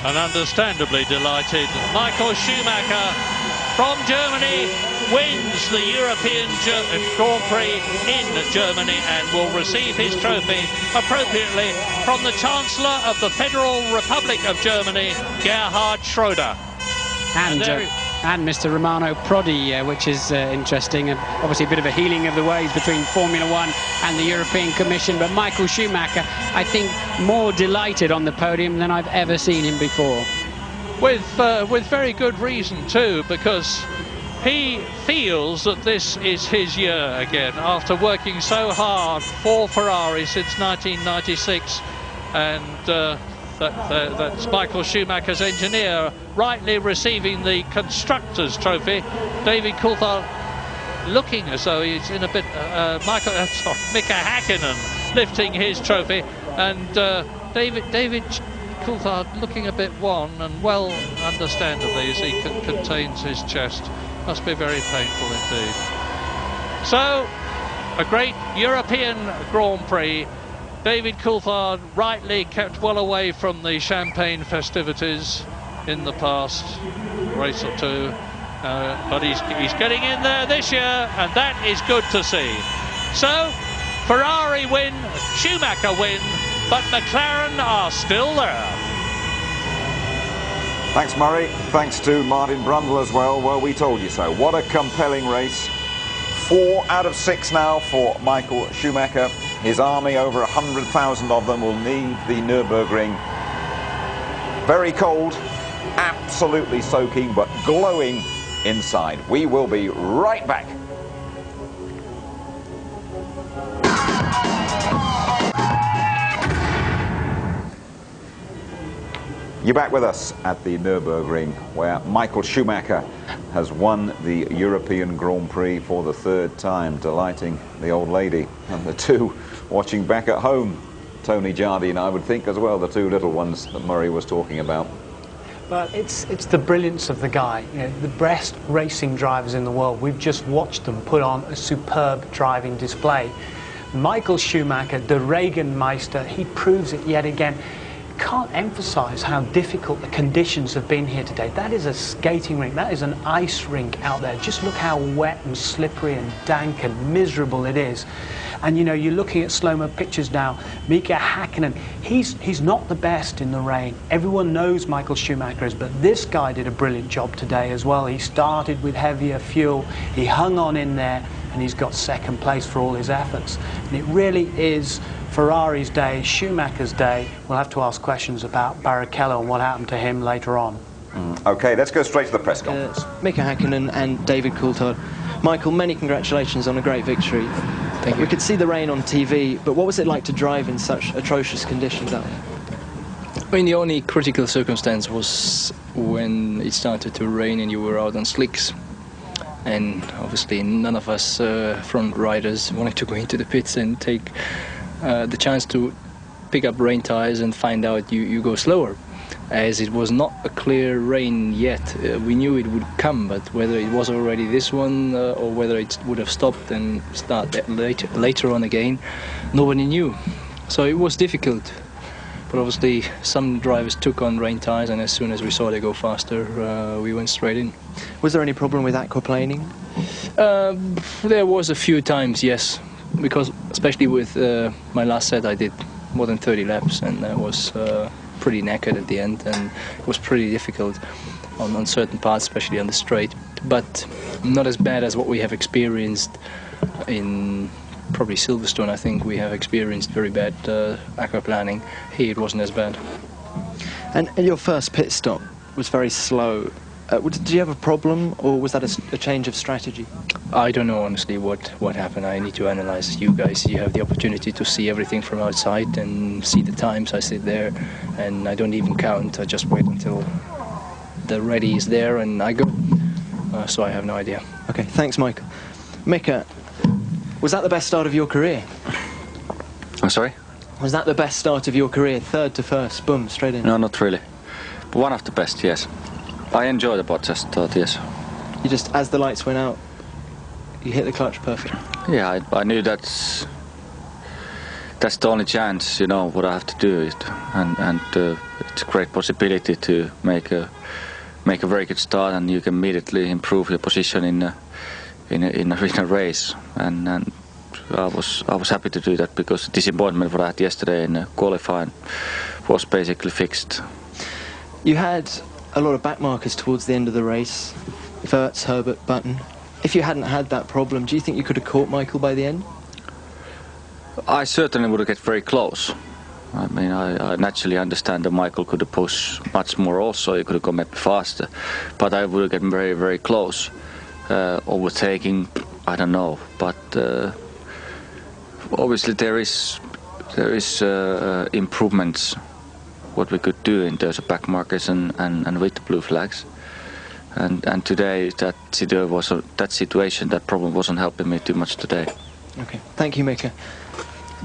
And understandably delighted, Michael Schumacher from Germany wins the European Grand Prix in Germany and will receive his trophy appropriately from the Chancellor of the Federal Republic of Germany, Gerhard Schröder. And Mr. Romano Prodi, which is interesting. And obviously a bit of a healing of the ways between Formula One and the European Commission. But Michael Schumacher, I think, more delighted on the podium than I've ever seen him before. With very good reason too, because he feels that this is his year again after working so hard for Ferrari since 1996, and that's Michael Schumacher's engineer rightly receiving the Constructors' Trophy. David Coulthard looking as though he's in a bit. Mika Häkkinen lifting his trophy, and David Coulthard looking a bit wan, and well, understandably, as he contains his chest. Must be very painful indeed. So, a great European Grand Prix. David Coulthard rightly kept well away from the champagne festivities in the past race or two, but he's getting in there this year, and that is good to see. So, Ferrari win, Schumacher win, but McLaren are still there. Thanks, Murray. Thanks to Martin Brundle as well. Well, we told you so. What a compelling race. 4 out of 6 now for Michael Schumacher. His army, over 100,000 of them, will leave the Nürburgring. Very cold, absolutely soaking, but glowing inside. We will be right back. You're back with us at the Nürburgring, where Michael Schumacher has won the European Grand Prix for the 3rd time, delighting the old lady. And the two watching back at home, Tony Jardine, I would think as well, the 2 little ones that Murray was talking about. But it's the brilliance of the guy. You know, the best racing drivers in the world. We've just watched them put on a superb driving display. Michael Schumacher, the Regenmeister, he proves it yet again. Can't emphasize how difficult the conditions have been here today. That is a skating rink, that is an ice rink out there. Just look how wet and slippery and dank and miserable it is. And you know, you're looking at slow-mo pictures now. Mika Häkkinen, he's not the best in the rain. Everyone knows Michael Schumacher is, but this guy did a brilliant job today as well. He started with heavier fuel, he hung on in there, and he's got 2nd place for all his efforts. And it really is Ferrari's day, Schumacher's day. We'll have to ask questions about Barrichello and what happened to him later on. OK, let's go straight to the press conference. Mika Häkkinen and David Coulthard. Michael, many congratulations on a great victory. Thank you. We could see the rain on TV, but what was it like to drive in such atrocious conditions out there? I mean, the only critical circumstance was when it started to rain and you were out on slicks. And obviously none of us front riders wanted to go into the pits and take the chance to pick up rain tires and find out you go slower, as it was not a clear rain yet. We knew it would come, but whether it was already this one or whether it would have stopped and start later on again, nobody knew. So it was difficult, but obviously some drivers took on rain tires, and as soon as we saw they go faster, we went straight in. Was there any problem with aquaplaning? There was a few times, yes, because especially with my last set. I did more than 30 laps, and I was pretty knackered at the end, and it was pretty difficult on certain parts, especially on the straight, but not as bad as what we have experienced in probably Silverstone. I think we have experienced very bad aquaplaning. Here it wasn't as bad. And your first pit stop was very slow. Did you have a problem, or was that a change of strategy? I don't know honestly what happened. I need to analyze. You guys, you have the opportunity to see everything from outside and see the times. I sit there and I don't even count. I just wait until the ready is there and I go. So I have no idea. Okay, thanks, Michael. Mika, was that the best start of your career? I'm sorry? Was that the best start of your career? Third to first, boom, straight in? No, not really. But one of the best, yes. I enjoyed the podcast start, yes. You just, as the lights went out, you hit the clutch perfect? Yeah, I knew that's the only chance, you know, what I have to do. And it's a great possibility to make a very good start, and you can immediately improve your position in a race. And I was happy to do that, because the disappointment what I had yesterday in qualifying was basically fixed. You had a lot of back markers towards the end of the race. Wirtz, Herbert, Button. If you hadn't had that problem, do you think you could have caught Michael by the end? I certainly would have get very close. I mean, I naturally understand that Michael could have pushed much more also. He could have gone maybe faster. But I would have gotten very, very close. Overtaking, I don't know. But obviously there is improvements what we could do in terms of back markers and with the blue flags. And today that situation, that problem wasn't helping me too much today. Okay, thank you, Mika.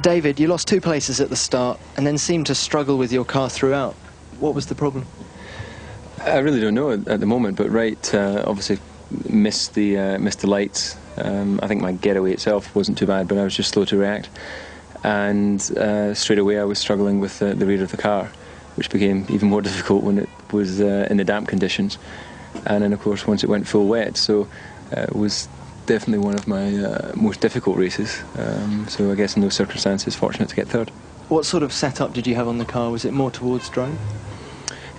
David, you lost 2 places at the start and then seemed to struggle with your car throughout. What was the problem? I really don't know at the moment, but Wright obviously missed the lights. I think my getaway itself wasn't too bad, but I was just slow to react. And straight away I was struggling with the rear of the car, which became even more difficult when it was in the damp conditions. And then, of course, once it went full wet, so it was definitely one of my most difficult races. So I guess in those circumstances, fortunate to get third. What sort of setup did you have on the car? Was it more towards dry?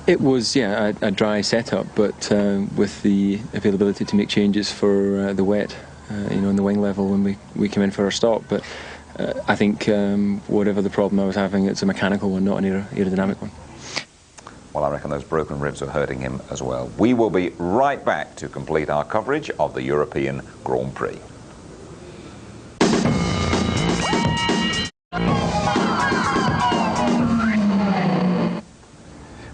It was, yeah, a dry setup, but with the availability to make changes for the wet, you know, in the wing level when we came in for our stop. But I think whatever the problem I was having, it's a mechanical one, not an aerodynamic one. Well, I reckon those broken ribs are hurting him as well. We will be right back to complete our coverage of the European Grand Prix.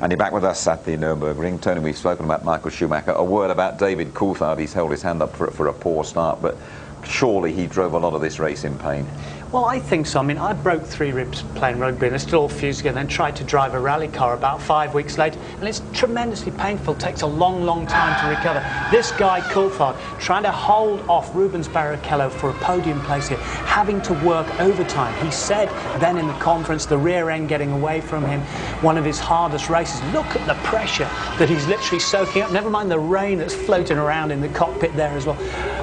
And you're back with us at the Nürburgring. Tony, we've spoken about Michael Schumacher. A word about David Coulthard. He's held his hand up for a poor start, but surely he drove a lot of this race in pain. Well, I think so. I mean, I broke 3 ribs playing rugby and I still all fused together, and then tried to drive a rally car about 5 weeks later, and it's tremendously painful. It takes a long, long time to recover. This guy, Coulthard, trying to hold off Rubens Barrichello for a podium place here, having to work overtime. He said then in the conference, the rear end getting away from him, one of his hardest races. Look at the pressure that he's literally soaking up, never mind the rain that's floating around in the cockpit there as well.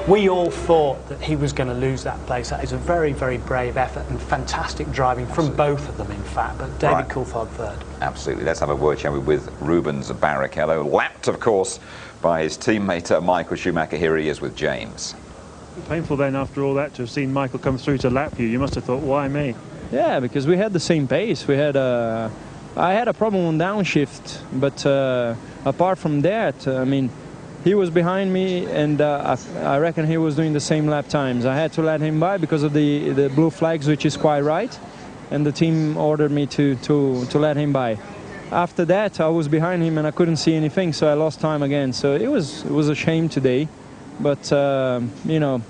We all thought that he was going to lose that place. That is a very, very brave effort and fantastic driving from both of them, in fact, but David Coulthard third. Absolutely. Let's have a word, shall we, with Rubens Barrichello, lapped, of course, by his teammate Michael Schumacher. Here he is with James. Painful then, after all that, to have seen Michael come through to lap you. You must have thought, why me? Yeah, because we had the same pace. We had I had a problem on downshift, but apart from that, I mean, he was behind me, and I reckon he was doing the same lap times. I had to let him by because of the blue flags, which is quite right, and the team ordered me to let him by. After that, I was behind him and I couldn't see anything, so I lost time again. So it was a shame today, but you know,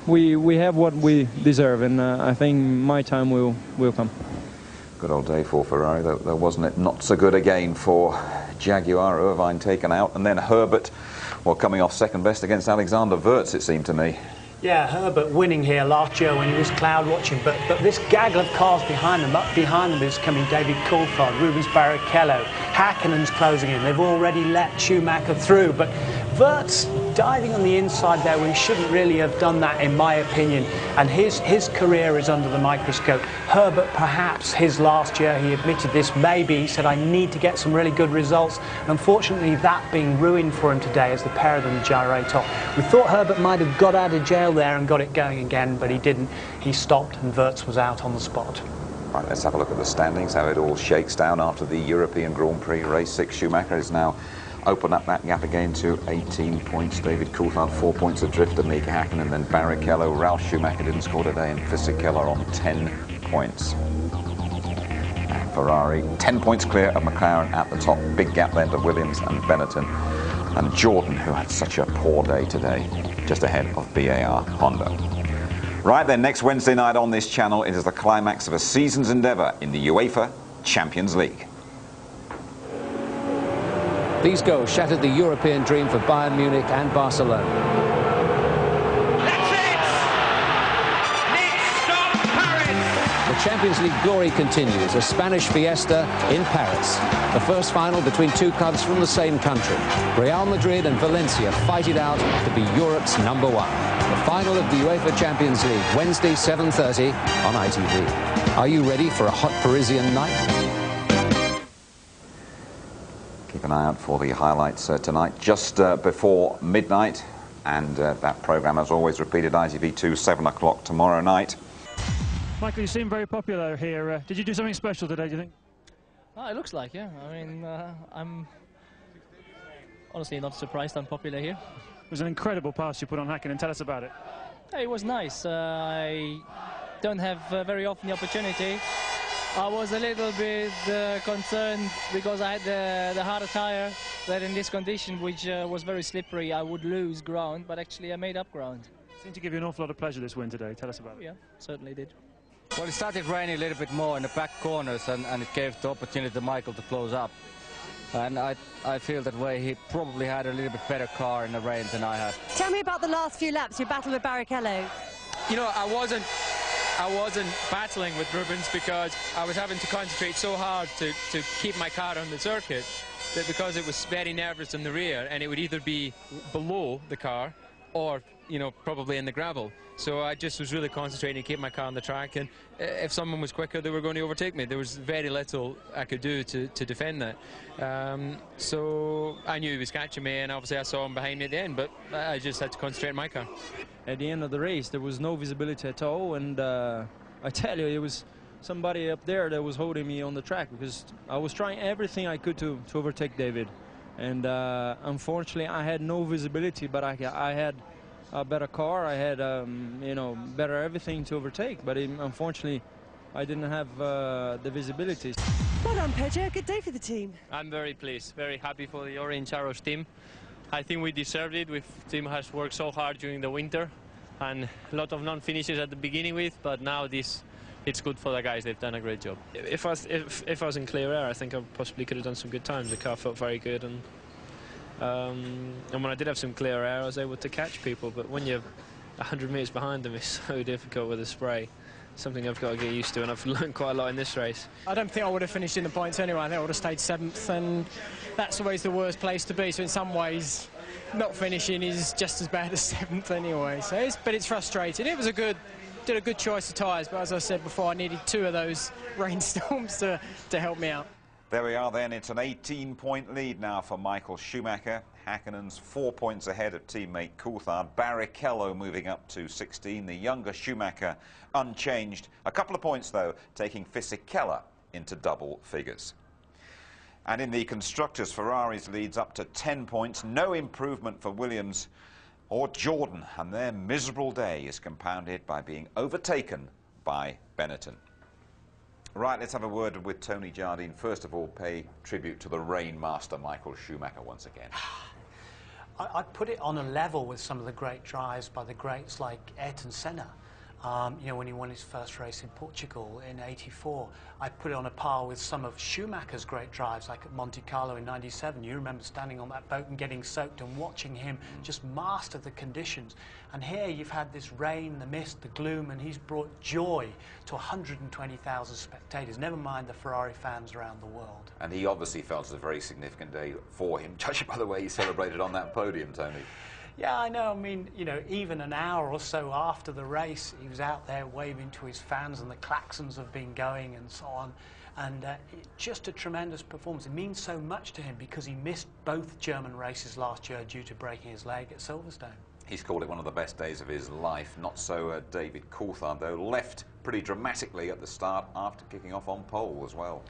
we have what we deserve, and I think my time will come. Good old day for Ferrari. There wasn't it not so good again for Jaguar. Irvine taken out, and then Herbert, well, coming off second best against Alexander Wirtz, it seemed to me. Yeah, Herbert winning here last year when he was cloud watching, but this gaggle of cars behind them, up behind them is coming David Coulthard, Rubens Barrichello, Häkkinen's closing in. They've already let Schumacher through, but Wirtz diving on the inside there when he shouldn't really have done that, in my opinion. And his career is under the microscope. Herbert, perhaps his last year, he admitted this, maybe he said, I need to get some really good results. And unfortunately, that being ruined for him today as the pair of them gyrate off. We thought Herbert might have got out of jail there and got it going again, but he didn't. He stopped and Wirtz was out on the spot. Right, let's have a look at the standings, how it all shakes down after the European Grand Prix race. 6 Schumacher is now opened up that gap again to 18 points. David Coulthard 4 points adrift of Mika Häkkinen, and then Barrichello. Ralf Schumacher didn't score today, and Fisichella on 10 points. And Ferrari 10 points clear of McLaren at the top. Big gap then to Williams and Benetton. And Jordan, who had such a poor day today, just ahead of BAR Honda. Right then, next Wednesday night on this channel, it is the climax of a season's endeavour in the UEFA Champions League. These goals shattered the European dream for Bayern Munich and Barcelona. That's it! Next stop, Paris! The Champions League glory continues, a Spanish fiesta in Paris. The first final between two clubs from the same country. Real Madrid and Valencia fight it out to be Europe's #1. The final of the UEFA Champions League, Wednesday 7:30 on ITV. Are you ready for a hot Parisian night? Keep an eye out for the highlights tonight, just before midnight. And that programme, as always, repeated ITV2, 7 o'clock tomorrow night. Michael, you seem very popular here. Did you do something special today, do you think? Oh, it looks like, yeah. I mean, I'm honestly not surprised I'm popular here. It was an incredible pass you put on Häkkinen. Tell us about it. Hey, it was nice. I don't have very often the opportunity. I was a little bit concerned because I had the harder tyre that in this condition, which was very slippery, I would lose ground, but actually I made up ground. Seemed to give you an awful lot of pleasure, this win today. Tell us about it. Yeah, certainly did. Well, it started raining a little bit more in the back corners, and it gave the opportunity to Michael to close up. And I feel that way he probably had a little bit better car in the rain than I had. Tell me about the last few laps, your battle with Barrichello. You know, I wasn't battling with Rubens because I was having to concentrate so hard to keep my car on the circuit that because it was very nervous in the rear, and it would either be below the car or, you know, probably in the gravel. So I just was really concentrating to keep my car on the track, and if someone was quicker, they were going to overtake me. There was very little I could do to defend that. So I knew he was catching me, and obviously I saw him behind me at the end, but I just had to concentrate on my car. At the end of the race, there was no visibility at all, and I tell you, it was somebody up there that was holding me on the track, because I was trying everything I could to overtake David. And unfortunately, I had no visibility, but I had a better car, I had you know, better everything to overtake, but unfortunately I didn't have the visibility. Well done, Pedro, good day for the team. I'm very pleased, very happy for the Orange Arrows team. I think we deserved it. The team has worked so hard during the winter, and a lot of non-finishes at the beginning with, but now it's good for the guys. They've done a great job. If I was in clear air, I think I possibly could have done some good times. The car felt very good, and when I did have some clear air, I was able to catch people. But when you're 100 metres behind them, it's so difficult with the spray. Something I've got to get used to, and I've learned quite a lot in this race. I don't think I would have finished in the points anyway. I think I would have stayed 7th, and that's always the worst place to be. So in some ways, not finishing is just as bad as 7th anyway. So but it's frustrating. It was did a good choice of tyres, but as I said before, I needed 2 of those rainstorms to help me out. There we are then. It's an 18-point lead now for Michael Schumacher. Häkkinen's 4 points ahead of teammate Coulthard. Barrichello moving up to 16. The younger Schumacher unchanged. A couple of points, though, taking Fisichella into double figures. And in the constructors, Ferrari's leads up to 10 points. No improvement for Williams or Jordan. And their miserable day is compounded by being overtaken by Benetton. Right, let's have a word with Tony Jardine. First of all, pay tribute to the rain master, Michael Schumacher, once again. I'd put it on a level with some of the great drives by the greats like Ayrton Senna. You know, when he won his first race in Portugal in '84, I'd put it on a par with some of Schumacher's great drives, like at Monte Carlo in '97. You remember standing on that boat and getting soaked and watching him just master the conditions. And here you've had this rain, the mist, the gloom, and he's brought joy to 120,000 spectators, never mind the Ferrari fans around the world. And he obviously felt it was a very significant day for him, judging by the way he celebrated on that podium, Tony. Yeah, I know. I mean, you know, even an hour or so after the race, he was out there waving to his fans and the klaxons have been going and so on. And just a tremendous performance. It means so much to him because he missed both German races last year due to breaking his leg at Silverstone. He's called it one of the best days of his life. Not so David Coulthard, though. Left pretty dramatically at the start after kicking off on pole as well.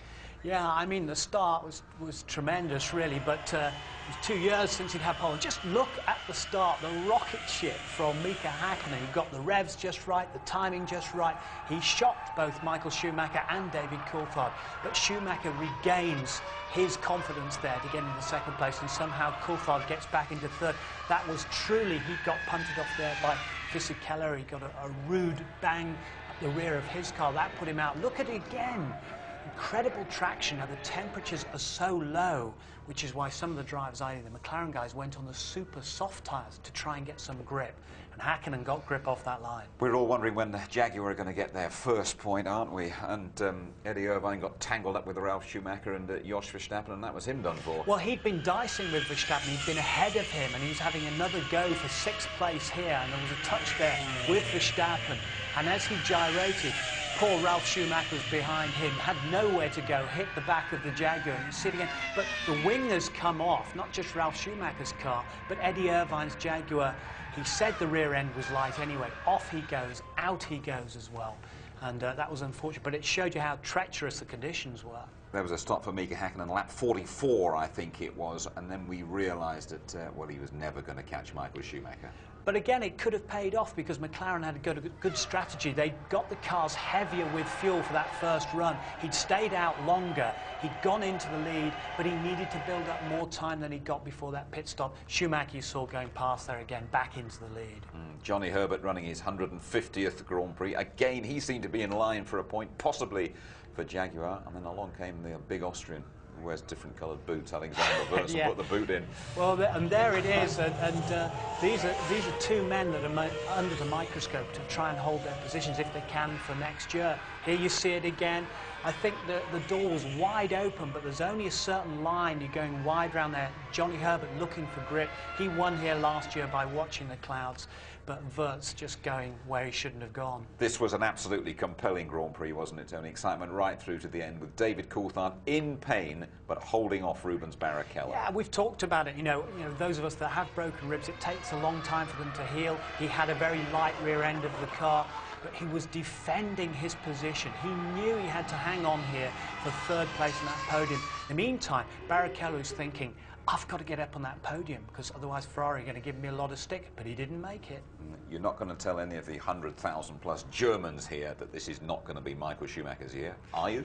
Yeah, I mean, the start was tremendous, really, but it was 2 years since he'd had pole. Just look at the start, the rocket ship from Mika Hakkinen. He got the revs just right, the timing just right. He shocked both Michael Schumacher and David Coulthard, but Schumacher regains his confidence there to get into second place, and somehow Coulthard gets back into third. That was truly, he got punted off there by Fisichella. He got a rude bang at the rear of his car. That put him out. Look at it again. Incredible traction. Now the temperatures are so low, which is why some of the drivers, i.e. the McLaren guys, went on the super soft tyres to try and get some grip. And Hakkinen got grip off that line. We're all wondering when the Jaguar are going to get their first point, aren't we? And Eddie Irvine got tangled up with Ralf Schumacher and Jos Verstappen, and that was him done for. Well, he'd been dicing with Verstappen. He'd been ahead of him, and he was having another go for 6th place here. And there was a touch there with Verstappen. And as he gyrated, poor Ralf Schumacher was behind him, had nowhere to go, hit the back of the Jaguar, and you see it again. But the wing has come off, not just Ralf Schumacher's car, but Eddie Irvine's Jaguar. He said the rear end was light anyway. Off he goes, out he goes as well. And that was unfortunate, but it showed you how treacherous the conditions were. There was a stop for Mika Hakkinen, lap 44, I think it was, and then we realised that, well, he was never going to catch Michael Schumacher. But again, it could have paid off because McLaren had a good strategy. They got the cars heavier with fuel for that first run. He'd stayed out longer. He'd gone into the lead, but he needed to build up more time than he got before that pit stop. Schumacher, you saw going past there again, back into the lead. Johnny Herbert running his 150th Grand Prix. Again, he seemed to be in line for a point, possibly for Jaguar, and then along came the big Austrian. Wears different coloured boots, Alexander Wurz, yeah. and put the boot in. Well, and there it is, and these are two men that are under the microscope to try and hold their positions if they can for next year. Here you see it again. I think the door was wide open, but there's only a certain line. You're going wide around there. Johnny Herbert looking for grip. He won here last year by watching the clouds, but Wurz just going where he shouldn't have gone. This was an absolutely compelling Grand Prix, wasn't it, Tony? Excitement right through to the end with David Coulthard in pain, but holding off Rubens Barrichello. Yeah, we've talked about it. You know, those of us that have broken ribs, it takes a long time for them to heal. He had a very light rear end of the car, but he was defending his position. He knew he had to hang on here for third place in that podium. In the meantime, Barrichello's thinking, I've got to get up on that podium because otherwise Ferrari are going to give me a lot of stick, but he didn't make it. You're not going to tell any of the 100,000 plus Germans here that this is not going to be Michael Schumacher's year, are you?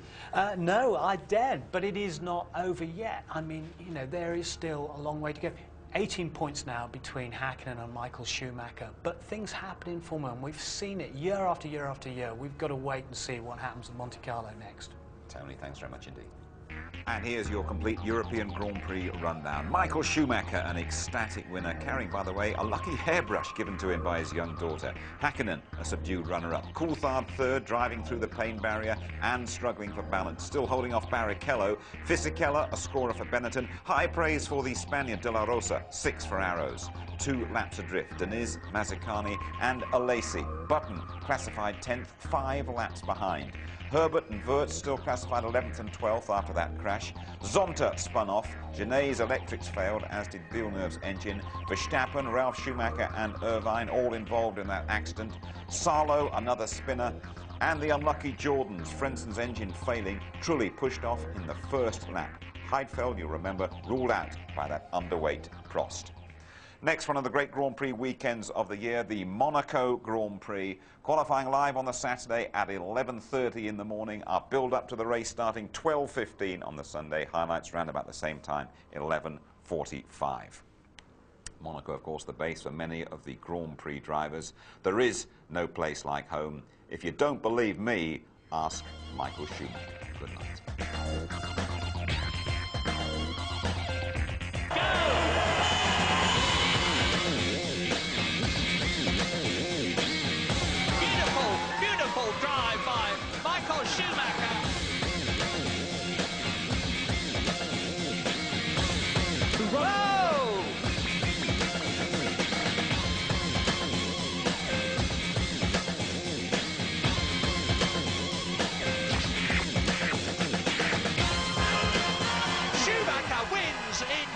No, I daren't, but it is not over yet. I mean, you know, there is still a long way to go. 18 points now between Hakkinen and Michael Schumacher, but things happen in Formula 1. We've seen it year after year after year. We've got to wait and see what happens at Monte Carlo next. Tony, thanks very much indeed. And here's your complete European Grand Prix rundown. Michael Schumacher, an ecstatic winner, carrying, by the way, a lucky hairbrush given to him by his young daughter. Hakkinen, a subdued runner-up. Coulthard third, driving through the pain barrier and struggling for balance. Still holding off Barrichello. Fisichella, a scorer for Benetton. High praise for the Spaniard De La Rosa, 6 for Arrows. 2 laps adrift. Deniz, Mazzacani and Alesi. Button classified 10th, 5 laps behind. Herbert and Wurz still classified 11th and 12th after that crash. Zonta spun off. Genet's electrics failed, as did Villeneuve's engine. Verstappen, Ralf Schumacher and Irvine all involved in that accident. Salo, another spinner. And the unlucky Jordans, Frenson's engine failing, Trulli pushed off in the first lap. Heidfeld, you'll remember, ruled out by that underweight Prost. Next, one of the great Grand Prix weekends of the year, the Monaco Grand Prix. Qualifying live on the Saturday at 11:30 in the morning. Our build-up to the race starting 12:15 on the Sunday. Highlights around about the same time, 11:45. Monaco, of course, the base for many of the Grand Prix drivers. There is no place like home. If you don't believe me, ask Michael Schumacher. Good night.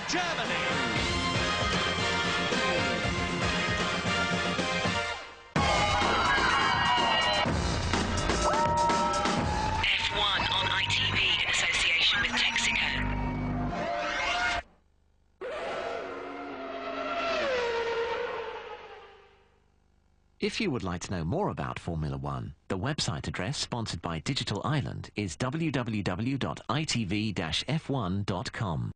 Germany. F1 on ITV in association with Texaco. If you would like to know more about Formula One, the website address sponsored by Digital Island is www.itv-f1.com.